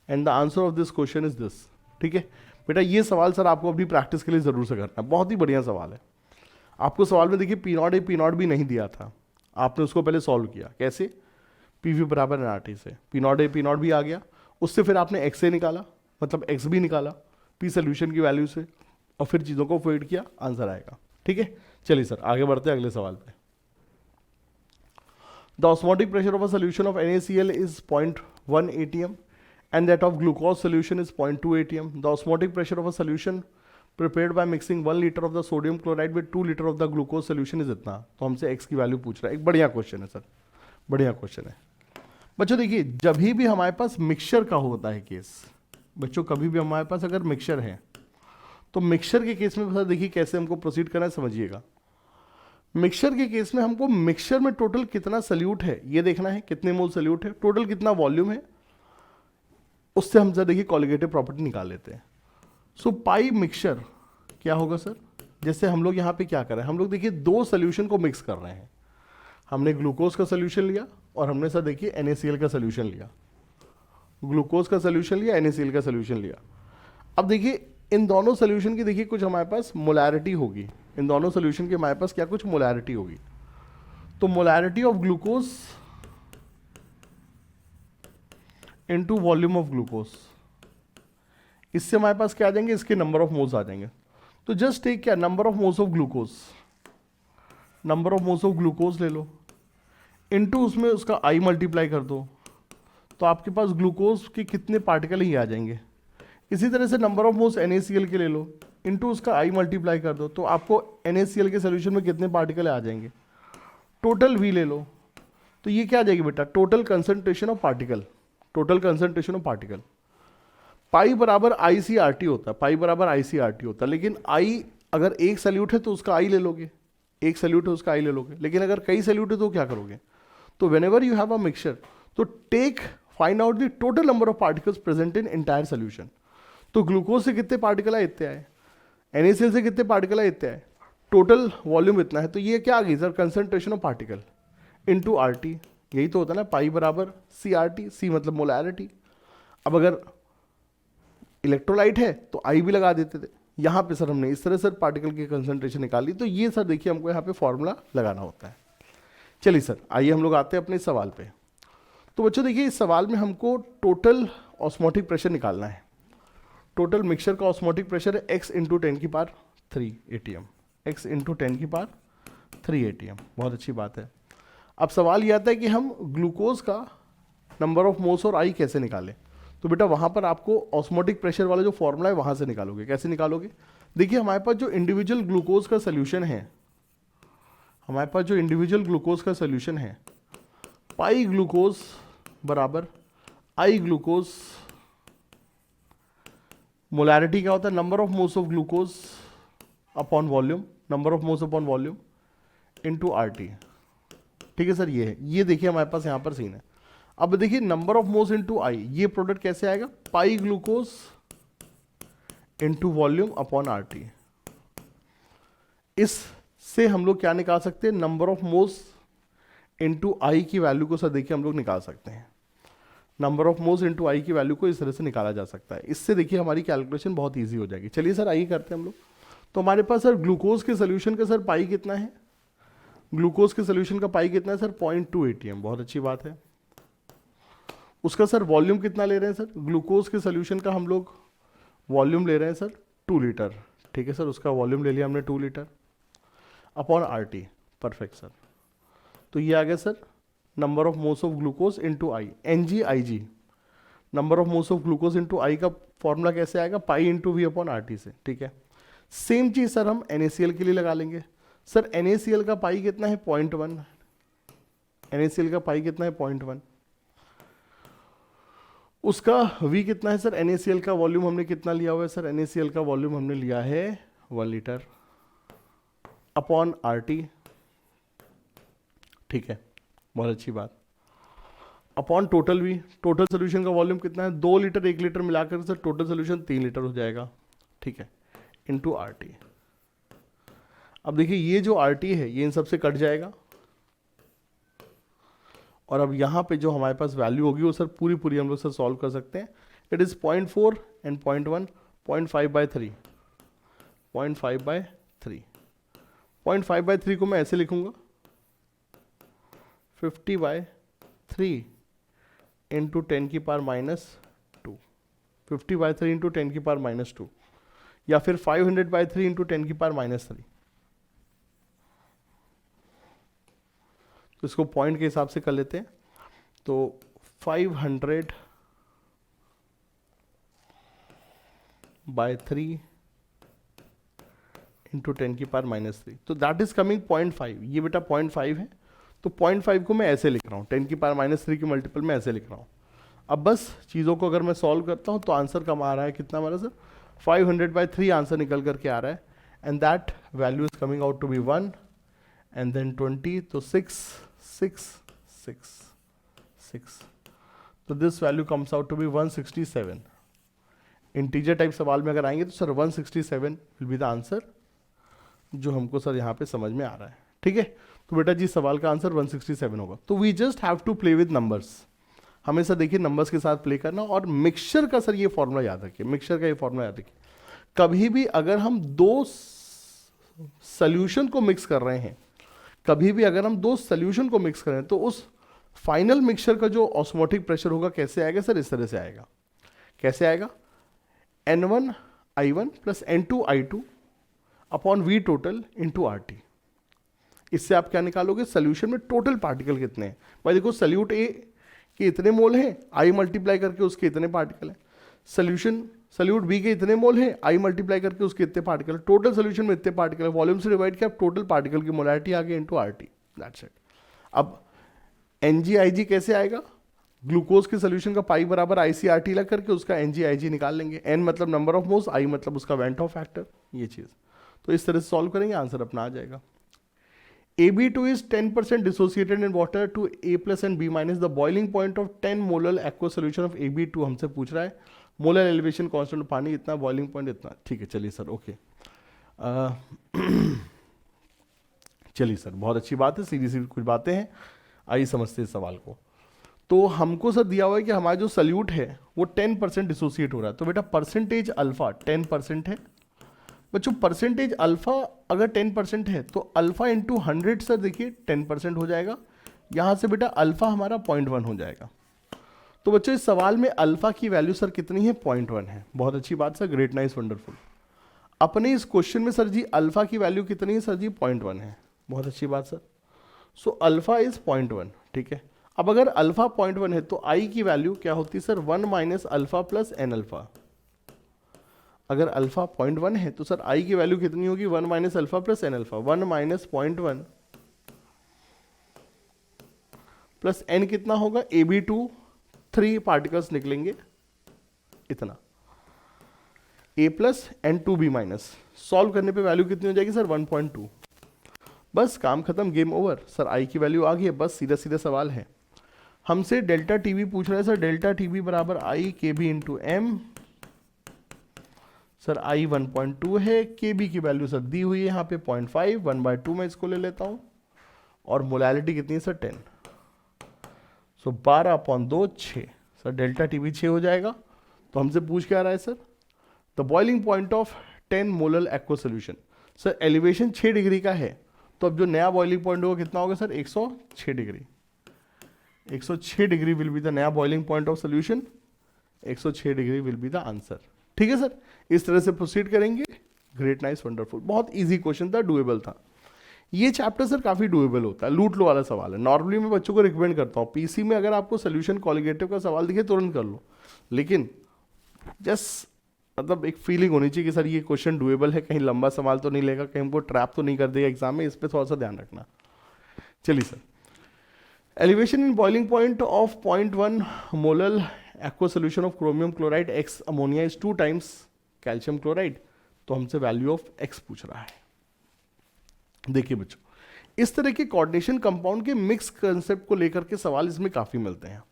and the answer of this question is this. ठीक है बेटा, ये सवाल sir आपको अपनी practice के लिए जरूर से करना है, बहुत ही बढ़िया सवाल है। आपको सवाल में देखिए P not A P not B नहीं दिया था, आपने उसको पहले सॉल्व किया कैसे, पी वी बराबर एन आर टी से, P not A P not B आ गया, उससे फिर आपने एक्स ए निकाला, मतलब एक्स बी निकाला पी सोल्यूशन की वैल्यू से, और फिर चीज़ों को फिट किया, आंसर आएगा। ठीक है, चलिए सर आगे बढ़ते हैं अगले सवाल पे। The osmotic pressure of a solution of NaCl is 0.1 atm and that of glucose solution is 0.2 atm. The osmotic pressure of a solution prepared by mixing 1 liter of the sodium chloride with 2 liter of the glucose solution is इतना। तो हमसे x की value पूछ रहा है, एक बढ़िया question है सर, बढ़िया क्वेश्चन है। बच्चों देखिए, जब भी हमारे पास मिक्सचर का होता है केस, बच्चों कभी भी हमारे पास अगर मिक्सचर है, तो मिक्सचर के केस में सर देखिए कैसे हमको प्रोसीड करना है, समझिएगा। मिक्सचर के केस में हमको मिक्सचर में टोटल कितना सल्यूट है ये देखना है, कितने मोल सल्यूट है, टोटल कितना वॉल्यूम है, उससे हम सर देखिए कॉलिगेटिव प्रॉपर्टी निकाल लेते हैं। सो पाई मिक्सचर क्या होगा सर, जैसे हम लोग यहाँ पे क्या कर रहे हैं, हम लोग देखिए दो सोल्यूशन को मिक्स कर रहे हैं, हमने ग्लूकोज का सोल्यूशन लिया और हमने सर देखिए NaCl का सोल्यूशन लिया, ग्लूकोज का सोल्यूशन लिया, NaCl का सोल्यूशन लिया। अब देखिए इन दोनों सोल्यूशन की देखिए कुछ हमारे पास मोलैरिटी होगी, इन दोनों सोल्यूशन की हमारे पास क्या कुछ मोलैरिटी होगी। तो molarity of glucose into volume of glucose, इससे हमारे पास क्या आ जाएंगे, इसके नंबर ऑफ मोल्स आ जाएंगे। तो जस्ट टेक क्या, number of moles of glucose, number of moles of glucose ले लो, इनटू उसमें उसका आई मल्टीप्लाई कर दो, तो आपके पास ग्लूकोज के कितने पार्टिकल ही आ जाएंगे। इसी तरह से नंबर ऑफ मोल्स NaCl के ले लो, इनटू उसका आई मल्टीप्लाई कर दो, तो आपको NaCl के सोल्यूशन में कितने पार्टिकल आ जाएंगे, टोटल V ले लो, तो ये क्या आ जाएगी बेटा, total concentration of particle, total concentration of particle. Pi बराबर ICRT होता है, पाई बराबर ICRT होता है, लेकिन आई अगर एक सल्यूट है तो उसका आई ले लोगे, एक सल्यूट है उसका आई ले लोगे, लेकिन अगर कई सल्यूट है तो क्या करोगे। तो whenever you have a mixture, तो take find out the total number of particles present in entire solution. तो ग्लूकोज से कितने पार्टिकल आए, इतने आए, NaCl से कितने पार्टिकल आए, इतने आए, टोटल वॉल्यूम इतना है, तो ये क्या आ गई sir, concentration of particle into RT, यही तो होता है ना, पाई बराबर CRT, C मतलब मोलैरिटी। अब अगर इलेक्ट्रोलाइट है तो आई भी लगा देते थे, यहाँ पे सर हमने इस तरह सर पार्टिकल की कंसंट्रेशन निकाली, तो ये सर देखिए हमको यहाँ पे फॉर्मूला लगाना होता है। चलिए सर आइए हम लोग आते हैं अपने सवाल पे। तो बच्चों देखिए इस सवाल में हमको टोटल ऑस्मोटिक प्रेशर निकालना है, टोटल मिक्सचर का ऑस्मोटिक प्रेशर है x into 10⁻³ atm, x into 10⁻³ atm, बहुत अच्छी बात है। अब सवाल ये आता है कि हम ग्लूकोज का नंबर ऑफ मोल्स और आई कैसे निकालें। तो बेटा वहाँ पर आपको ऑस्मोटिक प्रेशर वाला जो फॉर्मूला है वहाँ से निकालोगे। कैसे निकालोगे, देखिए हमारे पास जो इंडिविजुअल ग्लूकोज का सोल्यूशन है, हमारे पास जो इंडिविजुअल ग्लूकोज का सोल्यूशन है, पाई ग्लूकोज बराबर आई ग्लूकोज, मोलैरिटी क्या होता है, number of moles of glucose upon volume, number of moles upon volume into RT। ठीक है सर, ये है, ये देखिए हमारे पास यहाँ पर सीन है। अब देखिए number of moles into I, ये प्रोडक्ट कैसे आएगा, pi glucose into volume upon RT। इससे हम लोग क्या निकाल सकते हैं, number of moles into I की वैल्यू को सर देखिए हम लोग निकाल सकते हैं, number of moles into I की वैल्यू को इस तरह से निकाला जा सकता है। इससे देखिए हमारी कैलकुलेशन बहुत ईजी हो जाएगी। चलिए सर आइए करते हैं हम लोग। तो हमारे पास सर ग्लूकोज के सोल्यूशन का सर पाई कितना है, ग्लूकोज के सोल्यूशन का पाई कितना है सर, 0.2 atm, बहुत अच्छी बात है। उसका सर वॉल्यूम कितना ले रहे हैं सर, ग्लूकोज के सोल्यूशन का हम लोग वॉल्यूम ले रहे हैं सर 2 लीटर, ठीक है सर, उसका वॉल्यूम ले लिया हमने 2 litre upon RT, perfect sir. तो ये आ गया sir number of moles of glucose into I, NgIg, number of moles of glucose into I का फॉर्मूला कैसे आएगा, pi into V upon RT से, ठीक है। सेम चीज सर हम NaCl के लिए लगा लेंगे। सर NaCl का पाई कितना है 0.1, NaCl का पाई कितना है 0.1, उसका V कितना है सर, NaCl का वॉल्यूम हमने कितना लिया हुआ है सर, NaCl का वॉल्यूम हमने लिया है 1 लीटर अपॉन RT, ठीक है, बहुत अच्छी बात, upon total V, total solution का वॉल्यूम कितना है 2 लीटर 1 लीटर मिलाकर सर टोटल सोल्यूशन 3 लीटर हो जाएगा, ठीक है, इंटू RT। अब देखिए ये जो RT है ये इन सबसे कट जाएगा, और अब यहाँ पे जो हमारे पास वैल्यू होगी वो सर पूरी पूरी हम लोग सर सॉल्व कर सकते हैं। इट इज़ 0.4 एंड 0.1, 0.5/3, 0.5/3, 0.5/3 को मैं ऐसे लिखूंगा 50/3 इंटू 10 की पावर -2, 50/3 इंटू 10 की पावर -2, या फिर 500/3 इंटू 10 की पावर -3। तो इसको पॉइंट के हिसाब से कर लेते हैं, तो 500/3 इंटू 10 की पावर -3, तो दैट इज कमिंग 0.5, ये बेटा 0.5 है, तो 0.5 को मैं ऐसे लिख रहा हूँ, 10 की पावर -3 की मल्टीपल में ऐसे लिख रहा हूँ। अब बस चीज़ों को अगर मैं सॉल्व करता हूँ तो आंसर कम आ रहा है, कितना हमारा सर 500/3 आंसर निकल करके आ रहा है, and that value is coming out to be 1 and then 20, तो 6, 6, 6, 6, तो this value comes out to be 167। Integer type सवाल में अगर आएंगे तो sir 167 will be the answer जो हमको सर यहाँ पे समझ में आ रहा है, ठीक है। तो बेटा जी सवाल का आंसर 167 होगा। तो we just have to play with numbers, हमेशा देखिए नंबर्स के साथ प्ले करना, और मिक्सचर का सर ये फॉर्मूला याद रखिए, मिक्सचर का ये फॉर्मूला याद रखिए, कभी भी अगर हम दो सोल्यूशन को मिक्स कर रहे हैं, कभी भी अगर हम दो सोल्यूशन को मिक्स करें तो उस फाइनल मिक्सचर का जो ऑस्मोटिक प्रेशर होगा कैसे आएगा सर, इस तरह से आएगा, कैसे आएगा, N1I1 plus N2I2 upon V total into RT। इससे आप क्या निकालोगे, सोल्यूशन में टोटल पार्टिकल कितने हैं। भाई देखो सल्यूट A के इतने मोल हैं, I मल्टीप्लाई करके उसके इतने पार्टिकल हैं, सल्यूट B के इतने मोल हैं, I मल्टीप्लाई करके उसके इतने पार्टिकल, टोटल सोल्यूशन में इतने पार्टिकल, वॉल्यूम से डिवाइड किया टोटल पार्टिकल की मोलैरिटी आ गई इंटू RT, दैट्स इट। अब NgIg कैसे आएगा, ग्लूकोज के सोल्यूशन का पाई बराबर IcRT लग करके उसका NgIg निकाल लेंगे, N मतलब नंबर ऑफ मोल्स, I मतलब उसका वेंट ऑफ फैक्टर, ये चीज़। तो इस तरह से सॉल्व करेंगे, आंसर अपना आ जाएगा। AB2 is 10% dissociated in water to A plus and B minus, the boiling point of 10 molar aqueous solution of AB2 हमसे पूछ रहा है, मोलर एलिवेशन कांस्टेंट पानी इतना, बॉइलिंग पॉइंट इतना, ठीक है चलिए सर, ओके चलिए सर बहुत अच्छी बात है, सीधी सीधी कुछ बातें हैं, आइए समझते हैं सवाल को। तो हमको सर दिया हुआ है कि हमारा जो सल्यूट है वो 10% डिसोसिएट हो रहा है, तो बेटा परसेंटेज अल्फा 10% है बच्चों, परसेंटेज अल्फा अगर 10% है तो अल्फा इंटू 100 सर देखिए 10% हो जाएगा, यहाँ से बेटा अल्फा हमारा 0.1 हो जाएगा। तो बच्चों इस सवाल में अल्फा की वैल्यू सर कितनी है, 0.1 है, बहुत अच्छी बात सर, ग्रेट नाइस वंडरफुल। अपने इस क्वेश्चन में सर जी अल्फा की वैल्यू कितनी है सर जी, 0.1 है, बहुत अच्छी बात सर। सो अल्फा इज 0.1, ठीक है। अब अगर अल्फा 0.1 है तो आई की वैल्यू क्या होती है sir, 1 minus alpha plus N alpha. अगर अल्फा 0.1 है तो सर आई की वैल्यू कितनी होगी, 1 minus alpha plus N alpha, 1 minus 0.1 plus N कितना होगा, AB2 3 पार्टिकल्स निकलेंगे इतना, A plus N2B minus, solve करने पे वैल्यू कितनी हो जाएगी सर 1.2, बस काम खत्म, गेम ओवर सर, आई की वैल्यू आ गई है, बस सीधा सीधा सवाल है। हमसे डेल्टा टीबी पूछ रहा है सर, डेल्टा टीबी बराबर I K B into M, sir I 1.2 है, के बी की वैल्यू सर दी हुई है यहाँ पे 0.5, 1/2 मैं इसको ले लेता हूँ, और मोलैलिटी कितनी है सर 10, सो 12/2 6, सर डेल्टा टीबी 6 हो जाएगा। तो हमसे पूछ क्या रहा है sir, the boiling point of 10 molar aqua solution, sir elevation 6 degree का है, तो अब जो नया बॉइलिंग पॉइंट होगा कितना होगा sir 106 degree, 106 degree will be the नया boiling point of solution, 106 degree will be the answer. ठीक है सर, इस तरह से प्रोसीड करेंगे। ग्रेट, नाइस, वंडरफुल, बहुत इजी क्वेश्चन था, डुएबल था। ये चैप्टर सर काफी डुएबल होता है, लूट लो वाला सवाल है। नॉर्मली मैं बच्चों को रिकमेंड करता हूँ पीसी में अगर आपको सोल्यूशन कॉलिगेटिव का सवाल दिखे तुरंत कर लो, लेकिन जस्ट मतलब एक फीलिंग होनी चाहिए कि सर ये क्वेश्चन डुएबल है, कहीं लंबा सवाल तो नहीं लेगा, कहीं हमको ट्रैप तो नहीं कर देगा एग्जाम में, इस पर थोड़ा सा ध्यान रखना। चलिए sir, elevation in boiling point of 0.1 molal aqua solution of chromium chloride x ammonia is 2 times calcium chloride. तो हमसे वैल्यू ऑफ एक्स पूछ रहा है। देखिए बच्चों, इस तरह के कोऑर्डिनेशन कंपाउंड के मिक्स कंसेप्ट को लेकर के सवाल इसमें काफी मिलते हैं।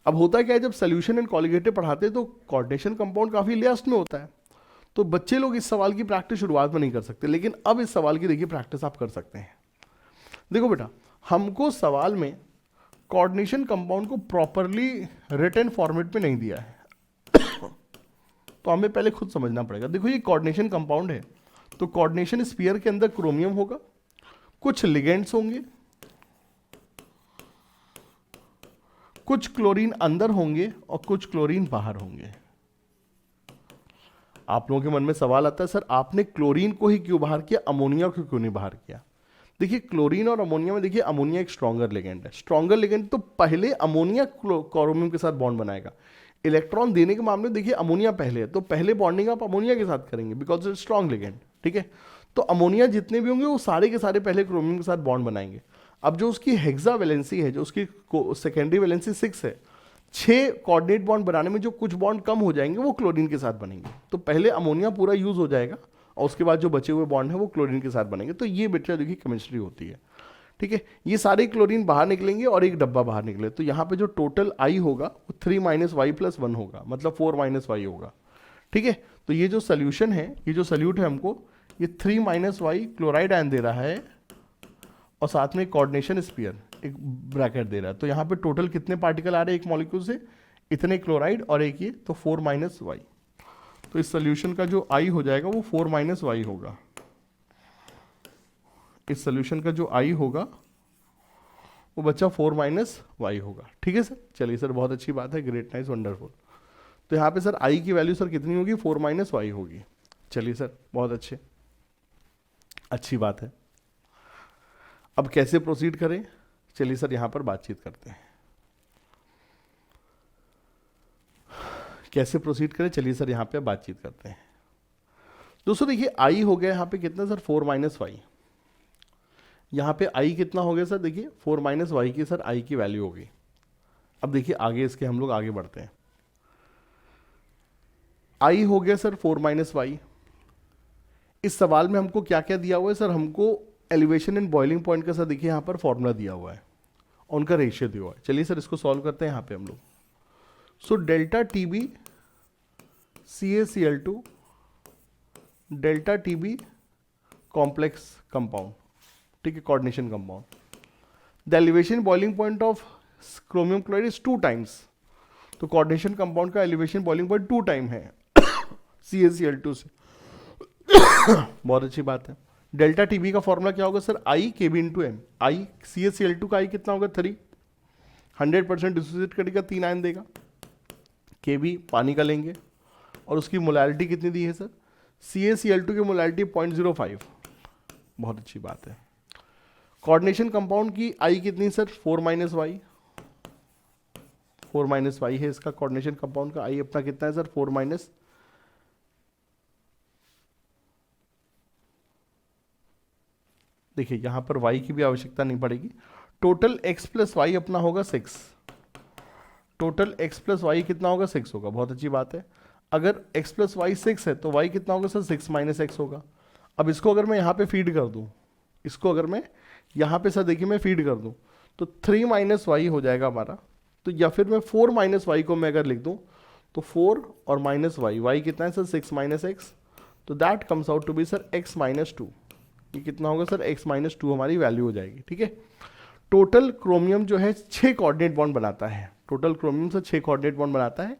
अब होता क्या है, जब सोल्यूशन एंड कॉलिगेटिव पढ़ाते हैं तो कोऑर्डिनेशन कंपाउंड काफी लास्ट में होता है, तो बच्चे लोग इस सवाल की प्रैक्टिस शुरुआत में नहीं कर सकते, लेकिन अब इस सवाल की देखिए प्रैक्टिस आप कर सकते हैं। देखो बेटा, हमको सवाल में कोऑर्डिनेशन कंपाउंड को प्रॉपरली रिटन फॉर्मेट में नहीं दिया है तो हमें पहले खुद समझना पड़ेगा। देखो ये कोऑर्डिनेशन कंपाउंड है, तो कोऑर्डिनेशन स्फीयर के अंदर क्रोमियम होगा, कुछ लिगेंड्स होंगे, कुछ क्लोरीन अंदर होंगे और कुछ क्लोरीन बाहर होंगे। आप लोगों के मन में सवाल आता है, सर आपने क्लोरीन को ही क्यों बाहर किया, अमोनिया को क्यों नहीं बाहर किया? देखिए क्लोरीन और अमोनिया में देखिए अमोनिया एक स्ट्रॉन्गर लिगेंड है। स्ट्रॉन्गर लिगेंड तो पहले अमोनिया क्रोमियम के साथ बॉन्ड बनाएगा। इलेक्ट्रॉन देने के मामले में देखिए अमोनिया पहले है, तो पहले बॉन्डिंग आप अमोनिया के साथ करेंगे बिकॉज इट स्ट्रॉन्ग लिगेंड। ठीक है, तो अमोनिया जितने भी होंगे वो सारे के सारे पहले क्रोमियम के साथ बॉन्ड बनाएंगे। अब जो उसकी हेक्सा वैलेंसी है, जो उसकी सेकेंडरी वैलेंसी 6 है, 6 कोऑर्डिनेट बॉन्ड बनाने में जो कुछ बॉन्ड कम हो जाएंगे वो क्लोरीन के साथ बनेंगे। तो पहले अमोनिया पूरा यूज हो जाएगा और उसके बाद जो बचे हुए बॉन्ड है वो क्लोरीन के साथ बनेंगे। तो ये बेटा देखिए केमिस्ट्री होती है। ठीक है, ये सारे क्लोरीन बाहर निकलेंगे और एक डब्बा बाहर निकले, तो यहाँ पे जो टोटल आई होगा वो 3 - y+1 होगा, मतलब 4 - y होगा। ठीक है, तो ये जो सोल्यूशन है, ये जो सोल्यूट है हमको, ये 3 - y क्लोराइड आयन दे रहा है और साथ में कोऑर्डिनेशन स्फीयर एक ब्रैकेट दे रहा है। तो यहाँ पे टोटल कितने पार्टिकल आ रहे हैं एक मॉलिक्यूल से, इतने क्लोराइड और एक ये, तो 4 - y। तो इस सोल्यूशन का जो आई हो जाएगा वो 4 - y होगा। इस सोल्यूशन का जो आई होगा वो बच्चा 4 - y होगा। ठीक है सर, चलिए सर बहुत अच्छी बात है, ग्रेट, नाइस, वंडरफुल। तो यहाँ पे सर आई की वैल्यू सर कितनी होगी, 4 - y होगी। चलिए सर बहुत अच्छी बात है। अब कैसे प्रोसीड करें, चलिए सर यहाँ पर बातचीत करते हैं। कैसे प्रोसीड करें, चलिए सर यहाँ पे बातचीत करते हैं। दोस्तों देखिए आई हो गया यहाँ पे कितना सर, 4 - y। यहाँ पे आई कितना हो गया सर, देखिए 4 - y की सर आई की वैल्यू होगी। अब देखिए आगे इसके हम लोग आगे बढ़ते हैं। आई हो गया सर 4 - y। इस सवाल में हमको क्या क्या दिया हुआ है सर, हमको एलिवेशन एंड बॉइलिंग पॉइंट का सर देखिए यहाँ पर फॉर्मूला दिया हुआ है और उनका रेशियो दिया हुआ है। चलिए सर इसको सॉल्व करते हैं यहाँ पे हम लोग। So delta TB CaCl2 delta TB complex compound, ठीक है, coordination compound. The elevation boiling point of chromium chloride is 2 times. तो कोऑर्डिनेशन कंपाउंड का एलिवेशन बॉइलिंग पॉइंट 2 टाइम है CaCl2 से। बहुत अच्छी बात है। डेल्टा TB का फॉर्मूला क्या होगा sir, I Kb × m। I CaCl2 का I कितना होगा, 3। 100% डिसोसिएट करेगा, 3 आयन देगा। Kb पानी का लेंगे और उसकी मोलैरिटी कितनी दी है सर, CaCl2 की मोलैरिटी 0.05। बहुत अच्छी बात है। कोऑर्डिनेशन कंपाउंड की I कितनी सर, 4 - y। 4 - y है इसका कोऑर्डिनेशन कंपाउंड का I अपना कितना है सर, 4 - देखिए यहां पर y की भी आवश्यकता नहीं पड़ेगी। टोटल x + y अपना होगा 6। टोटल x + y कितना होगा, 6 होगा। बहुत अच्छी बात है। अगर x + y 6 है तो y कितना होगा सर, 6 - x होगा। अब इसको अगर मैं यहाँ पे फीड कर दूँ, इसको अगर मैं यहाँ पे सर देखिए मैं फीड कर दूँ तो 3 - y हो जाएगा हमारा। तो या फिर मैं 4 - y को मैं अगर लिख दूँ तो 4 और -y, y कितना है सर, 6 - x। तो that comes out to be sir x - 2। ये कितना होगा सर, x - 2 हमारी वैल्यू हो जाएगी। ठीक है, टोटल क्रोमियम जो है 6 कोऑर्डिनेट बॉन्ड बनाता है। टोटल क्रोमियम से 6 कोऑर्डिनेट बॉन्ड बनाता है।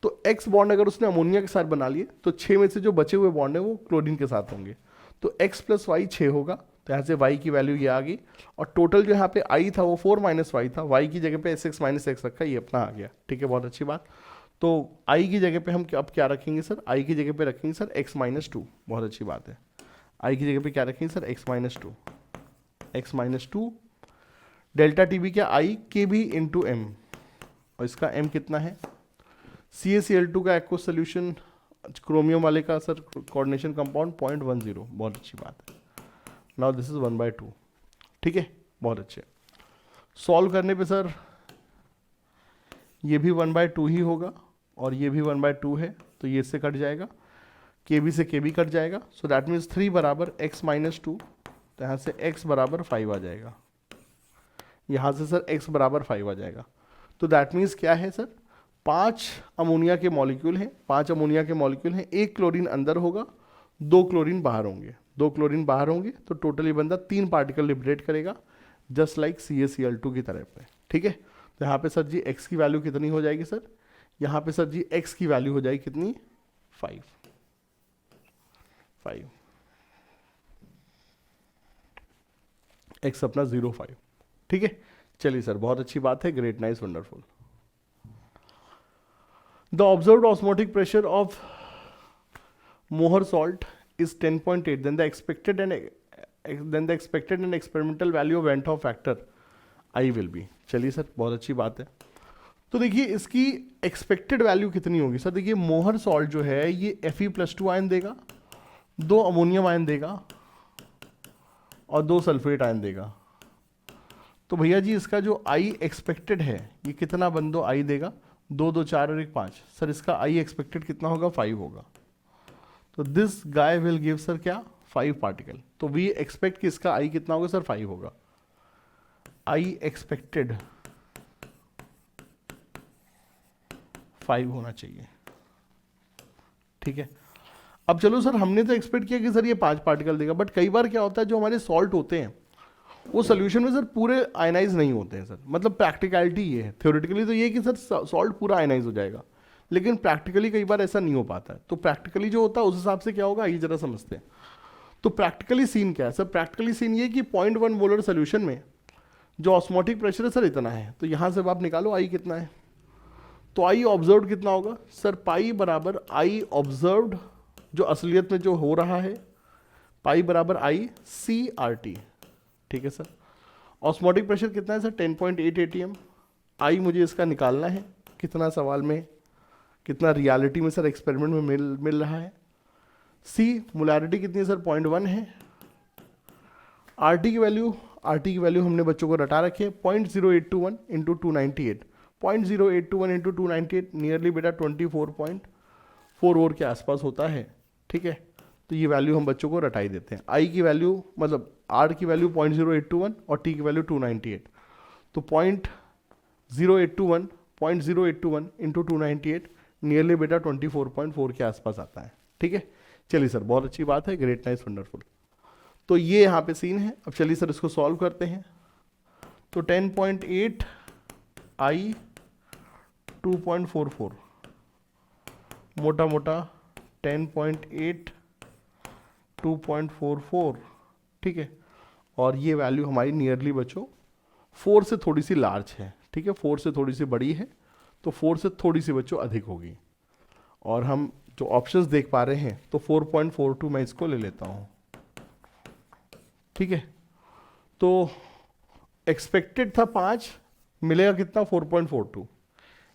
तो x बॉन्ड अगर उसने अमोनिया के साथ बना लिए तो 6 में से जो बचे हुए बॉन्ड है वो क्लोरीन के साथ होंगे। तो x + y 6 होगा, तो यहाँ से y की वैल्यू ये आ गई, और टोटल जो यहाँ पे i था वो 4 माइनस वाई था, y की जगह पे x माइनस एक्स रखा, ये अपना आ गया। ठीक है, बहुत अच्छी बात। तो i की जगह पे हम अब क्या रखेंगे सर, i की जगह पे रखेंगे सर x माइनस टू, बहुत अच्छी बात है। i की जगह पे क्या रखेंगे sir, x minus two, delta T B क्या, i K B into M, और इसका m कितना है, CaCl2 का एक्वस सोल्यूशन क्रोमियम वाले का सर कोऑर्डिनेशन कंपाउंड 0.10, बहुत अच्छी बात है। Now this is 1/2। ठीक है, बहुत अच्छे। सॉल्व करने पे सर ये भी 1/2 ही होगा, और ये भी 1/2 है, तो ये इससे कट जाएगा, KB से KB कट जाएगा। सो दैट मीन्स 3 बराबर x माइनस टू, तो यहाँ से x बराबर 5 आ जाएगा, यहाँ से सर x बराबर 5 आ जाएगा। तो दैट मीन्स क्या है सर, 5 अमोनिया के मॉलिक्यूल हैं, 5 अमोनिया के मॉलिक्यूल हैं, 1 क्लोरीन अंदर होगा, 2 क्लोरीन बाहर होंगे, 2 क्लोरीन बाहर होंगे, तो टोटल ये बंदा 3 पार्टिकल लिबरेट करेगा, जस्ट लाइक CaCl2 की तरह पे। ठीक है, तो यहाँ पे सर जी x की वैल्यू कितनी हो जाएगी सर, यहाँ पे सर जी x की वैल्यू हो जाएगी कितनी, 5। x अपना 0.5। ठीक है, चलिए सर, बहुत अच्छी बात है, great, nice, wonderful. The observed osmotic pressure of मोहर salt is 10.8, then the expected and experimental value of Van't Hoff factor I will be। चलिए सर, बहुत अच्छी बात है। तो देखिए इसकी एक्सपेक्टेड वैल्यू कितनी होगी सर, देखिए मोहर सॉल्ट जो है ये Fe+2 आयन देगा, 2 अमोनियम आयन देगा, और 2 सल्फेट आयन देगा। तो भैया जी इसका जो I एक्सपेक्टेड है ये कितना बंदो I देगा, 2 2 4 और 1 5, सर इसका I एक्सपेक्टेड कितना होगा, 5 होगा। तो this guy will give sir क्या, 5 पार्टिकल। तो वी एक्सपेक्ट कि इसका I कितना होगा सर, 5 होगा। I एक्सपेक्टेड 5 होना चाहिए। ठीक है, अब चलो सर, हमने तो एक्सपेक्ट किया कि सर ये 5 पार्टिकल देगा, बट कई बार क्या होता है जो हमारे सॉल्ट होते हैं वो सोल्यूशन में सर पूरे आयनाइज नहीं होते हैं सर, मतलब प्रैक्टिकलिटी ये है। थ्योरेटिकली तो ये कि सर सॉल्ट पूरा आयनाइज हो जाएगा, लेकिन प्रैक्टिकली कई बार ऐसा नहीं हो पाता है। तो प्रैक्टिकली जो होता है उस हिसाब से क्या होगा, ये जरा समझते हैं। तो प्रैक्टिकली सीन क्या है सर, प्रैक्टिकली सीन ये कि 0.1 मोलर सोल्यूशन में जो ऑस्मोटिक प्रेशर है सर इतना है, तो यहाँ से आप निकालो I कितना है, तो I ऑब्जर्व्ड कितना होगा सर, पाई बराबर I ऑब्जर्व्ड जो असलियत में जो हो रहा है, पाई बराबर ICRT। ठीक है सर, ऑस्मोटिक प्रेशर कितना है सर, 10.8 atm। I मुझे इसका निकालना है, कितना सवाल में, कितना रियलिटी में सर, एक्सपेरिमेंट में मिल रहा है। C मोलैरिटी कितनी है सर, 0.1 है। RT की वैल्यू हमने बच्चों को रटा रखी है, 0.0821 इंटू 298, 0.0821 इंटू 298 नियरली बेटा 24.44 के आसपास होता है। ठीक है, तो ये वैल्यू हम बच्चों को रटाई देते हैं। I की वैल्यू मतलब R की वैल्यू 0.0821 और T की वैल्यू 298, तो 0.0821 इंटू 298 नियरली बेटा 24.4 के आसपास आता है। ठीक है, चलिए सर, बहुत अच्छी बात है, ग्रेट, नाइस, वंडरफुल। तो ये यहाँ पे सीन है। अब चलिए सर इसको सॉल्व करते हैं। तो 10.8 I 2.44, मोटा मोटा 10.8 2.44। ठीक है, और ये वैल्यू हमारी नियरली बच्चों 4 से थोड़ी सी लार्ज है। ठीक है, 4 से थोड़ी सी बड़ी है, तो 4 से थोड़ी सी बच्चों अधिक होगी। और हम जो ऑप्शंस देख पा रहे हैं, तो 4.42 मैं इसको ले लेता हूँ। ठीक है, तो एक्सपेक्टेड था 5, मिलेगा कितना, 4.42।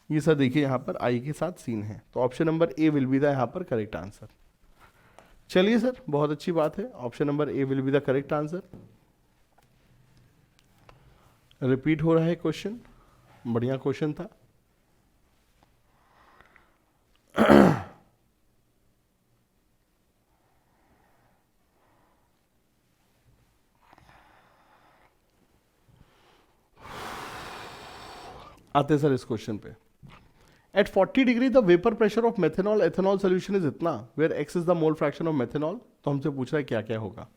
ये सर देखिए यहाँ पर I के साथ सीन है, तो option number A will be the यहाँ पर करेक्ट आंसर। चलिए सर, बहुत अच्छी बात है, option number A will be the correct answer. Repeat हो रहा है क्वेश्चन, बढ़िया क्वेश्चन था। आते सर इस क्वेश्चन पे। At 40 degree the vapour pressure of methanol ethanol solution is इतना, where x is the mole fraction of methanol. तो हमसे पूछ रहा है क्या क्या होगा।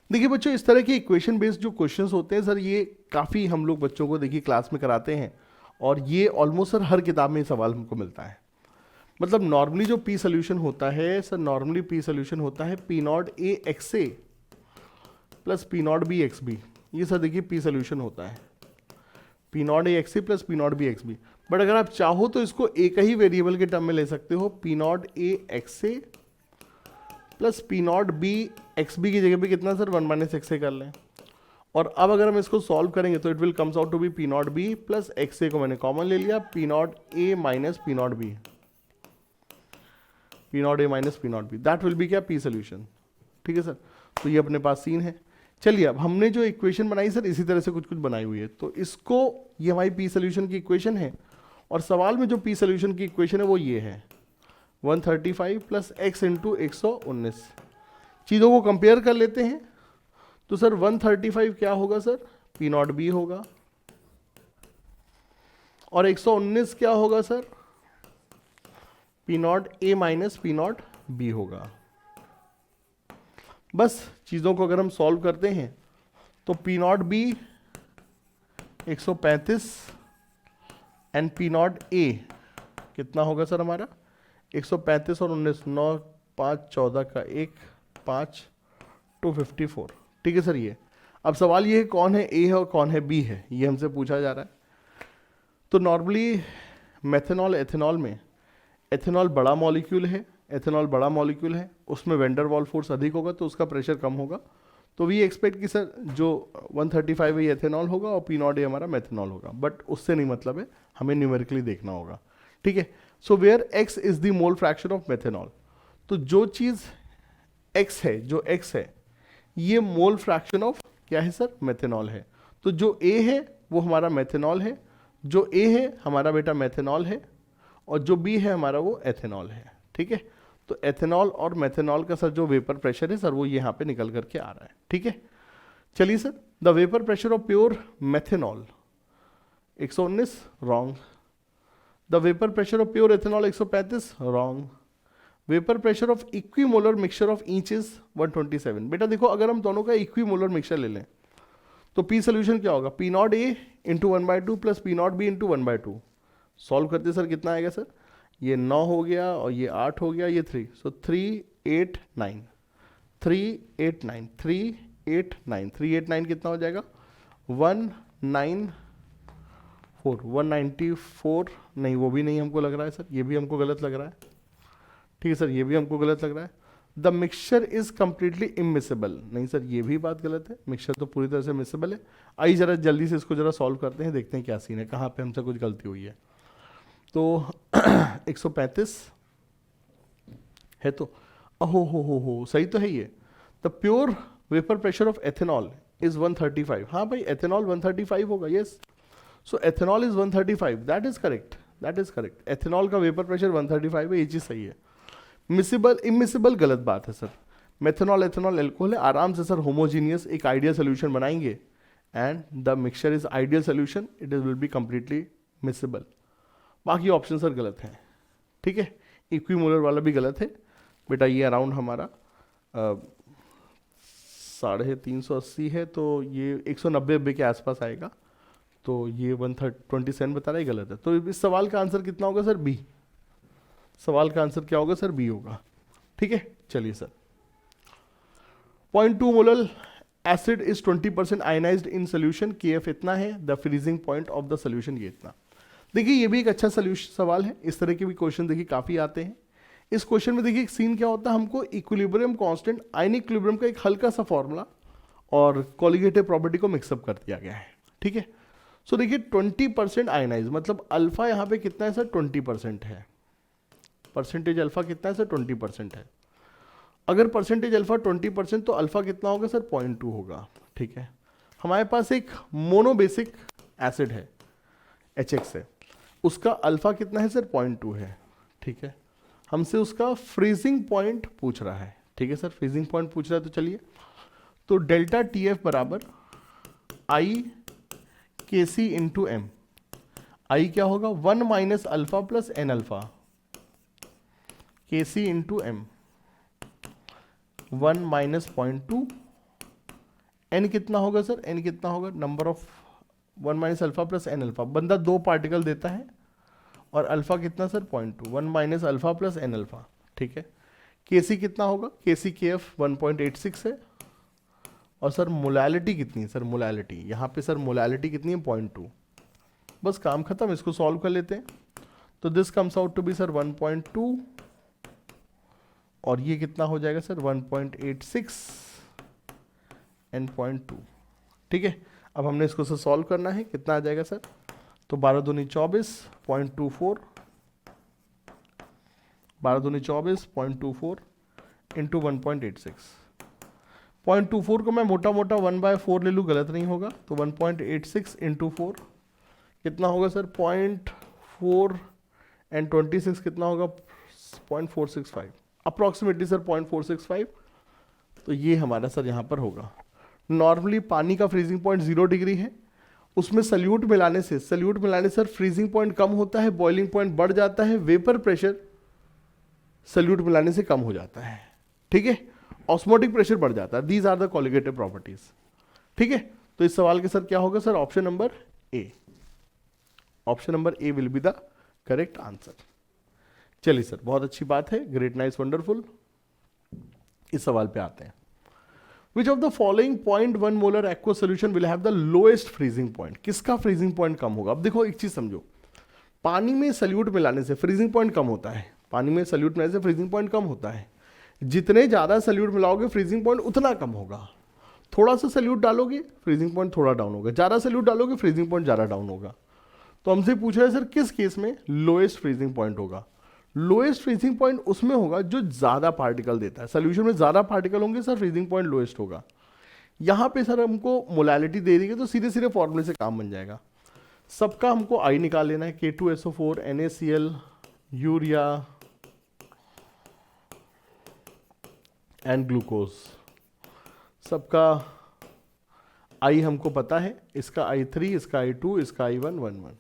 देखिए बच्चों, इस तरह के इक्वेशन बेस्ड जो क्वेश्चंस होते हैं सर, ये काफ़ी हम लोग बच्चों को देखिए क्लास में कराते हैं, और ये ऑलमोस्ट सर हर किताब में सवाल हमको मिलता है। मतलब नॉर्मली जो पी सोल्यूशन होता है सर, नॉर्मली पी सोल्यूशन होता है P0 A XA plus P not B X B, ये सर देखिए पी सोल्यूशन होता है, P not A X C plus P not B X B. But अगर आप चाहो तो इसको एक ही वेरिएबल के टर्म में ले सकते हो, P not A X A plus P not B X B की जगह पे कितना सर 1 माइनस एक्स ए कर लें। और अब अगर हम इसको सॉल्व करेंगे तो it will comes out to be P not B plus X A को मैंने कॉमन ले लिया, P not A minus P not B, P not A minus P not B, that will be क्या P solution. ठीक है sir, तो ये अपने पास सीन है। चलिए अब हमने जो इक्वेशन बनाई सर इसी तरह से कुछ कुछ बनाई हुई है, तो इसको ये हमारी पी सोल्यूशन की इक्वेशन है, और सवाल में जो पी सोल्यूशन की इक्वेशन है वो ये है 135 प्लस एक्स इंटू 119। चीज़ों को कंपेयर कर लेते हैं, तो सर 135 क्या होगा सर, पी नॉट बी होगा, और 119 क्या होगा sir, P not A minus P not be होगा। बस चीज़ों को अगर हम सॉल्व करते हैं तो P not be 135 and P not a कितना होगा सर हमारा 135 और 19, 9 5 14 का 1 5 254। ठीक है सर। ये अब सवाल ये है कौन है ए है और कौन है बी है, ये हमसे पूछा जा रहा है। तो नॉर्मली मेथनॉल एथेनॉल में एथेनॉल बड़ा मॉलिक्यूल है, एथेनॉल बड़ा मॉलिक्यूल है, उसमें वेंडर वॉल फोर्स अधिक होगा तो उसका प्रेशर कम होगा। तो वी एक्सपेक्ट कि सर जो 135 है ये एथेनॉल होगा और पी नॉट ए हमारा मेथनॉल होगा, बट उससे नहीं मतलब है, हमें न्यूमेरिकली देखना होगा। ठीक है। So where X is the mole fraction of methanol, तो जो चीज़ एक्स है, जो एक्स है ये मोल फ्रैक्शन ऑफ क्या है सर, मेथेनॉल है। तो जो ए है वो हमारा मेथेनॉल है, जो ए है हमारा बेटा मेथेनॉल है, और जो बी है हमारा वो एथेनॉल है। ठीक है। तो एथेनॉल और मेथेनॉल का सर जो वेपर प्रेशर है सर वो यहाँ पे निकल करके आ रहा है। ठीक है। चलिए sir, the vapour pressure of pure methanol 119 wrong, the vapour pressure of pure ethanol 135 wrong, vapour pressure of equimolar mixture of each is 127। बेटा देखो अगर हम दोनों का इक्विमोलर मिक्सचर ले लें तो पी सोल्यूशन क्या होगा, P not a into 1/2 plus P not be into 1/2। Solve करते सर कितना आएगा सर, ये 9 हो गया और ये 8 हो गया, ये 3, सो 389 389 389 389 कितना हो जाएगा 194 194 नहीं, वो भी नहीं हमको लग रहा है सर, ये भी हमको गलत लग रहा है। ठीक है सर, ये भी हमको गलत लग रहा है। The mixture is completely immiscible, नहीं सर ये भी बात गलत है, मिक्सचर तो पूरी तरह से मिसेबल है। आइए जरा जल्दी से इसको जरा सॉल्व करते हैं, देखते हैं क्या सीन है, कहाँ पे हमसे कुछ गलती हुई है। तो 135 है, तो हो सही तो है ये। The pure vapour pressure of ethanol is 135। हाँ भाई एथेनॉल 135 होगा, yes. So ethanol is 135, that is correct, that is correct. Ethanol का वेपर प्रेशर 135 है, ये चीज़ सही है। मिसिबल इमिसिबल गलत बात है सर। मेथेनॉल एथेनॉल एल्कोहल है, आराम से सर होमोजीनियस एक आइडियल सोल्यूशन बनाएंगे and the mixture is ideal solution, it is will be completely miscible. बाकी ऑप्शन सर गलत हैं। ठीक है, इक्विमोलर वाला भी गलत है बेटा, ये अराउंड हमारा 380 है, तो ये 190 के आसपास आएगा, तो ये 127 बता रहा है, गलत है। तो इस सवाल का आंसर कितना होगा सर, बी। सवाल का आंसर क्या होगा सर, बी होगा। ठीक है। चलिए sir, 0.2 molar acid is 20% ionised in solution, KF इतना है, the freezing point of the solution ये इतना। देखिए ये भी एक अच्छा सवाल है, इस तरह के भी क्वेश्चन देखिए काफ़ी आते हैं। इस क्वेश्चन में देखिए एक सीन क्या होता है, हमको इक्विलिब्रियम कांस्टेंट आयनिक इक्विलिब्रियम का एक हल्का सा फॉर्मूला और कॉलिगेटिव प्रॉपर्टी को मिक्सअप कर दिया गया है। ठीक है। सो देखिए 20% आयनाइज मतलब अल्फा यहाँ पे कितना है सर, 20% है। परसेंटेज अल्फा कितना है सर, 20% है। अगर परसेंटेज अल्फा 20% तो अल्फा कितना होगा सर, 0.2 होगा। ठीक है। हमारे पास एक मोनोबेसिक एसिड है, HX है, उसका अल्फा कितना है सर, 0.2 है। ठीक है। हमसे उसका फ्रीजिंग पॉइंट पूछ रहा है। ठीक है सर, फ्रीजिंग पॉइंट पूछ रहा है, तो चलिए, तो डेल्टा TF बराबर I KC into M। I क्या होगा, 1 minus alpha plus N alpha, KC into M, 1 minus 0.2, N कितना होगा सर, N कितना होगा, number of 1 minus alpha plus N alpha, बंदा 2 पार्टिकल देता है, और अल्फा कितना sir, 0.2, 1 minus alpha plus N alpha. ठीक है। KC कितना होगा, KC KF 1.86 है, और सर मोलैलिटी कितनी है? सर मोलैलिटी यहाँ पे सर मोलैलिटी कितनी है? 0.2। बस काम खत्म, इसको सॉल्व कर लेते हैं। तो this comes out to be sir 1.2 और ये कितना हो जाएगा सर 1.86 एंड 0.2। ठीक है, अब हमने इसको सर सॉल्व करना है, कितना आ जाएगा सर? तो 12 दूनी 24, 0.24, 12 दूनी 24, 0.24 इंटू 1.86। 0.24 को मैं मोटा मोटा 1/4 ले लूँ, गलत नहीं होगा। तो 1.86 इंटू 4 कितना होगा सर? 0.4 एंड 26 कितना होगा? 0.465 अप्रॉक्सीमेटली सर 0.465। तो ये हमारा सर यहाँ पर होगा। नॉर्मली पानी का फ्रीजिंग पॉइंट 0 डिग्री है, उसमें सल्यूट मिलाने से सर फ्रीजिंग पॉइंट कम होता है, बॉइलिंग पॉइंट बढ़ जाता है, वेपर प्रेशर सल्यूट मिलाने से कम हो जाता है। ठीक है, ऑस्मोटिक प्रेशर बढ़ जाता है। These are the colligative properties. ठीक है, तो इस सवाल के सर क्या होगा sir? Option number A. Option number A will be the correct answer. चलिए सर, बहुत अच्छी बात है, ग्रेट, नाइस, वंडरफुल। इस सवाल पे आते हैं। Which of the following 0.1 molar aqueous solution will have the lowest freezing point? किसका फ्रीजिंग पॉइंट कम होगा? अब देखो एक चीज समझो, पानी में सल्यूट मिलाने से फ्रीजिंग पॉइंट कम होता है। पानी में सल्यूट मिलाने से फ्रीजिंग पॉइंट कम होता है। जितने ज्यादा सल्यूट मिलाओगे फ्रीजिंग पॉइंट उतना कम होगा। थोड़ा सा सल्यूट डालोगे फ्रीजिंग पॉइंट थोड़ा डाउन होगा, ज्यादा सल्यूट डालोगे फ्रीजिंग पॉइंट ज्यादा डाउन होगा। तो हमसे पूछा है सर किस केस में लोएस्ट फ्रीजिंग पॉइंट होगा? लोएस्ट फ्रीजिंग पॉइंट उसमें होगा जो ज्यादा पार्टिकल देता है। सोल्यूशन में ज्यादा पार्टिकल होंगे सर, फ्रीजिंग पॉइंट लोएस्ट होगा। यहां पे सर हमको मोलैलिटी दे दी है, तो सीधे सीधे फॉर्मूले से काम बन जाएगा। सबका हमको आई निकाल लेना है, K2SO4 NaCl urea and glucose. सबका आई हमको पता है, इसका I3, इसका I2, इसका I1 1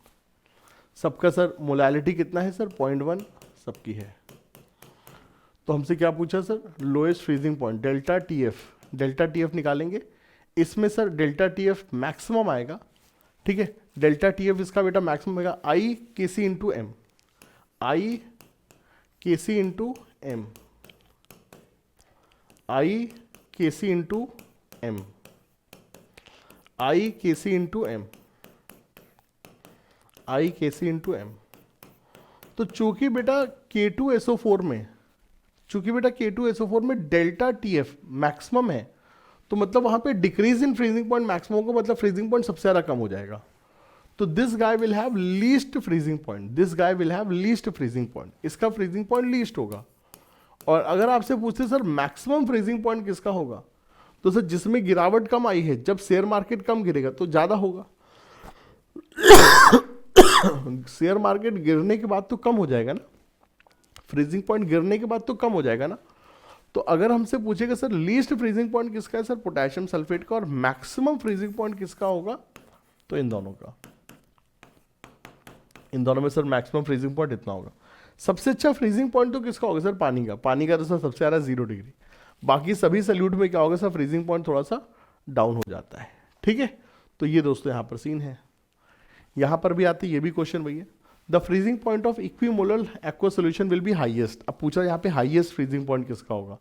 सबका सर मोलैलिटी कितना है सर? 0.1 सबकी है। तो हमसे क्या पूछा sir? Lowest freezing point delta TF निकालेंगे। इसमें सर डेल्टा TF मैक्सिमम आएगा। ठीक है, डेल्टा TF इसका बेटा मैक्सिमम आएगा I Kc into M, I Kc into M, I Kc into M, I Kc into M, I Kc into M. तो चूंकि बेटा K2SO4 में डेल्टा TF मैक्सिमम है, तो मतलब वहां पे decrease in freezing point maximum होगा, मतलब फ्रीजिंग पॉइंट सबसे ज्यादा कम हो जाएगा। तो this guy will have least freezing point, इसका फ्रीजिंग पॉइंट लीस्ट होगा। और अगर आपसे पूछते सर मैक्सिमम फ्रीजिंग पॉइंट किसका होगा, तो सर जिसमें गिरावट कम आई है, जब शेयर मार्केट कम गिरेगा तो ज्यादा होगा। शेयर मार्केट गिरने के बाद तो कम हो जाएगा ना, फ्रीजिंग पॉइंट गिरने के बाद तो कम हो जाएगा ना। तो अगर हमसे पूछेगा सर लीस्ट फ्रीजिंग पॉइंट किसका है, सर पोटेशियम सल्फेट का, और मैक्सिमम फ्रीजिंग पॉइंट किसका होगा, तो इन दोनों का। इन दोनों में सर मैक्सिमम फ्रीजिंग पॉइंट इतना होगा। सबसे अच्छा फ्रीजिंग पॉइंट तो किसका होगा सर? पानी का। पानी का तो सर सबसे ज्यादा 0 डिग्री। बाकी सभी सल्यूट में क्या होगा सर? फ्रीजिंग पॉइंट थोड़ा सा डाउन हो जाता है। ठीक है, तो ये दोस्तों यहाँ पर सीन है। यहां पर भी आती है ये भी क्वेश्चन भैया, the freezing point of equimolar aqueous solution will be highest. अब पूछा यहाँ पे हाईएस्ट फ्रीजिंग पॉइंट किसका होगा?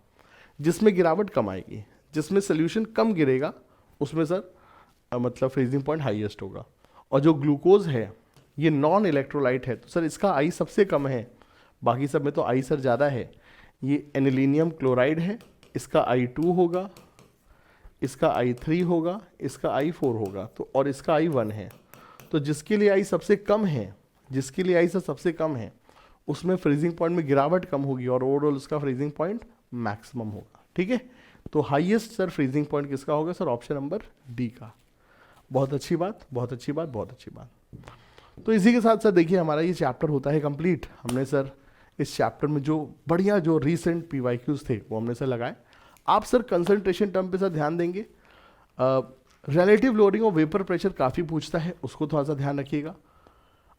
जिसमें गिरावट कम आएगी, जिसमें सोल्यूशन कम गिरेगा, उसमें सर मतलब फ्रीजिंग पॉइंट हाईएस्ट होगा। और जो ग्लूकोज है ये नॉन इलेक्ट्रोलाइट है, तो सर इसका आई सबसे कम है, बाकी सब में तो आई सर ज़्यादा है। ये एनिलीनियम क्लोराइड है, इसका I2 होगा, इसका I3 होगा, इसका I4 होगा, तो और इसका I1 है। तो जिसके लिए आई सबसे कम है, सबसे कम है, उसमें फ्रीजिंग पॉइंट में गिरावट कम होगी और ओवरऑल उसका फ्रीजिंग पॉइंट मैक्सिमम होगा। ठीक है, तो हाईएस्ट सर फ्रीजिंग पॉइंट किसका होगा सर? ऑप्शन नंबर डी का। बहुत अच्छी बात। तो इसी के साथ सर देखिए हमारा ये चैप्टर होता है कंप्लीट। हमने सर इस चैप्टर में जो बढ़िया जो रीसेंट PYQs थे वो हमने सर लगाए। आप सर कंसंट्रेशन टर्म पे सर ध्यान देंगे। रिलेटिव लोडिंग और वेपर प्रेशर काफ़ी पूछता है, उसको थोड़ा सा ध्यान रखिएगा।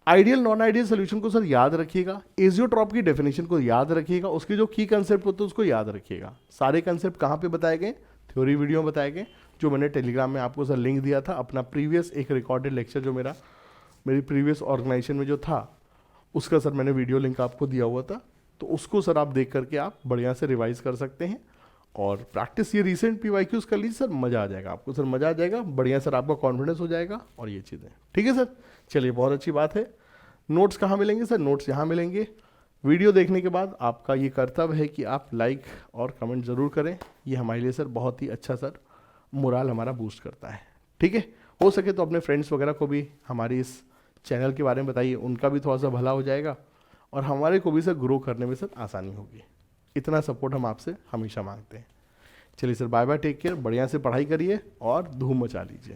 आइडियल नॉन आइडियल सोल्यूशन को सर याद रखिएगा। एजियोट्रॉप की डेफिनेशन को याद रखिएगा, उसके जो की कंसेप्ट होते हैं उसको याद रखिएगा। सारे कंसेप्ट कहाँ पे बताए गए? थ्योरी वीडियो में बताए गए, जो मैंने टेलीग्राम में आपको सर लिंक दिया था। अपना प्रीवियस एक रिकॉर्डेड लेक्चर जो मेरी प्रीवियस ऑर्गेनाइजेशन में जो था, उसका सर मैंने वीडियो लिंक आपको दिया हुआ था, तो उसको सर आप देख करके आप बढ़िया से रिवाइज कर सकते हैं। और प्रैक्टिस ये रिसेंट PYQs कर लीजिए सर, मज़ा आ जाएगा आपको सर, मज़ा आ जाएगा, बढ़िया सर, आपका कॉन्फिडेंस हो जाएगा और ये चीज़ें। ठीक है सर, चलिए बहुत अच्छी बात है। नोट्स कहाँ मिलेंगे सर? नोट्स यहाँ मिलेंगे। वीडियो देखने के बाद आपका ये कर्तव्य है कि आप लाइक और कमेंट ज़रूर करें, ये हमारे लिए सर बहुत ही अच्छा सर मोराल हमारा बूस्ट करता है। ठीक है, हो सके तो अपने फ्रेंड्स वगैरह को भी हमारी इस चैनल के बारे में बताइए, उनका भी थोड़ा सा भला हो जाएगा और हमारे को भी सर ग्रो करने में सर आसानी होगी। इतना सपोर्ट हम आपसे हमेशा मांगते हैं। चलिए sir, bye bye, take care, बढ़िया से पढ़ाई करिए और धूम मचा लीजिए।